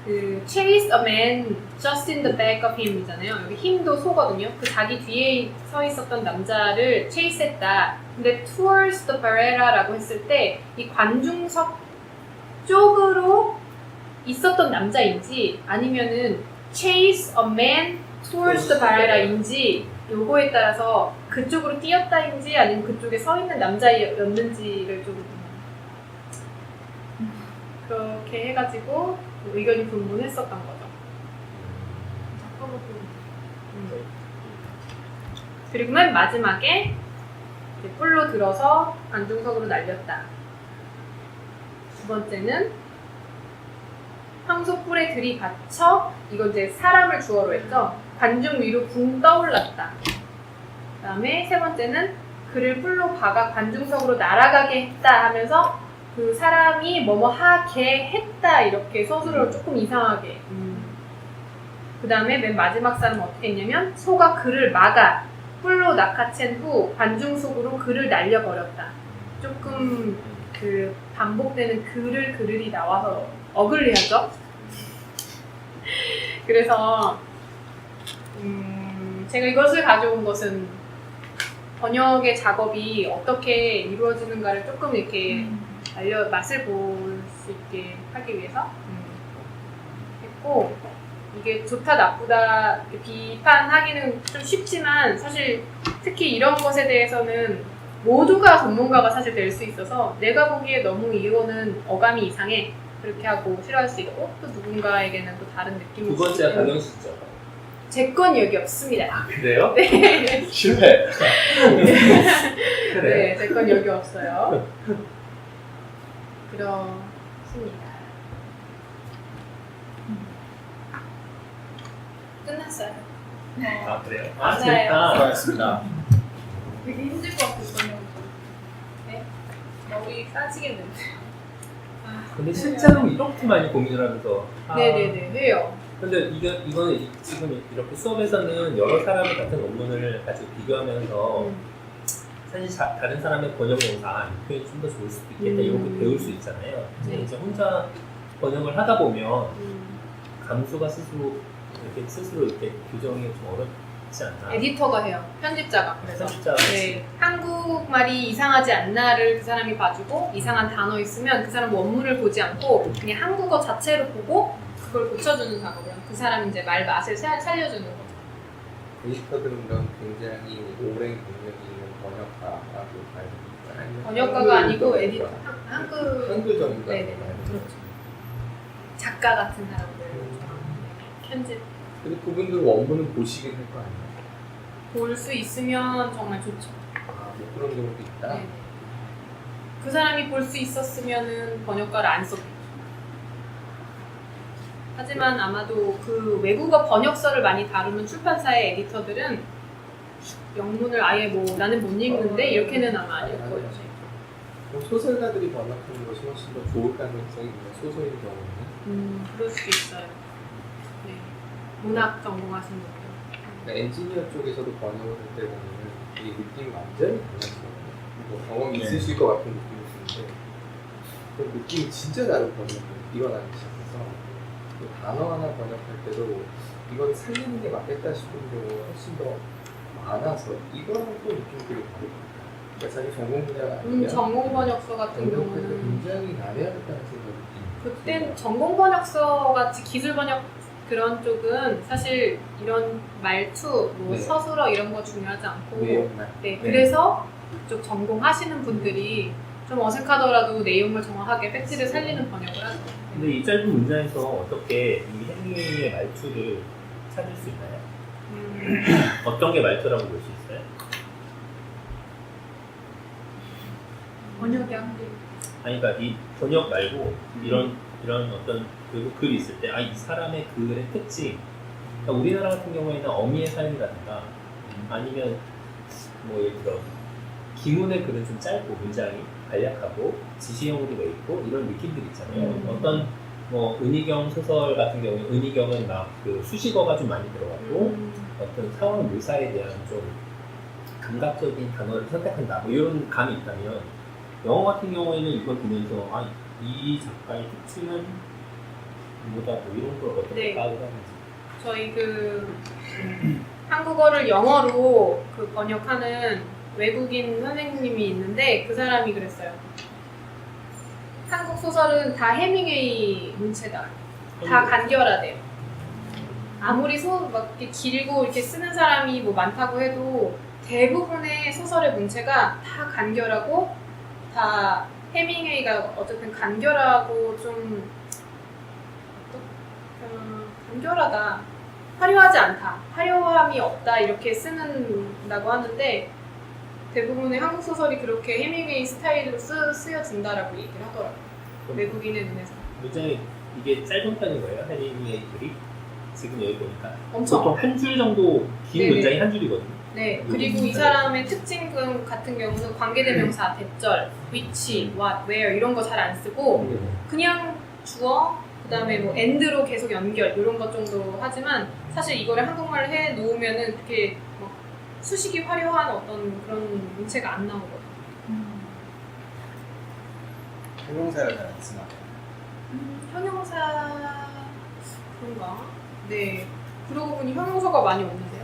그 chase a man just in the back of him 이잖아요. 여기 힘도 소거든요. 그 자기 뒤에 서 있었던 남자를 chase했다. 근데 towards the barrera라고 했을 때 이 관중석 쪽으로 있었던 남자인지 아니면은 chase a man towards the barrera인지 요거에 따라서 그쪽으로 뛰었다인지 아니면 그쪽에 서 있는 남자였는지를 좀 그렇게 해가지고 의견이 분분했었던 거죠. 그리고 맨 마지막에 이제 뿔로 들어서 관중석으로 날렸다. 두 번째는 황소 뿔에 들이받쳐 이건 이제 사람을 주어로 했죠. 관중 위로 붕 떠올랐다. 그 다음에 세 번째는 그를 뿔로 박아 관중석으로 날아가게 했다 하면서 그 사람이 뭐뭐 하게 했다 이렇게 서술을 조금 이상하게 그 다음에 맨 마지막 사람은 어떻게 했냐면 소가 그를 막아 뿔로 낚아챈 후 관중 속으로 그를 날려버렸다. 조금 그 반복되는 그를이 나와서 어글리하죠. 그래서 제가 이것을 가져온 것은 번역의 작업이 어떻게 이루어지는가를 조금 이렇게 맛을 볼 수 있게 하기 위해서 했고, 이게 좋다 나쁘다 비판하기는 좀 쉽지만 사실 특히 이런 것에 대해서는 모두가 전문가가 사실 될 수 있어서 내가 보기에 너무 이거는 어감이 이상해 그렇게 하고 싫어할 수 있고 또 누군가에게는 또 다른 느낌이 두 번째가 강영수죠. 제 건 여기 없습니다. 그래요? 네. 실패. 그래. 네, 제 건 여기 없어요. 그렇습니다. 끝났어요. 아 그래요? 아 맞아요. 재밌다. 수고하셨습니다. 되게 힘들 것 같았어요. 네? 머리 싸지겠는데. 근데 실제로 이렇게 많이 고민을 하면서 네네네, 해요. 근데 이거는 지금 이렇게 수업에서는 여러 사람의 같은 원문을 가지고 비교하면서 사실 다른 사람의 번역 영상 이 표현이 좀 더 좋을 수도 있겠다 이렇게 배울 수 있잖아요. 근데 네. 이제 혼자 번역을 하다 보면 감수가 스스로 이렇게 규정이 좀 어렵지 않나? 에디터가 해요. 편집자가. 그래서 편집자가 네, 한국말이 이상하지 않나를 그 사람이 봐주고 이상한 단어 있으면 그 사람 원문을 보지 않고 그냥 한국어 자체로 보고 그걸 고쳐주는 작업을 그 사람 이제 말 맛을 살려주는 거죠. 에디터들은 그런 굉장히 오랜 경력이 있는 번역가라고 봐야 됩니다. 번역가가 아니고 에디터. 한글 전문가. 네네. 그렇죠. 작가 같은 사람들. 편집. 근데 그분들 원문을 보시긴 할 거 아니에요? 볼 수 있으면 정말 좋죠. 아, 뭐 그런 경우도 있다? 네네. 그 사람이 볼 수 있었으면은 번역가를 안 썼겠죠. 하지만 아마도 그 외국어 번역서를 많이 다루는 출판사의 에디터들은 영문을 아예 뭐 나는 못 읽는데 이렇게는 아마 아닐 거예요. 뭐 소설가들이 번역하는 것이 훨씬 더 좋을 가능성이 있는 소설인 경우는 그럴 수도 있어요. 네. 문학 전공하시는 분들. 그러니까 엔지니어 쪽에서도 번역을 할 때 보면은 이 느낌이 완전히 달라지거든요. 뭐 경험이 네. 있으실 것 같은 느낌이 드는데 그 느낌이 진짜 다른 번역이 일어나기 시작해서 그 단어 하나 번역할 때도 이건 살리는 게 맞겠다 싶은 경우가 훨씬 더 많아서 이거랑 또 느낌들이 다르거든요. 그러니까 자기 전공 분야가 아니면 전공 번역서 같은 번역할 때 경우는 굉장히 난해하겠다는 생각이 듭니다. 그땐 전공 번역서 같이 기술 번역 그런 쪽은 사실 이런 말투, 뭐 네. 서술어 이런 거 중요하지 않고 내용만 네, 그래서 그쪽 전공하시는 분들이 좀 어색하더라도 내용을 정확하게 팩트를 살리는 번역을 하죠. 근데 이 짧은 문장에서 어떻게 이 헨리의 말투를 찾을 수 있나요? 어떤 게 말투라고 볼 수 있어요? 번역이 한 개. 아니 그러니까 이 번역 말고 이런 어떤 외국 글이 있을 때 이 사람의 글의 특징 그러니까 우리나라 같은 경우에는 어미의 사용이라든가 아니면 뭐 예를 들어 기문의 글은 좀 짧고 문장이 간략하고 지시형으로 돼 있고 이런 느낌들 있잖아요. 어떤 뭐 은희경 소설 같은 경우에 은희경은 막 그 수식어가 좀 많이 들어가고 어떤 상황 묘사에 대한 좀 감각적인 단어를 선택한다 뭐 이런 감이 있다면 영어 같은 경우에는 이걸 보면서 이 작가의 특징은 뭐다 뭐 이런 걸 어떻게 네. 파악을 하는지 저희 한국어를 영어로 번역하는 외국인 선생님이 있는데 그 사람이 그랬어요. 한국 소설은 다 해밍웨이 문체다. 다 간결하대요. 아무리 막 이렇게 길고 이렇게 쓰는 사람이 뭐 많다고 해도 대부분의 소설의 문체가 다 간결하고 다 해밍웨이가 어쨌든 간결하고 좀 간결하다. 화려하지 않다. 화려함이 없다. 이렇게 쓰는다고 하는데 대부분의 한국 소설이 그렇게 해밍웨이 스타일로 쓰여진다라고 얘기를 하더라고요. 외국인의 눈에서. 문장이 이게 짧은 편인 거예요? 헨리의 글이? 지금 여기 보니까 엄청. 보통 한 줄 정도 긴 네네. 문장이 한 줄이거든요. 네. 그리고 이 사람의 특징 같은 경우는 관계대명사, 대절, which, what, where 이런 거 잘 안 쓰고 그냥 주어, 그다음에 뭐 and로 계속 연결 이런 것 정도 하지만 사실 이거를 한국말로 해 놓으면은 그렇게 막 수식이 화려한 어떤 그런 문체가 안 나오거든요. 형용사를 잘 안 쓰나? 형용사 그런가? 네. 그러고 보니 형용사가 많이 없는데요.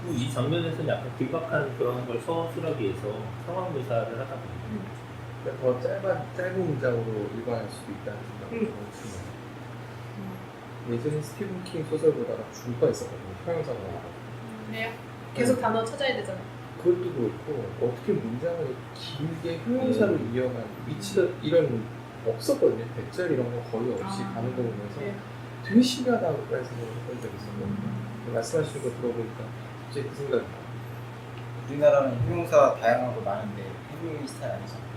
이 장면에서는 약간 길박한 그런 걸 서술하기 위해서 상황 묘사를 하다 보니까 그러니까 더 짧은 문장으로 일관할 수도 있다는 생각이 들어요. 예전에 스티븐 킹 소설 보다가 죽을 뻔했었거든요. 형용사가 나와서. 그래요? 계속 단어 찾아야 되잖아요. 그것도 그렇고 어떻게 문장을 길게 형용사로 이어가는 위치도 이런 없었거든요. 대절 이런 거 거의 없이 가는 거 보면서 네. 되게 신기하다고 생각을 했던 적이 있었거든요. 말씀하시는 거 들어보니까 갑자기 그 생각이 나요. 우리나라는 형용사 다양하고 많은데 해밍웨이 스타일 아니잖아.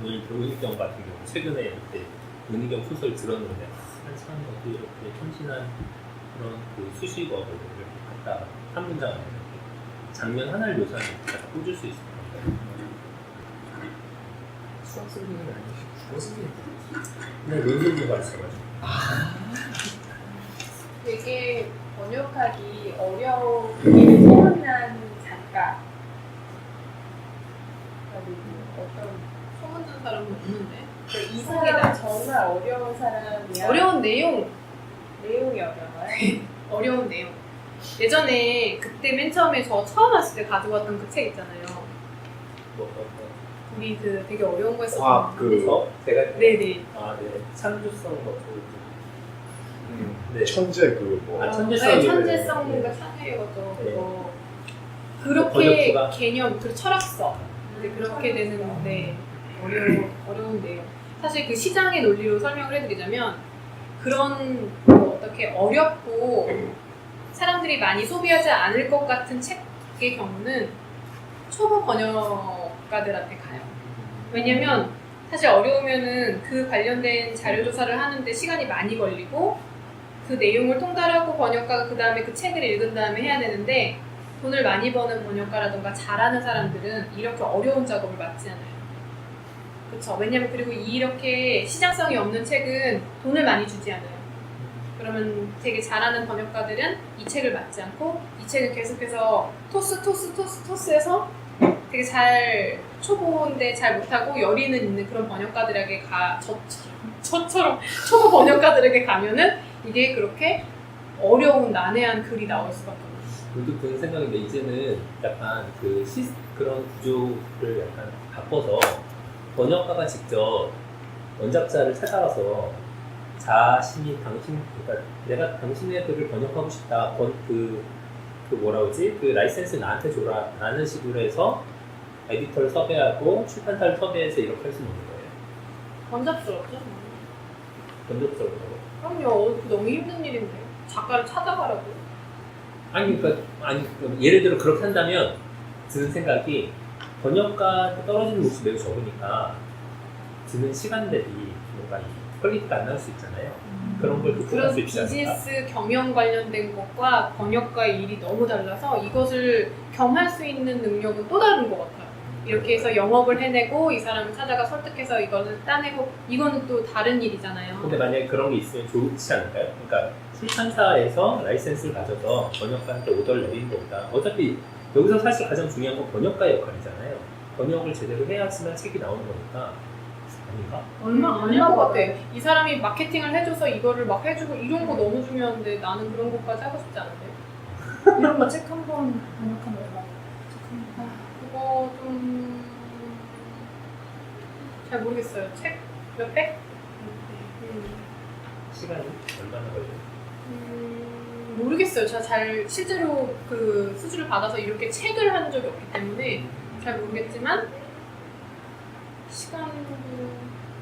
오늘 은희경 같은 경우 최근에 이렇게 은희경 소설 들었는데 한참 어떻게 이렇게 참신한 그런 그 수식어를 이렇게 갖다 한 문장을 이렇게 장면 하나를 묘사하는 갖다 꽂을 수 있을 것 같아요. 수학 선생님은 아니시고 국어 선생님. 그냥 논술도 가르쳐가지고 되게 번역하기 어려운 소문난 작가. 그리고 어떤 소문난 사람은 없는데 어려운 사람이야. 어려운 내용, 내용이 어려워요. 어려운 내용. 예전에 그때 맨 처음에 저 처음 왔을 때 가져왔던 그 책 있잖아요. 우리 그 되게 어려운 거 과학 했었는데. 제가 네네. 창조성 뭐 음, 네. 천재 그 뭐. 천재성 천재성과 참여의 거죠. 네. 그거. 그렇게 번역기가? 개념, 그 철학서. 근데 그렇게 되는 네, 어려운 내용. 사실 그 시장의 논리로 설명을 해드리자면 그런 어떻게 어렵고 사람들이 많이 소비하지 않을 것 같은 책의 경우는 초보 번역가들한테 가요. 왜냐면 사실 어려우면은 그 관련된 자료 조사를 하는데 시간이 많이 걸리고 그 내용을 통달하고 번역가가 그 다음에 그 책을 읽은 다음에 해야 되는데 돈을 많이 버는 번역가라던가 잘하는 사람들은 이렇게 어려운 작업을 맡지 않아요. 그렇죠. 왜냐면 그리고 이렇게 시장성이 없는 책은 돈을 많이 주지 않아요. 그러면 되게 잘하는 번역가들은 이 책을 맡지 않고 이 책을 계속해서 토스해서 되게 잘 초보인데 잘 못하고 열의는 있는 그런 번역가들에게 저처럼 초보 번역가들에게 가면은 이게 그렇게 어려운 난해한 글이 나올 수밖에 없어요. 저도 그런 생각인데 이제는 약간 그런 구조를 약간 바꿔서 번역가가 직접 원작자를 찾아가서 자신이 그러니까 내가 당신의 글을 번역하고 싶다. 그 뭐라 그러지? 그 라이센스 나한테 줘라. 라는 식으로 해서 에디터를 섭외하고 출판사를 섭외해서 이렇게 할 수는 없는 거예요. 번잡스럽죠? 번역적으로. 그럼요. 그거 너무 힘든 일인데. 작가를 찾아가라고. 그러니까 예를 들어 그렇게 한다면 드는 생각이 번역가한테 떨어지는 몫이 매우 적으니까 드는 시간 대비 뭔가 퀄리티가 안 나올 수 있잖아요. 그런 걸 극복할 그런 수 있지 않을까? 비즈니스 경영 관련된 것과 번역가의 일이 너무 달라서 이것을 겸할 수 있는 능력은 또 다른 것 같아요. 이렇게 해서 영업을 해내고 이 사람을 찾아가 설득해서 이거를 따내고 이거는 또 다른 일이잖아요. 근데 만약에 그런 게 있으면 좋지 않을까요? 그러니까 출판사에서 라이센스를 가져서 번역가한테 오더를 내리는 것보다 어차피 여기서 사실 가장 중요한 건 번역가의 역할이잖아요. 번역을 제대로 해야지만 책이 나오는 거니까 아닌가? 얼마 아닐 것 같아. 이 사람이 마케팅을 해줘서 이거를 막 해주고 이런 거 너무 중요한데 나는 그런 것까지 하고 싶지 않은데. 이런 거 책 한 번 번역하면 얼마? 그거 좀 잘 모르겠어요. 책 몇백? 시간이 얼마나 걸려요? 모르겠어요. 제가 잘 실제로 그 수주를 받아서 이렇게 책을 한 적이 없기 때문에 잘 모르겠지만 시간도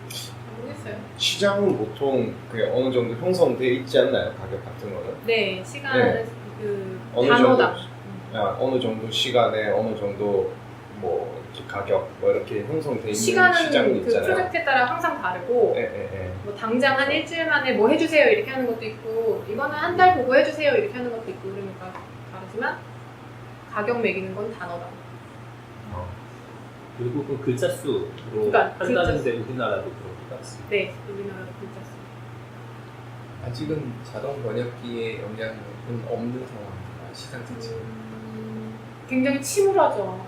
잘 모르겠어요. 시장은 보통 그냥 어느 정도 형성돼 있지 않나요? 가격 같은 거는? 네, 시간은 네. 그 어느 단어당. 어느 정도 시간에 어느 정도 뭐 이렇게 가격 뭐 이렇게 형성돼 있는 시간은 시장이 그 있잖아요. 프로젝트에 따라 항상 다르고 예. 뭐 당장 한 일주일 만에 뭐 해주세요 이렇게 하는 것도 있고 이거는 한 달 보고 해주세요 이렇게 하는 것도 있고 그러니까 다르지만 가격 매기는 건 단어당. 그리고 그 글자 수로 그러니까 한다는데 우리나라도 그렇다. 네, 우리나라 글자 수. 아직은 자동 번역기의 영향은 없는 상황입니다. 시장 자체는. 굉장히 침울하죠.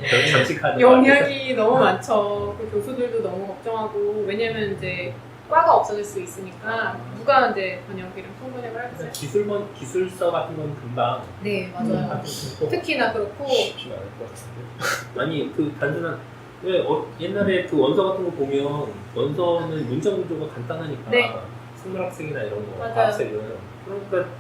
별 장식하는 영향이 너무 많죠. 그 교수들도 너무 걱정하고 왜냐면 이제 과가 없어질 수 있으니까 누가 이제 번역이랑 통번역을 하겠어요? 기술서 같은 건 금방 네, 맞아요. 특히나 그렇고 쉽지 않을 것 같은데. 아니 그 단순한 옛날에 그 원서 같은 거 보면 원서는 문장 구조가 간단하니까 네. 생물학생이나 이런 거 맞아요. 과학책은 그러니까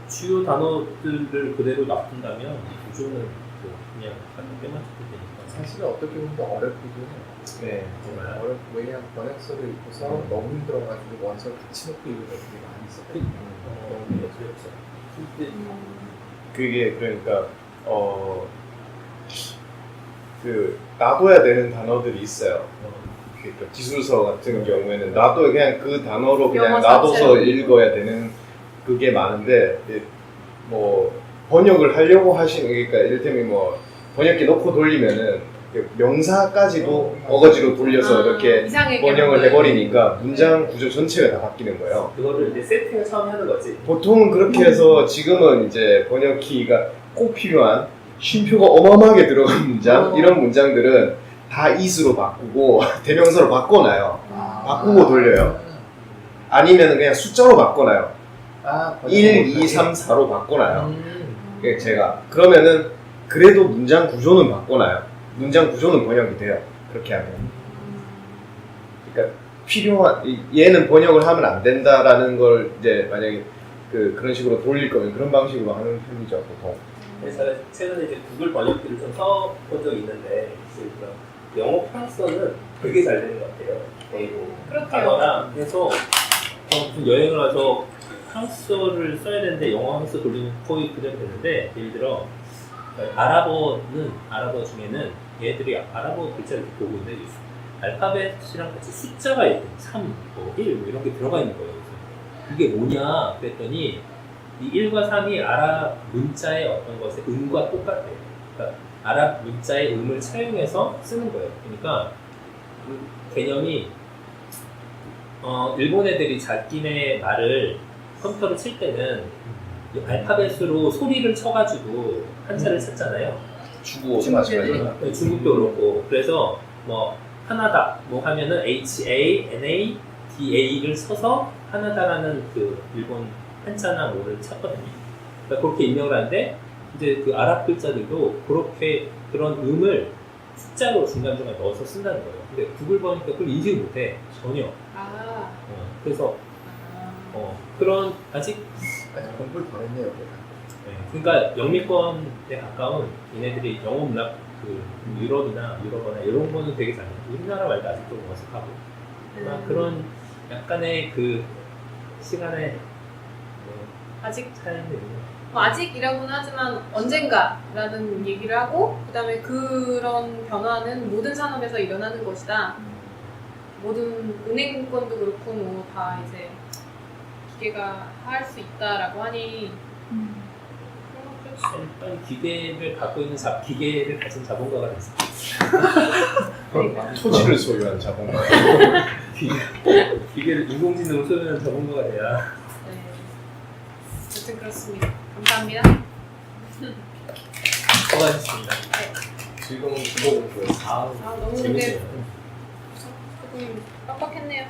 주요 단어들을 그대로 놔둔다면 이 구조는 뭐 그냥 꽤 맞춰도 되니까 사실은 어떻게 보면 더 어렵기도 해요. 네. 정말 어렵고 왜냐하면 번역서를 읽고서 너무 힘들어가지고 원서를 같이 놓고 읽는 애들이 많이 있었거든요. 그렇죠. 근데 그게 그러니까 그 놔둬야 되는 단어들이 있어요. 그러니까 기술서 같은 경우에는 놔둬 그냥 그 단어로 그냥 영어 놔둬서 자체로. 읽어야 되는 그게 많은데 뭐 번역을 하려고 하시는 그러니까 이를테면 뭐 번역기 놓고 돌리면은 명사까지도 어거지로 돌려서 이렇게 이상하게 번역을 하는 해버리니까 문장 구조 전체가 다 바뀌는 거예요. 그거를 이제 세팅을 처음 하는 거지. 보통은 그렇게 해서 지금은 이제 번역키가 꼭 필요한 쉼표가 어마어마하게 들어간 문장 이런 문장들은 다 is로 바꾸고 대명사로 바꿔놔요. 바꾸고 돌려요. 아니면 그냥 숫자로 바꿔놔요. 아, 1, 2, 3, 4로 바꿔놔요. 제가 그러면은 그래도 문장 구조는 바꿔놔요. 문장 구조는 번역이 돼요. 그렇게 하면. 그러니까 필요한 얘는 번역을 하면 안 된다라는 걸 이제 만약에 그런 식으로 돌릴 거면 그런 방식으로 하는 편이죠 보통. 그래서 최근에 이제 구글 번역기를 좀 써본 적이 있는데 영어 프랑스어는 되게 잘 되는 것 같아요. 거의 뭐 그렇게요. 가거나 해서 무슨 여행을 와서 프랑스어를 써야 되는데 영어 한서 돌리면 거의 그대로 되는데 예를 들어 아랍어 중에는 얘들이 아랍어 글자를 이렇게 보고 있는데 알파벳이랑 같이 숫자가 있고 3, 1 뭐 이런 게 들어가 있는 거예요. 그래서 이게 뭐냐 그랬더니 이 1과 3이 아랍 문자의 어떤 것의 음과 똑같아요. 그러니까 아랍 문자의 음을 차용해서 쓰는 거예요. 그러니까 그 개념이 일본 애들이 자기네 말을 컴퓨터로 칠 때는 이 알파벳으로 소리를 쳐가지고 한자를 찾잖아요. 중국어도 마찬가지예요. 네, 중국도 그렇고 그래서 뭐 하나다 뭐 하면은 HANADA를 써서 하나다라는 그 일본 한자나 뭐를 찾거든요. 그러니까 그렇게 입력을 하는데 이제 그 아랍 글자들도 그렇게 그런 음을 숫자로 중간중간 넣어서 쓴다는 거예요. 근데 구글 보니까 그걸 인지 못해 전혀. 그래서 그런 아직 공부를 더 했네요. 그러니까 영미권에 가까운 얘네들이 영어 문학 그 유럽어나 이런 거는 되게 잘해요. 우리나라 말도 아직도 어색하고 그런 약간의 그 시간에 아직 차이는 있는 아직이라고는 하지만 언젠가라는 얘기를 하고 그다음에 그런 변화는 모든 산업에서 일어나는 것이다. 모든 은행권도 그렇고 뭐 다 이제 기계가 할 수 있다라고 하니 일단 기계를 갖고 있는 기계를 가진 자본가가 됐어. 토지를 소유한 자본가. 기계를 인공지능을 소유하는 자본가가 돼야. 네. 어쨌든 그렇습니다. 감사합니다. 수고하셨습니다. 즐거운 국어 공부였어요. 아, 너무 근데 재밌어요. 조금 빡빡했네요.